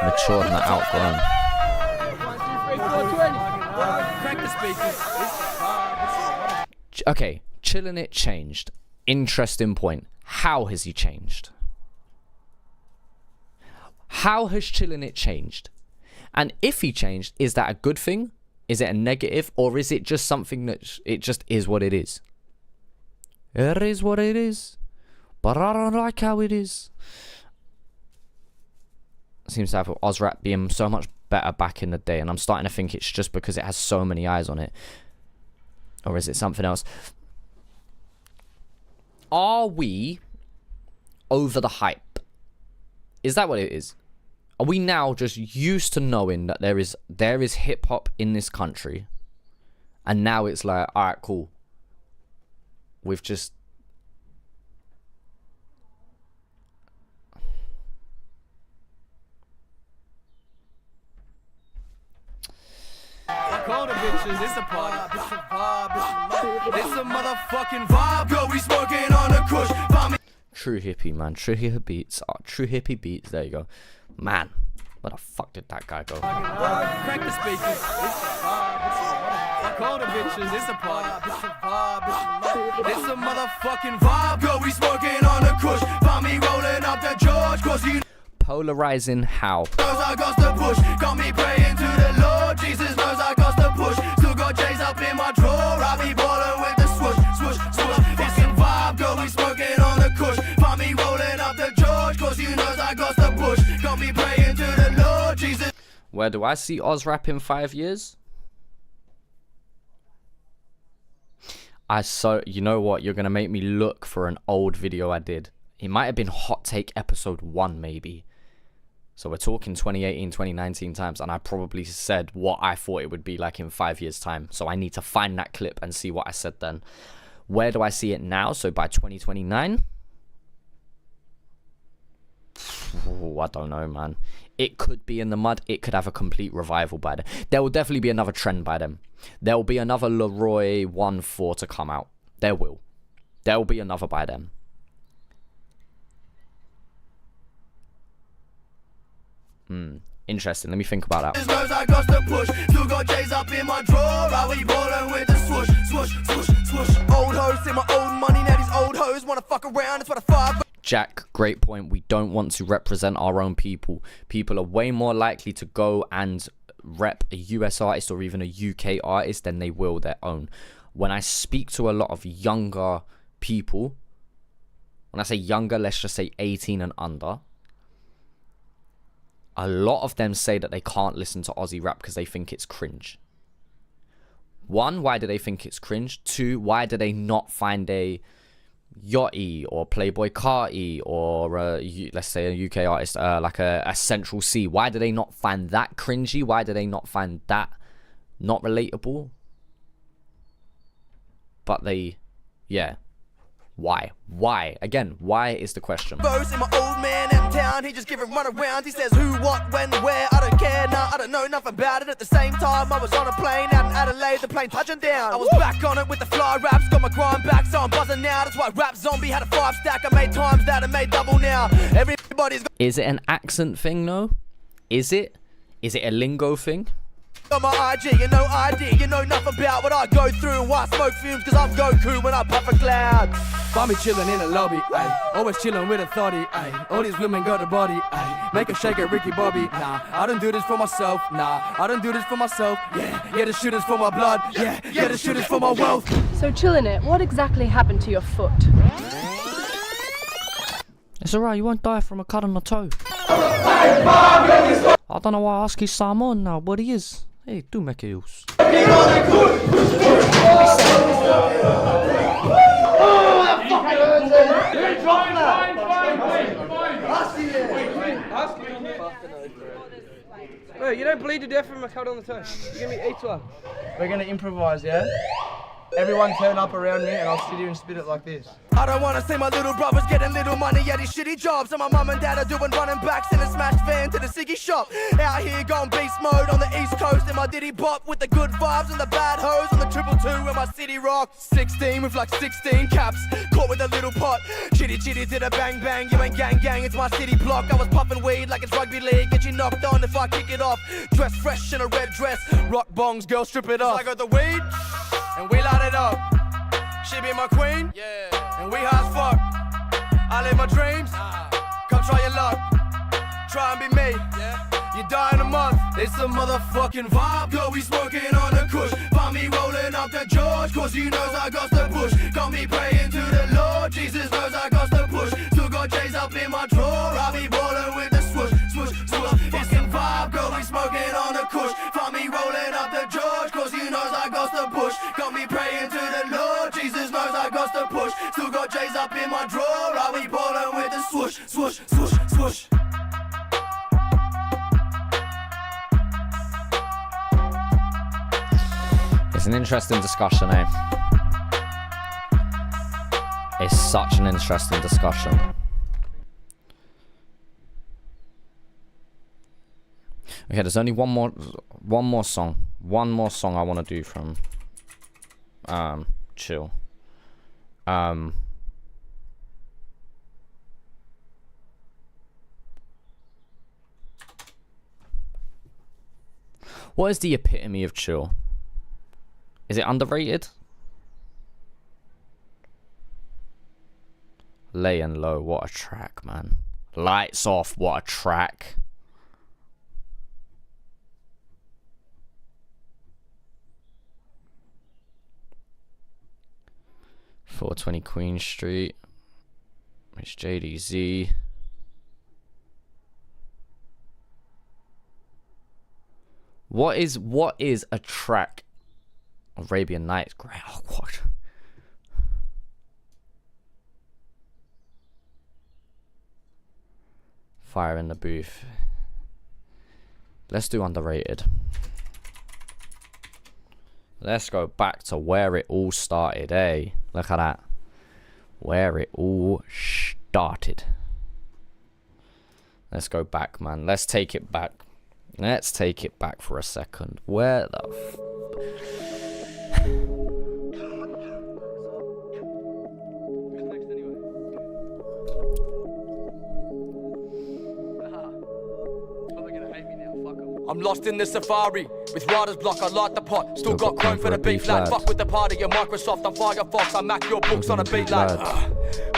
Matured and outgrown. Okay, ChillinIt changed. Interesting point. How has he changed? How has ChillinIt changed? And if he changed, is that a good thing? Is it a negative? Or is it just something that it just is what it is? It is what it is. But I don't like how it is. Seems to have Ozrap being so much better back in the day. And I'm starting to think it's just because it has so many eyes on it. Or is it something else? Are we over the hype? Is that what it is? Are we now just used to knowing that there is hip hop in this country, and now it's like, all right, cool. We've just Call the bitches, it's a party. It's a vibe, it's a motherfucking vibe. Go, we smoking on the kush. true hippie, man. True hippie beats. Oh, true hippie beats. There you go. Man, where the fuck did that guy go? Crank the speakers. Call the bitches, it's a party. It's a vibe, it's a motherfucking vibe. Go, we smoking on the kush. Find me rolling up the George, cause you Polarizing how? knows I got the push. Got me praying to the Lord. Jesus knows I got the push. Still got J's up in my drawer. I be ballin' with the swoosh, swoosh, swoosh. It's a vibe, girl, we smoking on the kush. Find me rolling up the George, cause you knows I got the push. Got me praying to the Lord. Jesus. Where do I see Oz rap in 5 years? You know what? You're gonna make me look for an old video I did. It might have been Hot Take episode 1, maybe. So we're talking 2018, 2019 times, and I probably said what I thought it would be like in 5 years' time. So I need to find that clip and see what I said then. Where do I see it now? So by 2029? Ooh, I don't know, man. It could be in the mud. It could have a complete revival by then. There will definitely be another trend by then. There will be another Leroy 1-4 to come out. There will. There will be another by then. Interesting. Let me think about that. Knows I got the push. Still got J's up in my drawer. I be ballin' with the swoosh, swoosh, swoosh, swoosh. Old hoes see my old money. Now these old hoes wanna fuck around. That's what I fuck. Jack, great point. We don't want to represent our own people. People are way more likely to go and rep a US artist or even a UK artist than they will their own. When I speak to a lot of younger people, when I say younger, let's just say 18 and under, a lot of them say that they can't listen to Aussie rap because they think it's cringe. 1, why do they think it's cringe? 2, why do they not find a Yachty or Playboy Carti or let's say a UK artist like a Central C? Why do they not find that cringy? Why do they not find that not relatable? But they, yeah. Why? Why? Again, why is the question. Boast in my old man in town, he just give it run around. He says who, what, when, where, I don't care, nah, I don't know nothing about it. At the same time, I was on a plane out in Adelaide, the plane touching down. I was back on it with the fly raps, got my grind back, so I'm buzzing now. That's why Rap Zombie had a 5 stack, I made times that, I made double now. Everybody's got... Is it an accent thing, though? Is it? Is it a lingo thing? On my IG, you know ID, you know nothing about what I go through and why I smoke fumes, cause I'm Goku when I puff a cloud. Find me chillin' in the lobby, ayy. Always chillin' with authority, ayy. All these women got the body, ayy. Make her shake it, Ricky Bobby. Nah, I don't do this for myself, nah. I don't do this for myself, yeah. The shooters for my blood, yeah. The shooters for my wealth. So ChillinIt, what exactly happened to your foot? It's alright, you won't die from a cut on the toe. I don't know why I ask you Simon now, but he is. Hey, do make it use. Hey, you don't bleed to death from a cut on the toe. You give me each one. We're gonna improvise, yeah? Everyone turn up around me and I'll sit here and spit it like this. I don't wanna see my little brothers getting little money at these shitty jobs. And my mum and dad are doing running backs in a smashed van to the Siggy shop. Out here going beast mode on the east coast in my ditty bop with the good vibes and the bad hoes on the 222 in my city rock. 16 with like 16 caps, caught with a little pot. Chitty chitty to the bang bang, you ain't gang gang, it's my city block. I was puffing weed like it's rugby league, get you knocked on if I kick it off. Dress fresh in a red dress, rock bongs, girl strip it off. I got the weed, and we light it up. She be my queen, yeah, and we high as fuck. I live my dreams, come try your luck. Try and be me, yeah. You die in a month. It's a motherfucking vibe, girl, we smoking on the kush. Find me rolling up the George, cause you knows I got the push. Got me praying to the Lord, Jesus knows I got the push. Still got J's up in my drawer, I be ballin' with the swoosh, swoosh, swoosh. It's a vibe, girl, we smoking on the kush. Find me rolling up the George, cause you knows I got the push. Got me praying to the Lord, Jesus knows I got the push. Still got J's up in my drawer, I be ballin' with the swoosh, swoosh, swoosh, swoosh. interesting discussion, eh? It's such an interesting discussion. Okay, there's only one more song. One more song I want to do from Chill. What is the epitome of Chill? Is it underrated? Laying Low, what a track, man. Lights Off, what a track. .420 Queen Street. It's JDZ. What is a track? Arabian Nights. Oh, what? Fire in the Booth. Let's do underrated. Let's go back to where it all started, eh? Look at that. Where it all started. Let's go back, man. Let's take it back. Let's take it back for a second. Where the I'm lost in the safari with riders block. I light the pot, still got chrome for the beef lad. Fuck with the party at Microsoft. I'm Firefox. I Mac your books on a beat lad.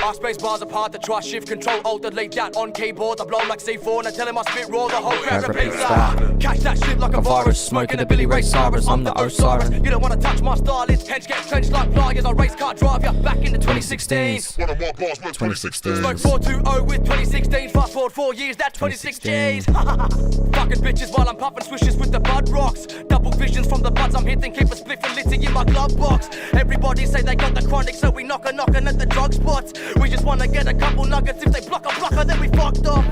Our space bars apart to try shift control alt delete that on keyboard. I blow like C4 and I tell him I spit raw. The whole crowd repeats that. Catch that shit like a virus. Smoking the Billy Ray Cyrus. I'm the Osiris. You don't wanna touch my style. It's hench get trenched like pliers. I race car drive ya back into 2016. One of my bars was 2016. Smoke 420 with 2016. Fast forward 4 years. That's 26 G's. Fucking bitches while I'm popping swishes with the bud rocks. Double visions from the buds I'm hitting. Keep a spliff and litty in my glove box. Everybody say they got the chronic, so we knocking at the drug spots. We just wanna get a couple nuggets. If they block a blocker, then we fucked off.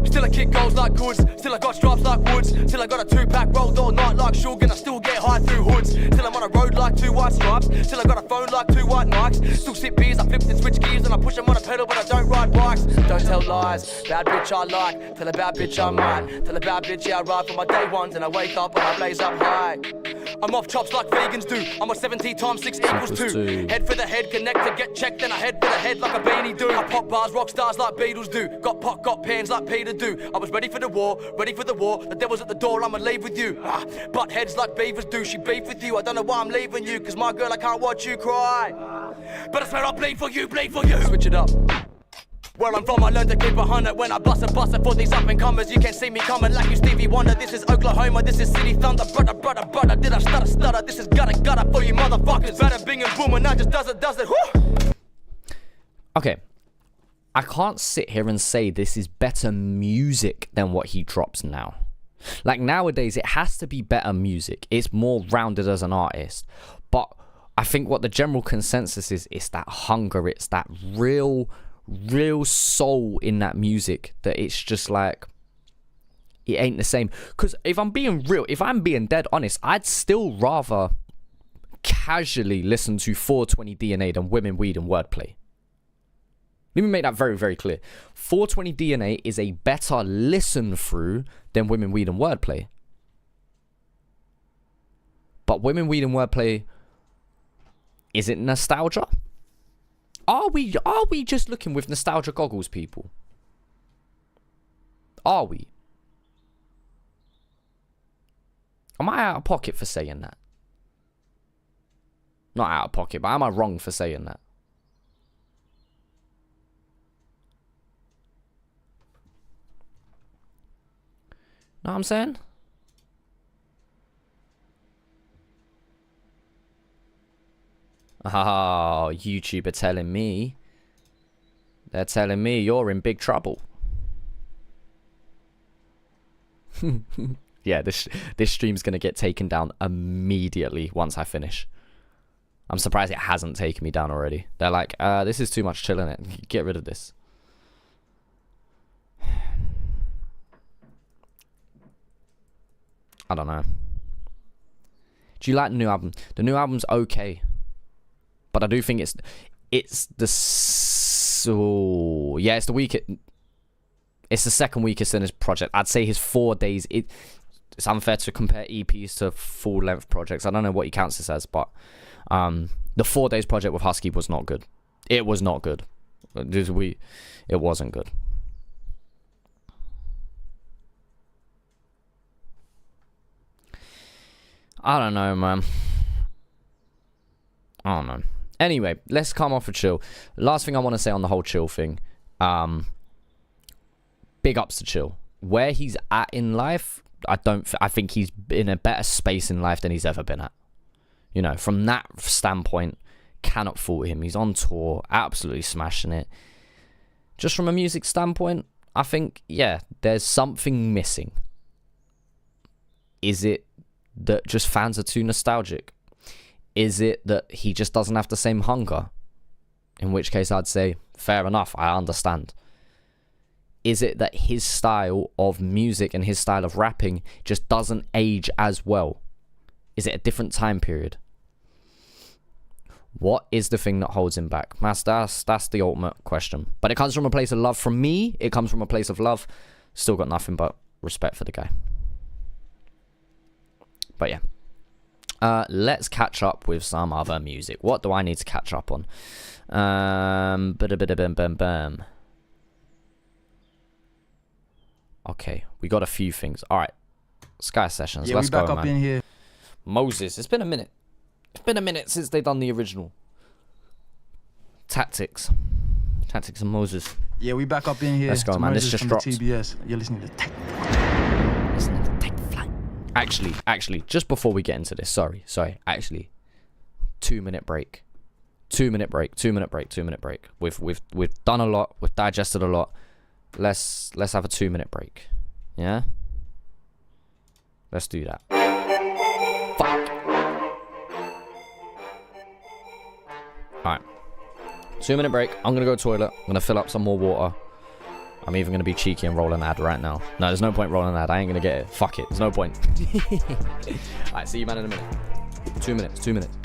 Still I kick goals like goods. Still I got stripes like woods. Still I got a 2-pack rolled all night like Suge. And I still get high through hoods. Still I'm on a road like 2 white stripes. Still I got a phone like 2 white Nikes. Still sip beers, I flip and switch gears. And I push them on a pedal, but I don't ride bikes. Don't tell lies, bad bitch I like. Tell a bad bitch I might. Tell a bad bitch yeah I ride for my day ones. And I wake up and I blaze up high. I'm off chops like vegans do. I'm a 70 times 6 equals 2. Head for the head, connect to get checked. Then I head for the head like a beanie do. I pop bars, rock stars like Beatles do. Got pot, got pans like Peter do. I was ready for the war, ready for the war. The devil's at the door, I'ma leave with you. Butt heads like beavers do. She beef with you. I don't know why I'm leaving you. Cause my girl, I can't watch you cry. But I swear I'll bleed for you, bleed for you. Switch it up. Where I'm from, I learned to keep 100 when I bust it for these up and comers. You can't see me coming like you Stevie Wonder. This is Oklahoma, this is City Thunder. Brother, did I stutter? This is gutter for you motherfuckers. Better bing and boom and I just does it. Woo! Okay. I can't sit here and say this is better music than what he drops now. Like nowadays, it has to be better music. It's more rounded as an artist. But I think what the general consensus is, it's that hunger. It's that real soul in that music that it's just like it ain't the same. Because if I'm being real, if I'm being dead honest, I'd still rather casually listen to 420 DNA than Women, Weed and Wordplay. Let me make that very, very clear. 420 DNA is a better listen through than Women, Weed and Wordplay. But Women, Weed and Wordplay, is it nostalgia? Are we just looking with nostalgia goggles, people? Are we? Am I out of pocket for saying that? Not out of pocket, but am I wrong for saying that? Know what I'm saying? Oh, YouTube are telling me. They're telling me you're in big trouble. Yeah, this stream's going to get taken down immediately once I finish. I'm surprised it hasn't taken me down already. They're like, this is too much ChillinIt. Get rid of this. I don't know. Do you like the new album? The new album's okay, but I do think it's the it's the weakest. It's the second weakest in his project. I'd say his 4 days. It's unfair to compare EPs to full-length projects. I don't know what he counts this as, but the 4 days project with Husky was not good. It was not good. It wasn't good. I don't know, man. I don't know. Anyway, let's come off of Chill. Last thing I want to say on the whole Chill thing. Big ups to Chill. Where he's at in life, I think he's in a better space in life than he's ever been at. You know, from that standpoint, cannot fault him. He's on tour, absolutely smashing it. Just from a music standpoint, I think, yeah, there's something missing. Is it that just fans are too nostalgic? Is it that he just doesn't have the same hunger? In which case I'd say, fair enough, I understand. Is it that his style of music and his style of rapping just doesn't age as well? Is it a different time period? What is the thing that holds him back? That's the ultimate question. But it comes from a place of love. From me, it comes from a place of love. Still got nothing but respect for the guy. But yeah. Let's catch up with some other music. What do I need to catch up on? Okay, we got a few things. All right, Sky Sessions. Yeah, let's we back go, up man. in here. Moses. It's been a minute. It's been a minute since they done the original. Tactics and Moses. Yeah, we back up in here. Let's go, man. This just dropped. TBS. You're listening to Tech. Actually, just before we get into this, sorry. Actually, 2 minute break. 2 minute break. We've done a lot. We've digested a lot. Let's have a 2 minute break. Yeah? Let's do that. Fuck. Alright. 2 minute break. I'm gonna go toilet. I'm gonna fill up some more water. I'm even gonna be cheeky and roll an ad right now. No, there's no point rolling an ad. I ain't gonna get it. Fuck it. There's no point. Alright, see you, man, in a minute. 2 minutes. 2 minutes.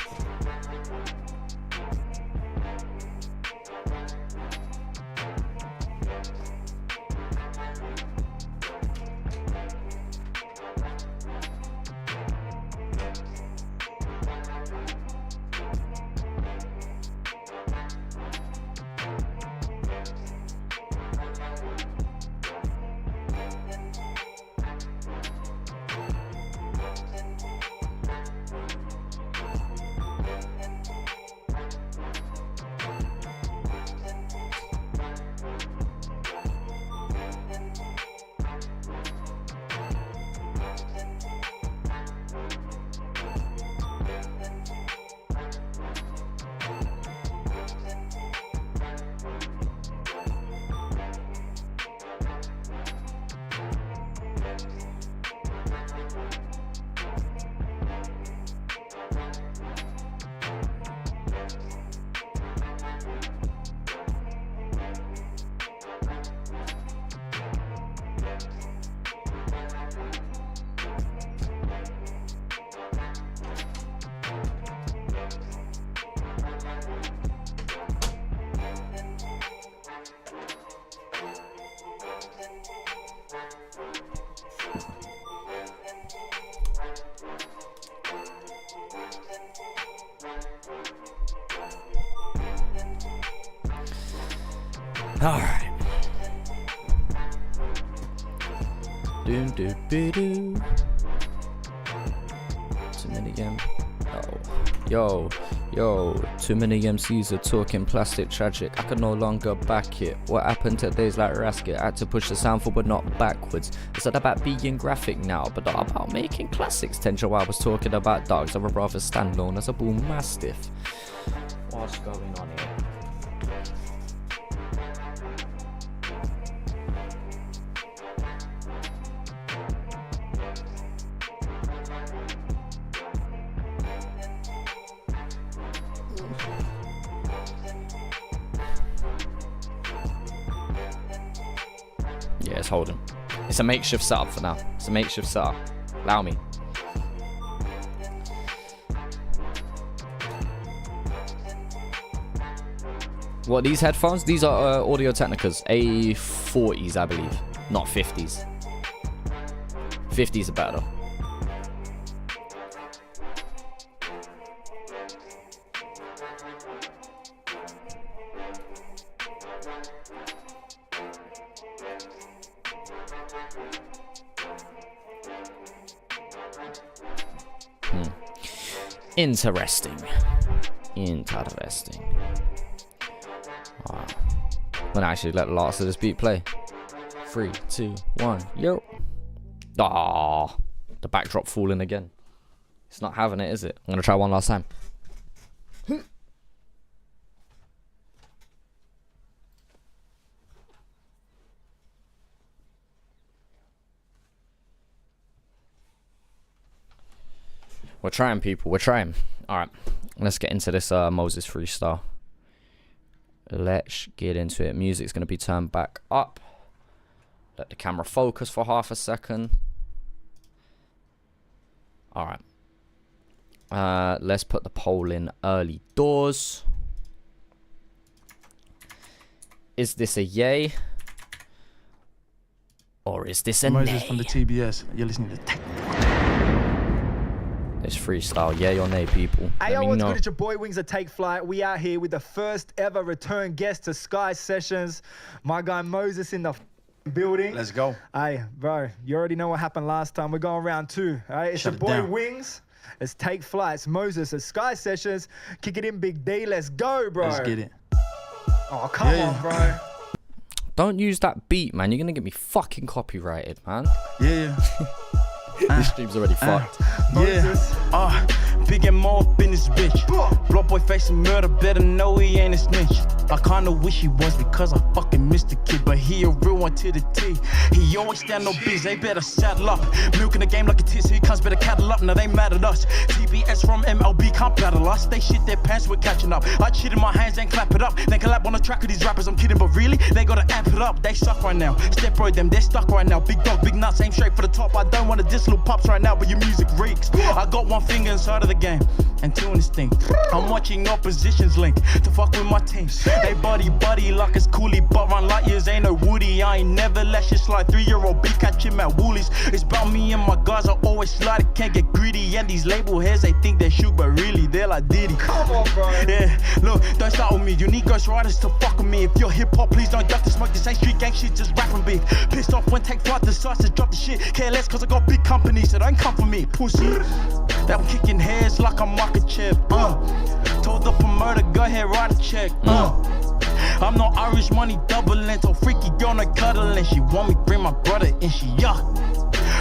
Alright. Do. Too many Yo, 2 many MCs are talking plastic tragic. I can no longer back it. What happened to days like Rasket? I had to push the sound forward, not backwards. It's not about being graphic now, but not about making classics. Tenjo, I was talking about dogs. I would rather stand known as a bull mastiff. What's going on here? Yeah, it's holding. It's a makeshift setup for now. It's a makeshift setup. Allow me. What, these headphones? These are Audio Technicas A40s, I believe. Not 50s. 50s are better though. Interesting. Alright. I'm gonna actually let the last of this beat play. 3, 2, 1, yo. Ah, the backdrop falling again. It's not having it, is it? I'm gonna try one last time. We're trying, people. We're trying. All right, let's get into this Moses freestyle. Let's get into it. Music's gonna be turned back up. Let the camera focus for half a second. All right. Let's put the poll in early doors. Is this a yay? Or is this a Moses nay? from the TBS. You're listening to Tech. It's freestyle, yay or nay, people. Hey, Let yo, me what's know. good? It's your boy Wings of Take Flight. We out here with the first ever return guest to Sky Sessions. My guy Moses in the building. Let's go. Hey, bro, you already know what happened last time. We're going round 2. All right, it's Shut your it boy down. Wings. It's Take Flight. It's Moses at Sky Sessions. Kick it in, Big D. Let's go, bro. Let's get it. Oh, come on, bro. Don't use that beat, man. You're gonna get me fucking copyrighted, man. Yeah. This stream's already fucked. Yeah, big and more up in this bitch. Blood boy facing murder, better know he ain't a snitch. I kinda wish he was because I fucking missed the kid, but he a real one to the T. He always stand no biz, they better saddle up. Milking the game like a tit, so he comes better cattle up. Now they mad at us. TBS from MLB can't battle us. They shit their pants, we're catching up. I cheat in my hands, then clap it up. Then collab on the track with these rappers, I'm kidding, but really, they gotta amp it up. They suck right now. Step bro, them, they're stuck right now. Big dog, big nuts, aim straight for the top. I don't wanna diss little pops right now, but your music reeks. I got one finger inside of the game and two in this thing. I'm watching oppositions link to fuck with my team. They buddy like it's coolie, but run light years ain't no Woody. I ain't never let shit slide. 3-year-old beef catch him at Woolies. It's about me and my guys, I always slide. It can't get greedy. And these label heads, they think they shoot, but really they're like Diddy. Come on, bro. Yeah, look, don't start with me. You need ghost riders to fuck with me. If you're hip hop, please don't duck to smoke. This ain't street gang shit, just rapping big. Pissed off when Take Flight decides to drop the shit. Care less cause I got big company, so don't come for me, pussy. That I'm kicking heads like a market chip. Told the promoter, go ahead, write a check. I'm no Irish money doubling, so freaky girl no cuddling. She want me bring my brother in, she yuck.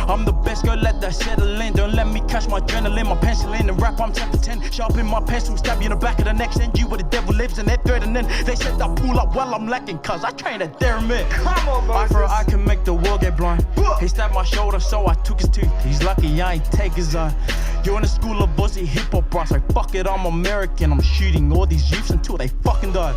I'm the best, girl, let that settle in. Don't let me catch my adrenaline, my pencil in and rap, I'm 10 for 10. Sharpen my pencil, stab you in the back of the neck, send you where the devil lives and they're threatening. They said I pull up while I'm lacking, cause I train at their man. Come on, Moses. Eye for eye can make the world get blind. He stabbed my shoulder, so I took his tooth. He's lucky I ain't take his eye. You're in the school of Aussie hip hop bros, like fuck it, I'm American. I'm shooting all these youths until they fucking die.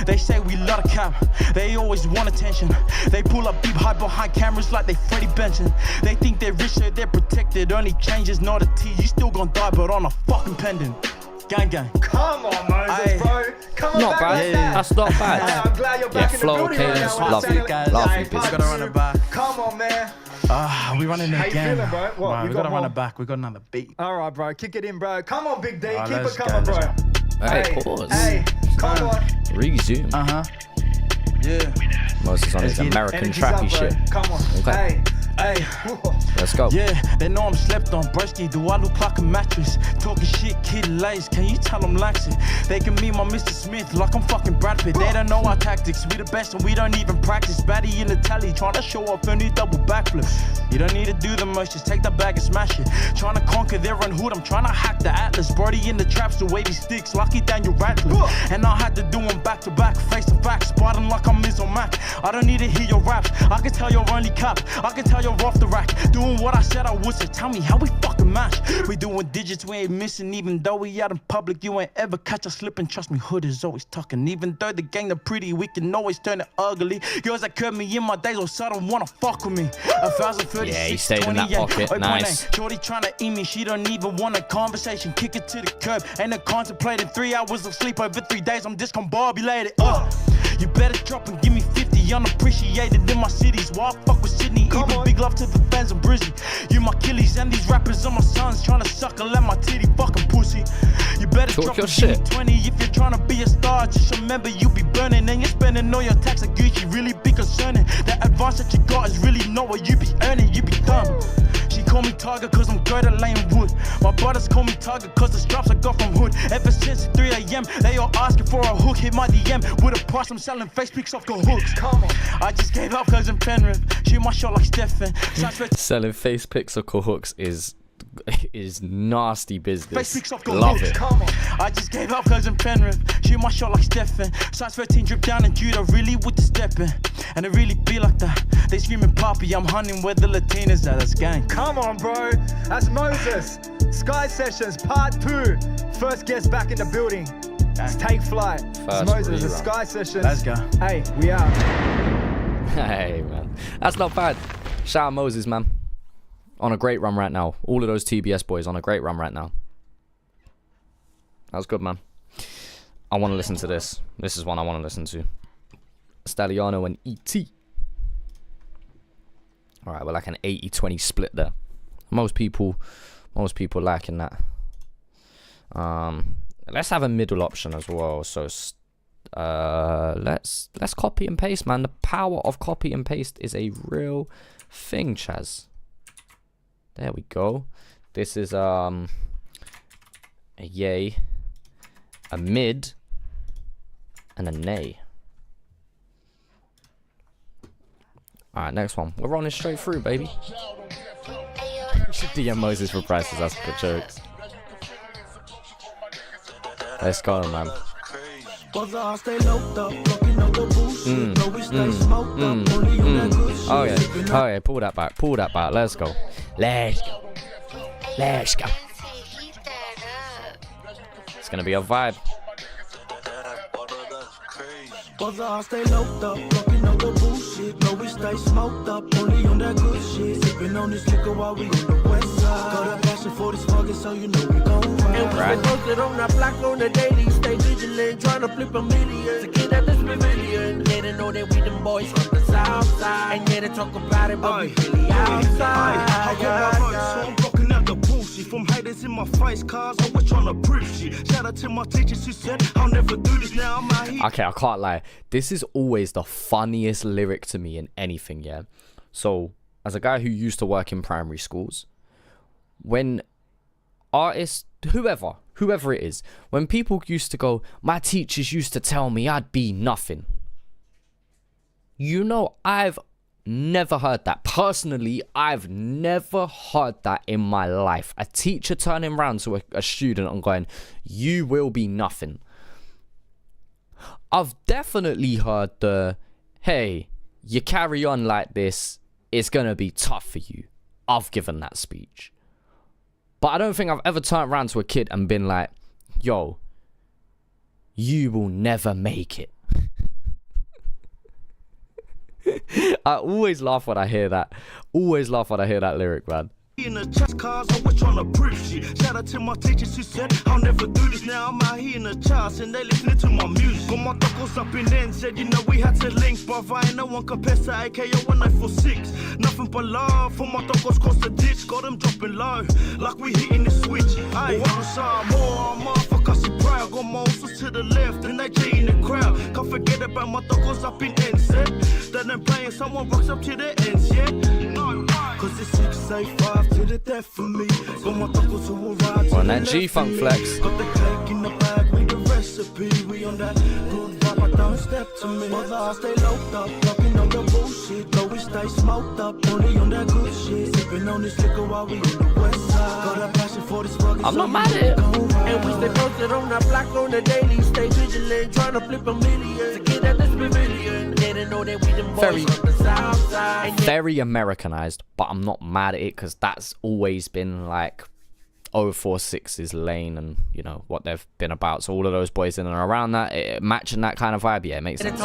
They say we love a cap, they always want attention. They pull up deep high behind cameras like they Freddie Benson. They think they're rich, so they're protected. Only change is not a T, you still gon' die, but on a fucking pendant. Gang gang. Come on, Moses, bro. Come on, Not back bad. like that. That's not bad. Hey, I'm glad you're back in the flow, building right cadence, now. love you, Guys. love Hey, you. part We gotta run two. it back. Come on, man. We running How it you again. feeling, bro? What, Right, you we got gotta run more? it back. We got another beat. All right, bro. Kick it in, bro. Come on, Big D. Alright, Keep it let's coming, go, bro. let's Hey, pause. Hey, come on. Resume. Yeah. Moses on his American Energy's trappy up, bro. shit. Come on. Okay. Hey. Let's go. Yeah, they know I'm slept on. Broski, do I look like a mattress? Talking shit, kid lace. Can you tell them laxing? They can meet my Mr. Smith like I'm fucking Brad Pitt. They don't know our tactics. We the best and we don't even practice. Baddie in the tally, trying to show off a new double backflip. You don't need to do the most, just take that bag and smash it. Trying to conquer their own hood, I'm trying to hack the Atlas. Brody in the traps, the wavy sticks, lucky Daniel Radcliffe. And I had to do them back to back, face to face. Spot them like I'm Miz on Mac. I don't need to hear your raps. I can tell you're only cap. I can tell you're you're off the rack. Doing what I said I would, so tell me how we fucking match. We doing digits, we ain't missing. Even though we out in public, you ain't ever catch us slipping. Trust me, hood is always tucking. Even though the gang are pretty, we can always turn it ugly. Girls that curb me in my days, or so don't wanna fuck with me. 1,036, yeah, he stayed in that pocket. Nice. Shorty trying to eat me, she don't even want a conversation. Kick it to the curb, ain't no contemplating. 3 hours of sleep over 3 days, I'm discombobulated. You better drop and give me 50, unappreciated in my cities. Why I fuck with Sydney? Even big love to the fans and Brizzy. You my Achilles and these rappers are my sons, trying to suckle at my titty fucking pussy. You better talk drop your and shit. give me 20 if you're trying to be a star. Just remember you be burning and you're spending all your tax at Gucci. Really be concerning. That advance that you got is really not what you be earning. You be dumb. She call me Tiger cause I'm good at laying wood. My brothers call me Tiger cause the straps I got from hood. Ever since 3 a.m. they all asking for a hook. Hit my DM with a price, I'm selling face pics off the hooks. Come on. I just gave up cause I'm Penrith. Shoot my shot like Stephen. Selling face pics or hooks is nasty business. Off the Love hooks. it. Come on. I just gave up cause I'm Penrith. Shoot my shot like Stephen. Size 13 drip down and Judah really with the stepping. And it really be like that. They screaming Poppy, I'm hunting where the Latinas at. That's gang. Come on, bro. That's Moses. Sky Sessions Part 2. First guest back in the building. Let's take flight. It's Moses, the Sky Sessions. Let's go. Hey, we out. Hey, man. That's not bad. Shout out Moses, man. On a great run right now. All of those TBS boys on a great run right now. That was good, man. I want to listen to this. This is one I want to listen to. Stalliano and E.T. Alright, we're like an 80-20 split there. Most people liking that. Let's have a middle option as well. So let's copy and paste, man. The power of copy and paste is a real thing, Chaz. There we go. This is a yay, a mid, and a nay. Alright, next one. We're running straight through, baby. DM Moses for prices, that's good jokes. Let's go, man. Okay, pull that back. Let's go. Let's go. It's gonna be a vibe. I stay locked up, fucking on the bullshit. No, we stay smoked up, only on that good shit. Sipping on this liquor while we on the west side. Got a passion for this fucking, so you know we gon' ride. And we stay posted on that block on the daily. Stay vigilant, trying to flip a million. To get at this pavilion. Yeah, they know that we them boys from the south side. And yeah, they talk about it, but we really outside. So I'm blocking out the bullshit from haters in my face, cause I was trying to prove shit. Shout out to my teachers who said I'll never do this. Now I'm out here. Okay, I can't lie. This is always the funniest lyric to me in anything, yeah? So, as a guy who used to work in primary schools, when artists, whoever it is, when people used to go, my teachers used to tell me I'd be nothing. You know, I've never heard that. Personally, I've never heard that in my life. A teacher turning around to a student and going, you will be nothing. I've definitely heard the, hey, you carry on like this, it's gonna be tough for you. I've given that speech. But I don't think I've ever turned around to a kid and been like, yo, you will never make it. I always laugh when I hear that. Always laugh when I hear that lyric, man. In the chest cars, I was trying to prove shit. Shout out to my teachers who said I'll never do this. Now I'm out here in the charts and they listening to my music. Got my dockles up in there and said, you know, we had to link, brother. Ain't no one compares to AKO 1946. Nothing but love for my dockles across the ditch. Got them dropping low, like we hitting the switch. Aye, one side more, motherfucker, see proud. Got Moses to the left and they J in the crowd. Can't forget about my dockles up in NZ. Then I'm playing, someone rocks up to the ends, yeah? No, cause it's 685 to the death for me. Got my dockles who will ride on that G-Funk flex. Got the cake in the bag with the recipe. We on that good vibe, I don't step to me. Mother, I stay locked up, talking on the bullshit. Though we stay smoked up, only on that good shit. Sipping on this liquor while we on the west side. Got a passion for this fucking. I'm not mad at it. And we stay posted on that block on the daily. Stay vigilant, trying to flip a million. To get at this pavilion. Yeah, they know that we very Americanized, but I'm not mad at it because that's always been like 046's lane and you know what they've been about. So all of those boys in and around that, matching that kind of vibe, yeah, it makes sense.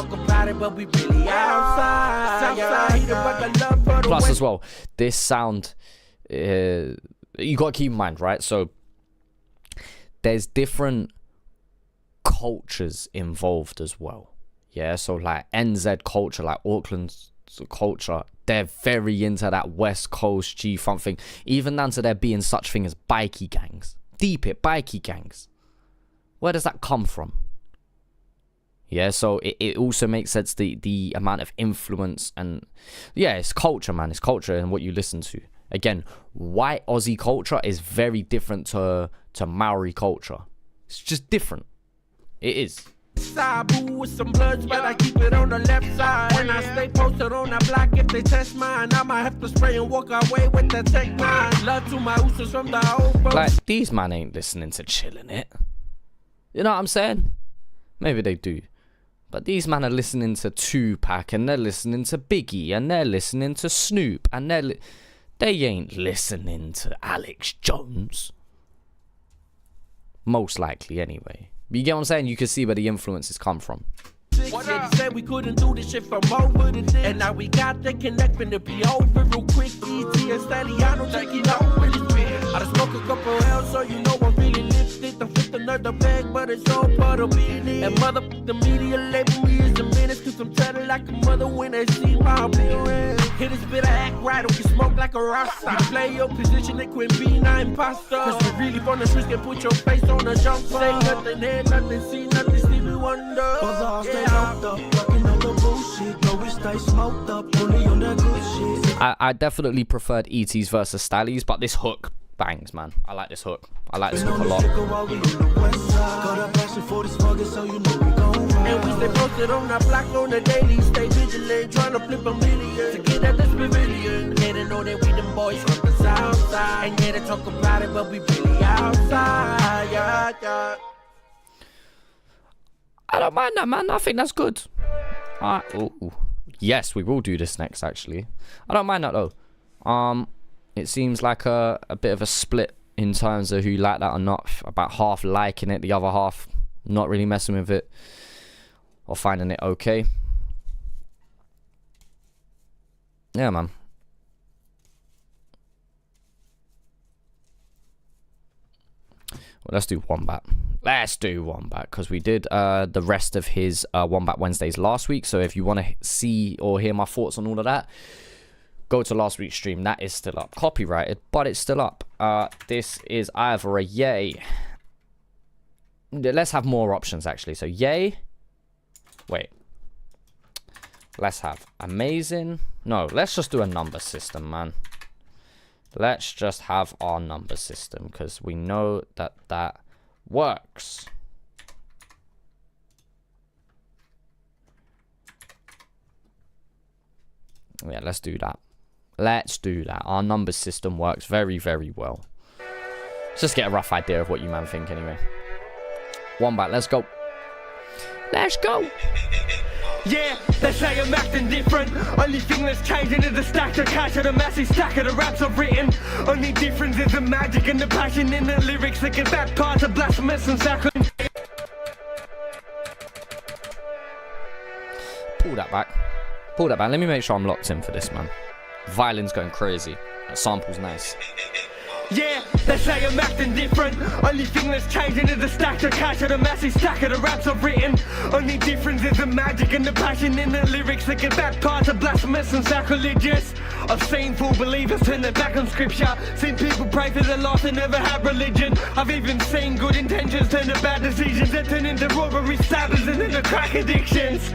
Plus as well, this sound, you got to keep in mind, right? So there's different cultures involved as well. Yeah, so like NZ culture, like Auckland's culture, they're very into that West Coast G-funk thing, even down to there being such thing as bikie gangs. Deep it, bikie gangs. Where does that come from? Yeah, so it also makes sense, the amount of influence, and yeah, it's culture, man. It's culture and what you listen to. Again, white Aussie culture is very different to Maori culture. It's just different. It is. Sabu with some bloods, but I keep it on the left side. When I stay posted on that block, if they test mine, I might have to spray and walk away with the tech mine. Love to my oosters from the old folks. Like, these man ain't listening to ChillinIt. You know what I'm saying? Maybe they do. But these man are listening to Tupac, and they're listening to Biggie, and they're listening to Snoop, and they ain't listening to Alex Jones. Most likely, anyway. You get what I'm saying? You can see where the influences come from. Yeah, they said we couldn't do this shit from over the day. And now we got the connect to be over real quick. E.T. and Stadiano taking over this bitch. I done smoke a couple L's, so you know I'm really lifted. I'm fifth another bag, but it's all part of being. And motherfuck the media label me as a menace, cause I'm treading like a mother when they see my appearance. Hit this bit of act right, or you smoke like a rasta. You play your position, they quit being an imposter. Cause we really from the streets can put your face on a jump. Say nothing, hear nothing, see nothing, Stevie Wonder. I definitely preferred E.T.'s versus Stally's, but this hook bangs, man. I like this hook. I like this hook a lot. And we stay posted on our block on the daily, stay vigilant, trying to flip a million to get at this pavilion. Yeah, they know that we them boys from the south side, and yeah, they talk about it, but we really outside. Yeah. I don't mind that, man. I think that's good. Ooh. Yes, we will do this next, actually. I don't mind that, though. It seems like a bit of a split in terms of who like that or not. About half liking it, the other half not really messing with it or finding it okay. Yeah, man. Well, let's do Wombat. Let's do Wombat, because we did the rest of his Wombat Wednesdays last week. So if you want to see or hear my thoughts on all of that, go to last week's stream. That is still up. Copyrighted, but it's still up. This is either a yay. Let's have more options, actually. So yay. Wait. Let's have amazing. No, let's just do a number system, man. Let's just have our number system, because we know that that works. Yeah, let's do that. Let's do that. Our number system works very, very well. Let's just get a rough idea of what you man think anyway. Wombat, let's go. Let's go. Yeah, they say I'm acting different. Only thing that's changing is the stack of cash and the massive stack of the raps I've written. Only difference is the magic and the passion in the lyrics that get baptized of blasphemous and sacrilege. Pull that back. Pull that back. Let me make sure I'm locked in for this, man. Violin's going crazy. That sample's nice. Yeah, they say I'm acting different. Only thing that's changing is the stack of cash and the massive stack of the raps I've written. Only difference is the magic and the passion in the lyrics that get baptized of blasphemous and sacrilegious. I've seen full believers turn their back on scripture. Seen people pray for their lost and never have religion. I've even seen good intentions turn to bad decisions that turn into robbery, stabbers and into crack addictions.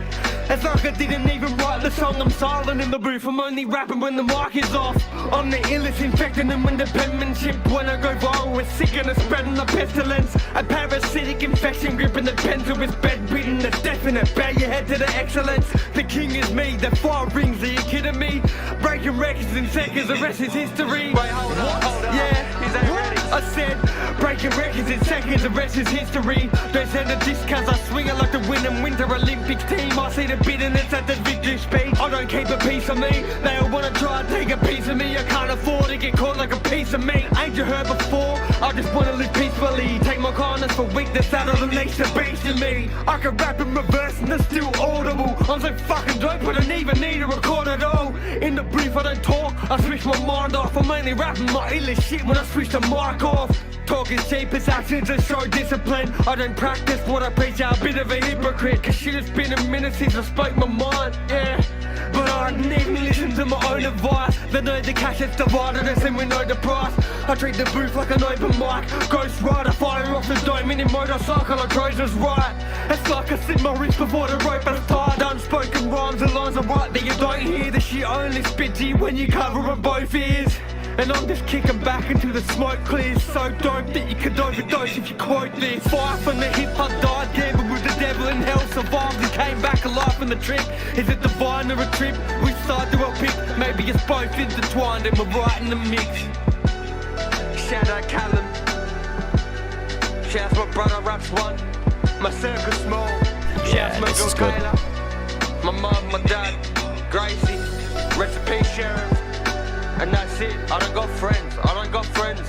It's like I didn't even write the song, I'm silent in the booth. I'm only rapping when the mic is off. I'm the illest, infecting them with the penmanship. When I go viral, we're sick and it's spreading the pestilence. A parasitic infection gripping the pencil is bedridden. It's definite, bow your head to the excellence. The king is me, the fire rings, are you kidding me? Breaking records in seconds, the rest is history. Wait, hold on. Yeah, is that ready? I said, breaking records in seconds, the rest is history. Don't send a discount, I swing it like the winning Winter Olympics team. I see the bitterness at the victory speech. I don't keep a piece of me, they all wanna try and take a piece of me. I can't afford to get caught like a piece of meat. Ain't you heard before? I just wanna live peacefully. Take my kindness for weakness out of the nature beast in me. I can rap in reverse and it's still audible. I'm so fucking dope, I don't even need to record at all. In the brief I don't talk, I switch my mind off. I'm mainly rapping my illest shit when I switch the mic off. Talking cheap as actions that show discipline. I don't practice what I preach, I'm a bit of a hypocrite. Cause shit, it's been a minute since I spoke my mind, yeah. But I didn't even listen to my own advice. They know the cash is divided us and we know the price. I treat the booth like an open mic. Ghost rider firing off the dome in a motorcycle, I Trojan's right. It's like I slit my wrist before the rope is tied. Unspoken rhymes and lines are right that you don't hear. The shit only spit to you when you cover on both ears. And I'm just kicking back until the smoke clears. So dope that you could overdose if you quote this. Fire from the hip, I died, gambled with the devil in hell. Survived and came back alive from the trip. Is it divine or a trip? Which side do I pick? Maybe it's both intertwined and we're right in the mix. Shout out Callum. Shout out my brother Raps One. My circle's small. Shout out my girl Kayla. My mum, my dad, Gracie. Recipe Sharon. And that's it, I don't got friends, I got family,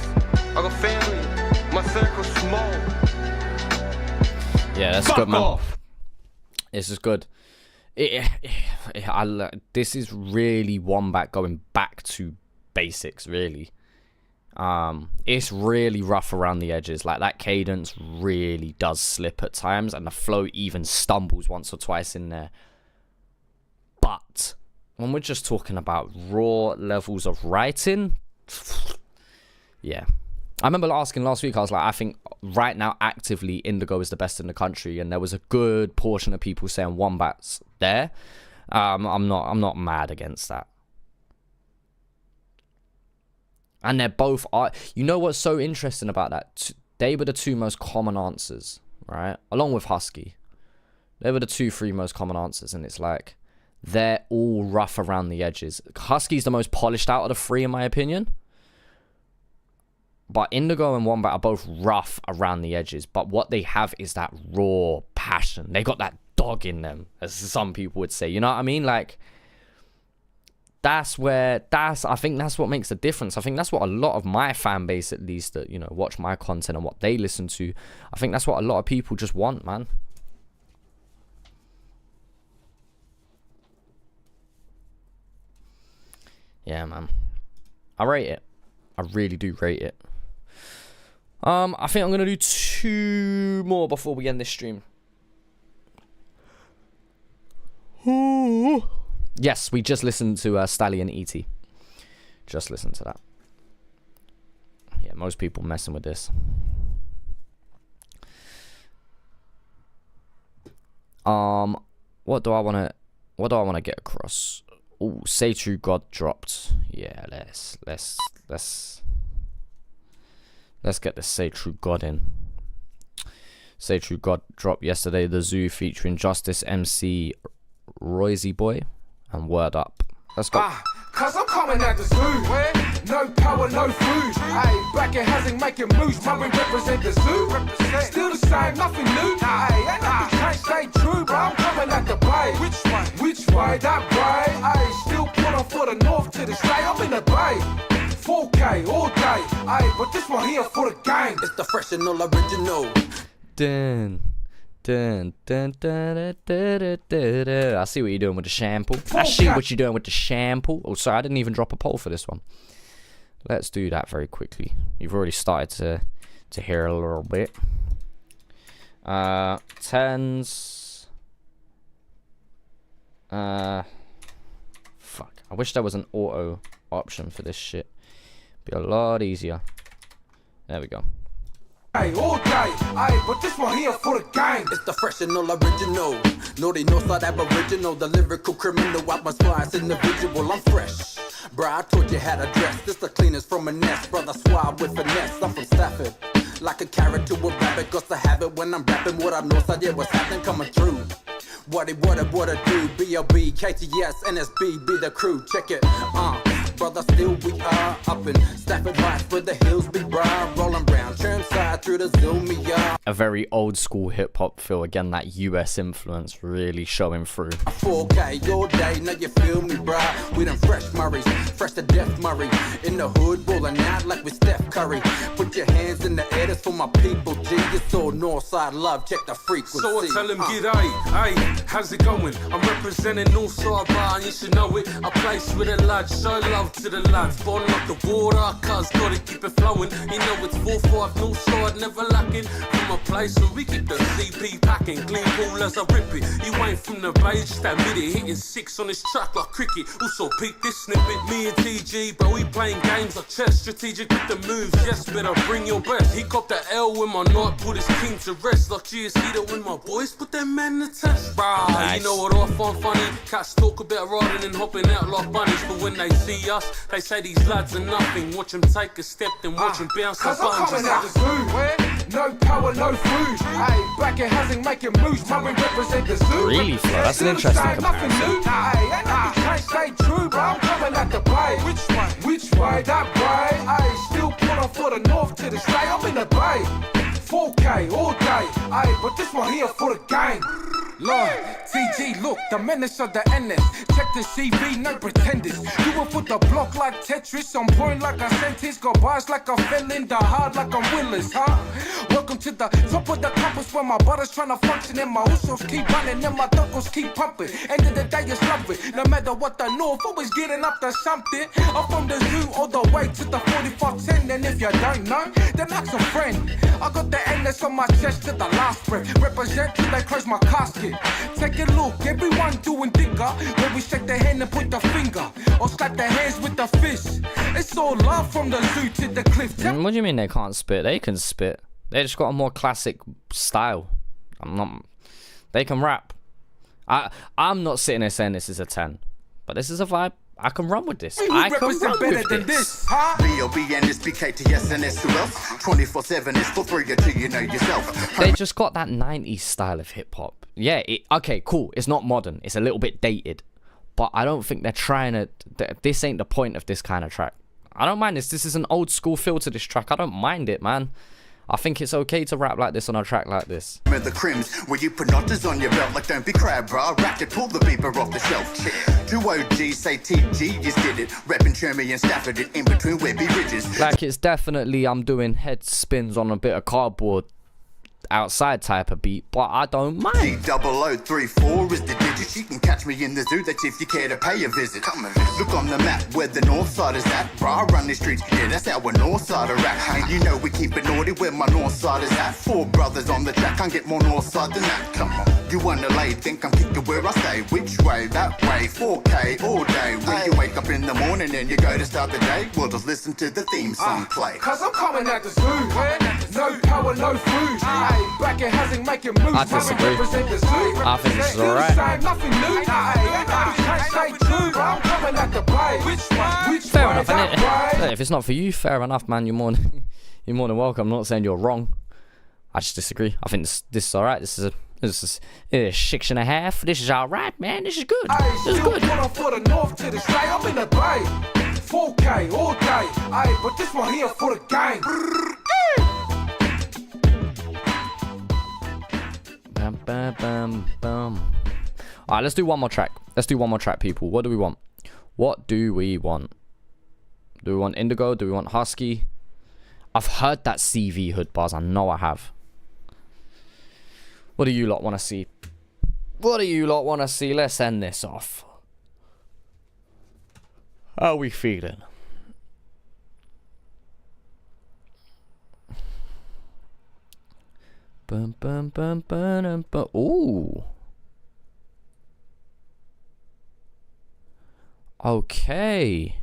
my circle's small. Yeah, that's good, man. This is good. This is really Wombat going back to basics, really. It's really rough around the edges, like that cadence really does slip at times, and the flow even stumbles once or twice in there. But when we're just talking about raw levels of writing, yeah. I remember asking last week, I was like, I think right now actively Indigo is the best in the country, and there was a good portion of people saying Wombat's there. I'm not mad against that. And they're both you know what's so interesting about that? They were the two most common answers, right? Along with Husky. They were the 2-3 most common answers, and it's like they're all rough around the edges. Husky's the most polished out of the 3 in my opinion. But Indigo and Wombat are both rough around the edges. But what they have is that raw passion. They got that dog in them, as some people would say. You know what I mean? Like, I think that's what makes the difference. I think that's what a lot of my fan base, at least, that, you know, watch my content and what they listen to, I think that's what a lot of people just want, man. Yeah, man. I rate it. I really do rate it. I think I'm going to do 2 more before we end this stream. Ooh. Yes, we just listened to Stallion E.T. Just listen to that. Yeah, most people messing with this. What do I want to get across? Oh, Say True God dropped. Yeah, let's get the Say True God in. Say True God dropped yesterday. The Zoo featuring Justice MC, Royzy Boy, and Word Up. Let's go. Cause I'm coming at the zoo. No power, no food. Hey, back in Hazing making moves. My ring represent the zoo. Still the same, nothing new. Hey, ain't nothing changed, stay true, bro. I'm coming at the bay. Which way? Which way? That way. Hey, still put on for the north to the state. I'm in the bay. 4K all day. Hey, but this one here for the gang. It's the fresh and all original. Dun, dun, dun, dun, dun, dun, dun. I see what you're doing with the shampoo. I see what you're doing with the shampoo. Oh, sorry, I didn't even drop a poll for this one. Let's do that very quickly. You've already started to hear a little bit. 10s. Fuck. I wish there was an auto option for this shit. Be a lot easier. There we go. Hey, all day, hey, but this one here for the gang. It's the fresh and all original. Naughty Northside Aboriginal, the lyrical criminal. Atmosphere is individual, I'm fresh. Bruh, I taught you how to dress. This the cleanest from a nest. Brother suave with finesse. I'm from Stafford. Like a carrot to a rabbit. Got to have it when I'm rapping. What up Northside, yeah, what's happening coming through. What it do? B.O.B., KTS, NSB, be the crew. Check it, brother, still we are up in Stafford Heights where the hills be brown, rolling round Chermside through the Zilmia. A very old school hip hop feel, again that US influence really showing through. 4K all day, now you feel me, bruh. We done fresh Murrays, fresh to death Murray. In the hood, rolling out like we Steph Curry. Put your hands in the air, that's for my people, G. It's all Northside love, check the frequency. So I tell him, g'day, hey, how's it going? I'm representing Northside Bar, and you should know it. I place with the lads, show love to the lads. Born like the water, cuz gotta keep it flowing. You know it's 4-5 Northside, never lacking. From a place where we keep the CP packing. Clean ball as I rip it. You ain't from the bay, just admit it. Hitting 6 on this track like cricket. Also peep this snippet, me and TG, but we playing games like chess. Strategic with the moves, yes, better bring your best. He copped the L when my night put his king to rest. Like GSC that when my boys put their men to test. Rah, nice. You know what I find funny? Cats talk about riding and hopping out like bunnies, but when they see us, they say these lads are nothing. Watch them take a step, then watch them bounce like I'm coming out the zoo, where no power, no food. Hey, back in housing, making moves. Murray represent the zoo. Really, Flo? That's an interesting comparison. Hey, ain't nothing changed, stay true, bro. I'm coming out the bay. Which way? Which way? That way. Hey, still pull on for the north to the state. I'm in the bay. 4K all day. Hey, but this one here for the gang. Lord, TG, look, the menace of the NS. Check the CV, no pretenders. You will put the block like Tetris, on point like a sentence. Got bars like a felon, the hard like I'm Willis, huh? Welcome to the top of the compass where my brother's trying to function and my usos keep running and my duckles keep pumping. End of the day, it's love it. No matter what the north, always getting up to something. I'm from the zoo all the way to the 4510, and if you don't know, then ask a friend. I got the NS on my chest to the last breath. Represent till they close my casket. Take a look, everyone doing digger. When we shake the hand and put the finger, or slap their hands with the fist. It's all love from the zoo to the cliff. What do you mean they can't spit? They can spit. They just got a more classic style. They can rap. I'm not sitting there saying this is a 10, but this is a vibe. I can run with this. I can run with this. B.O.B. and SBKTS and S who else? 24/7 is for free until you know yourself. They just got that 90s style of hip hop. Yeah, okay, cool. It's not modern. It's a little bit dated. But I don't think they're trying to... This ain't the point of this kind of track. I don't mind this. This is an old school feel to this track. I don't mind it, man. I think it's okay to rap like this on a track like this. The crims where you put knotters on your belt like don't be crab, bro. Rack it, pull the beeper off the shelf. Two OGs say TG just did it. Reppin' Chermy and Stafford it in between Webby Ridges. Like it's definitely I'm doing head spins on a bit of cardboard outside type of beat, but I don't mind. G0034 is the digit. You can catch me in the zoo. That's if you care to pay a visit. Come and visit. Look on the map where the north side is at. Bro, I run the streets. Yeah, that's our north side of rap. And you know we keep it naughty where my north side is at. 4 brothers on the track. Can't get more north side than that. Come on. You wanna lay, think I'm kicking where I stay. Which way? That way. 4K all day. When you wake up in the morning and you go to start the day, we'll just listen to the theme song play. Cause I'm coming at the zoo, where no power, no food. Hey, back in housing, making moves. I disagree. I think this is alright. Nothing new. Can't stay true, bro. I'm coming at the bay. Which Fair way? enough, innit? If it's not for you, fair enough, man. You're more than welcome. I'm not saying you're wrong. I just disagree. I think this is alright. This is a 6.5. This is alright, man. This is good. This is good. For the north to the state, I'm in the bay. 4K all day. Hey, but this one here for the gang. Bam, bam, bam, bam. Alright, let's do one more track. Let's do one more track, people. What do we want? What do we want? Do we want Indigo? Do we want Husky? I've heard that CV hood bars. I know I have. What do you lot want to see? What do you lot want to see? Let's end this off. How are we feeling? Bum, bum, bum, bum, bum. Ooh. Okay.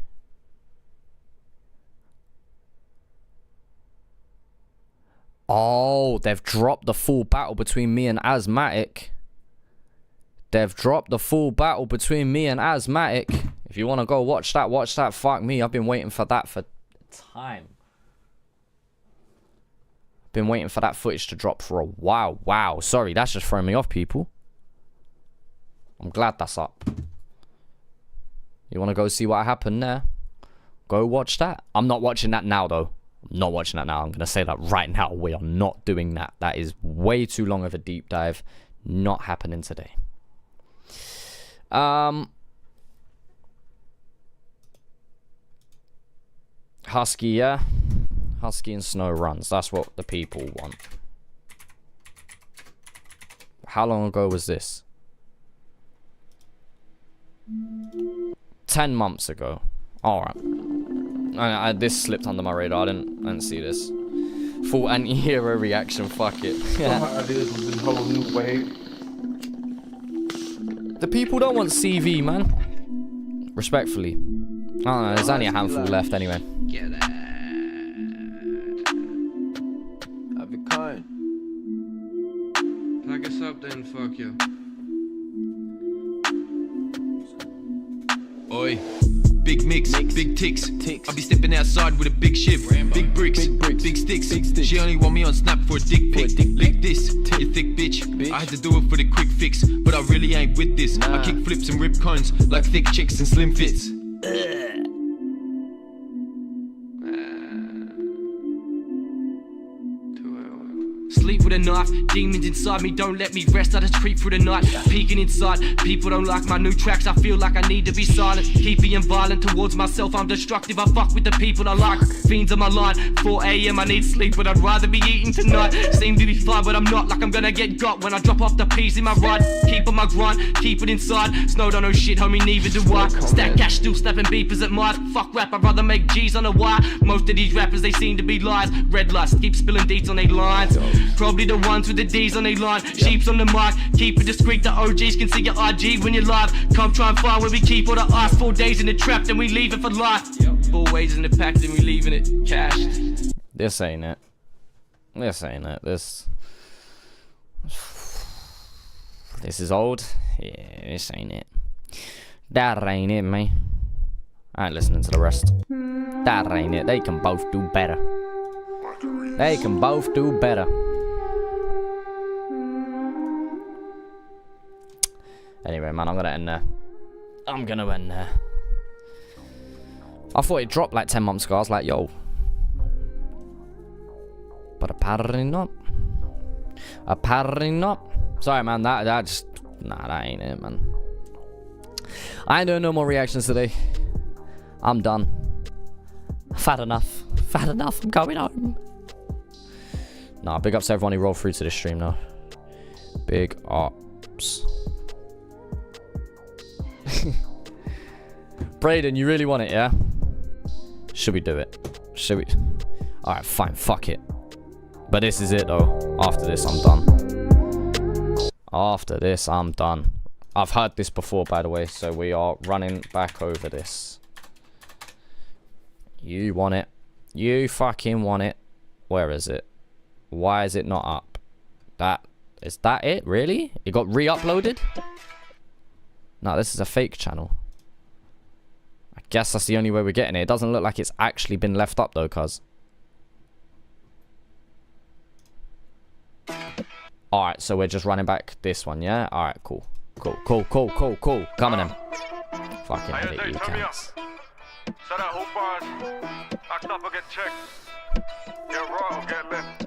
Oh, they've dropped the full battle between me and Asthmatic. They've dropped the full battle between me and Asthmatic. If you want to go watch that, watch that. Fuck me. I've been waiting for that for time. Been waiting for that footage to drop for a while. Wow. Sorry, that's just throwing me off, people. I'm glad that's up. You want to go see what happened there? Go watch that. I'm not watching that now, though. I'm not watching that now. I'm going to say that right now. We are not doing that. That is way too long of a deep dive. Not happening today. Husky, yeah? Husky and Snow runs. That's what the people want. How long ago was this? 10 months ago. Alright. This slipped under my radar. I didn't see this. Full anti-hero reaction. Fuck it. The people don't want CV, man. Respectfully. I don't know. There's only a handful left anyway. Get that. Have a kind. Pack us up then, fuck you. Oi. Big mix, big ticks. I'll be stepping outside with a big ship. Big bricks, big sticks. She only want me on snap for a dick pic. Lick this, you thick bitch. I had to do it for the quick fix, but I really ain't with this. I kick flips and rip cones like thick chicks and slim fits. Sleep with a knife, demons inside me don't let me rest. I just creep through the night, peeking inside. People don't like my new tracks, I feel like I need to be silent. Keep being violent towards myself, I'm destructive. I fuck with the people I like, fiends on my line. 4 AM I need sleep, but I'd rather be eating tonight. Seem to be fine, but I'm not, like I'm gonna get got when I drop off the peas in my ride. Keep on my grind, keep it inside. Snow don't know shit, homie, neither do I. Stack cash, still snapping beepers at mine. Fuck rap, I'd rather make G's on a wire. Most of these rappers, they seem to be lies. Red lights, keep spilling deets on their lines. Probably the ones with the D's on their line. Sheeps on the mic, keep it discreet. The OGs can see your IG when you're live. Come try and find where we keep all the ice. 4 days in the trap, then we leave it for life. 4 ways in the pack, then we leaving it cash. This ain't it. This ain't it. This is old. Yeah, this ain't it. That ain't it, mate. I ain't listening to the rest. That ain't it. They can both do better. They can both do better. Anyway, man, I'm gonna end there. I'm gonna end there. I thought it dropped like 10 months ago. I was like, yo. But apparently not. Apparently not. Sorry, man. That just... Nah, that ain't it, man. I ain't doing no more reactions today. I'm done. I've had enough. I've had enough. I'm going home. Nah, big ups to everyone who rolled through to this stream, though. Big ups. Brayden, you really want it, yeah? Should we do it? Should we? Alright, fine. Fuck it. But this is it, though. After this, I'm done. After this, I'm done. I've heard this before, by the way, so we are running back over this. You want it. You fucking want it. Where is it? Why is it not up? Is that it? Really? It got re-uploaded? No, this is a fake channel. I guess that's the only way we're getting it. It doesn't look like it's actually been left up, though, cuz. Alright, so we're just running back this one, yeah? Alright, cool. Cool. Coming in. Fucking edit, you cunts. So that whole bars, act up or get checked. Get right or get left.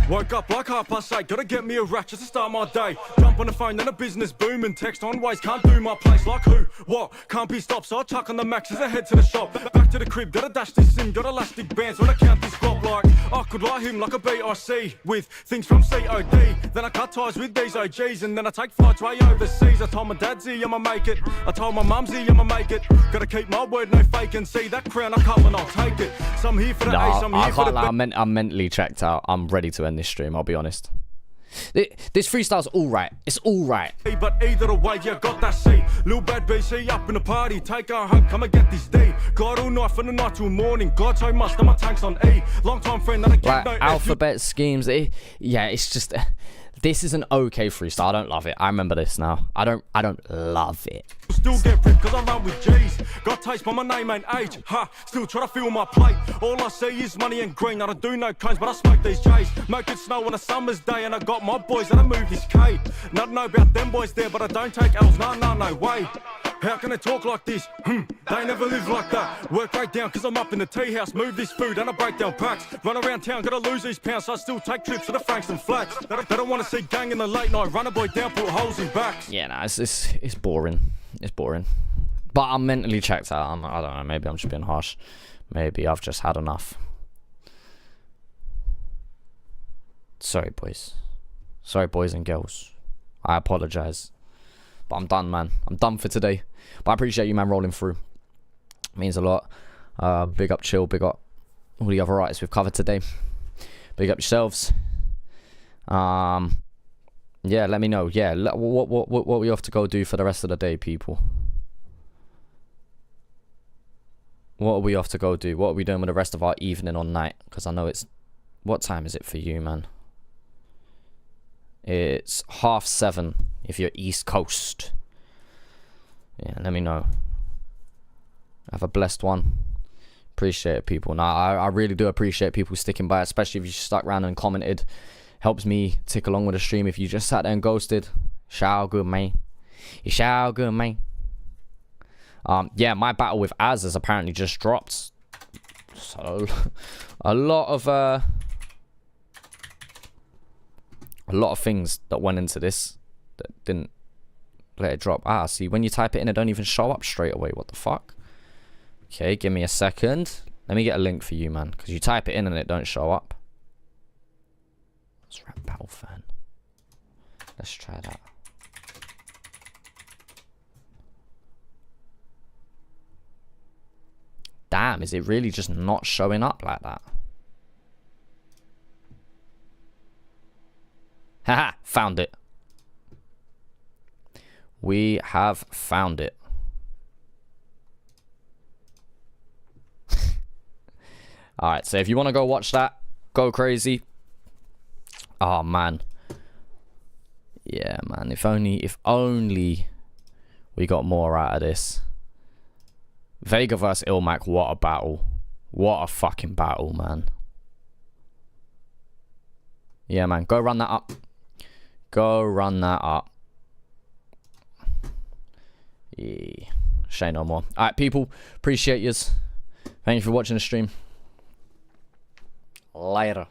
Woke up like 8:30, gotta get me a rack just to start my day. Jump on the phone, then a business booming. Text on ways, can't do my place. Like who? What? Can't be stopped, so I chuck on the max as I head to the shop. Back to the crib, gotta dash this in. Got elastic bands when I count this crop. Like I could lie him like a BRC with things from COD. Then I cut ties with these OGs, and then I take flights way overseas. I told my dad, Z, I'ma make it. I told my mum, Z, I'ma make it. Gotta keep my word, no faking. See that crown I come and I'll take it. So I'm here for the ace, I'm here for the... I'm mentally checked out. I'm ready to end this stream, I'll be honest. This freestyle's alright. It's alright. But either way, you got that C. Lil Bad BC up in the party. Take her home, come and get this D. God all night from the night till morning. God so much, now my tank's on E. Long time friend that I get no alphabet schemes. Yeah, it's just... This is an okay freestyle. I don't love it. I remember this now. I don't love it. Still get ripped cause I run with G's. Got taste but my name ain't age. Ha, still try to fill my plate. All I see is money and green. I don't do no cones but I smoke these J's. Make it snow on a summer's day and I got my boys and I move this K. Not know about them boys there but I don't take L's. No way. How can they talk like this? They never live like that. Work right down, cause I'm up in the tea house. Move this food and I break down packs. Run around town, gotta lose these pounds. So I still take trips to the Frankston flats. They don't wanna see gang in the late night. Run a boy down, put holes in backs. Yeah, nah, it's boring. It's boring. But I'm mentally checked out. I don't know, maybe I'm just being harsh. Maybe I've just had enough. Sorry, boys. Sorry, boys and girls. I apologize. But I'm done, man. I'm done for today. But I appreciate you, man, rolling through. It means a lot. Big up Chill. Big up all the other artists we've covered today. Big up yourselves. Yeah, let me know. Yeah, what we have to go do for the rest of the day, people? What are we off to go do? What are we doing with the rest of our evening or night? Because I know it's... What time is it for you, man? It's 7:30 if you're East Coast. Yeah, let me know. Have a blessed one. Appreciate it, people. Now, I really do appreciate people sticking by, especially if you stuck around and commented. Helps me tick along with the stream. If you just sat there and ghosted, shout out good, man. You shout out good, man. Yeah, my battle with Az has apparently just dropped. So, a lot of things that went into this that didn't let it drop. See, when you type it in, it don't even show up straight away. What the fuck? Okay, give me a second. Let me get a link for you, man. Because you type it in and it don't show up. Let's rap battle fan. Let's try that. Damn, is it really just not showing up like that? Haha, found it. We have found it. Alright, so if you want to go watch that, go crazy. Oh, man. Yeah, man. If only we got more out of this. Vega vs Ilmac, what a battle. What a fucking battle, man. Yeah, man. Go run that up. Go run that up. Yeah. Say no more. Alright, people. Appreciate yous. Thank you for watching the stream. Later.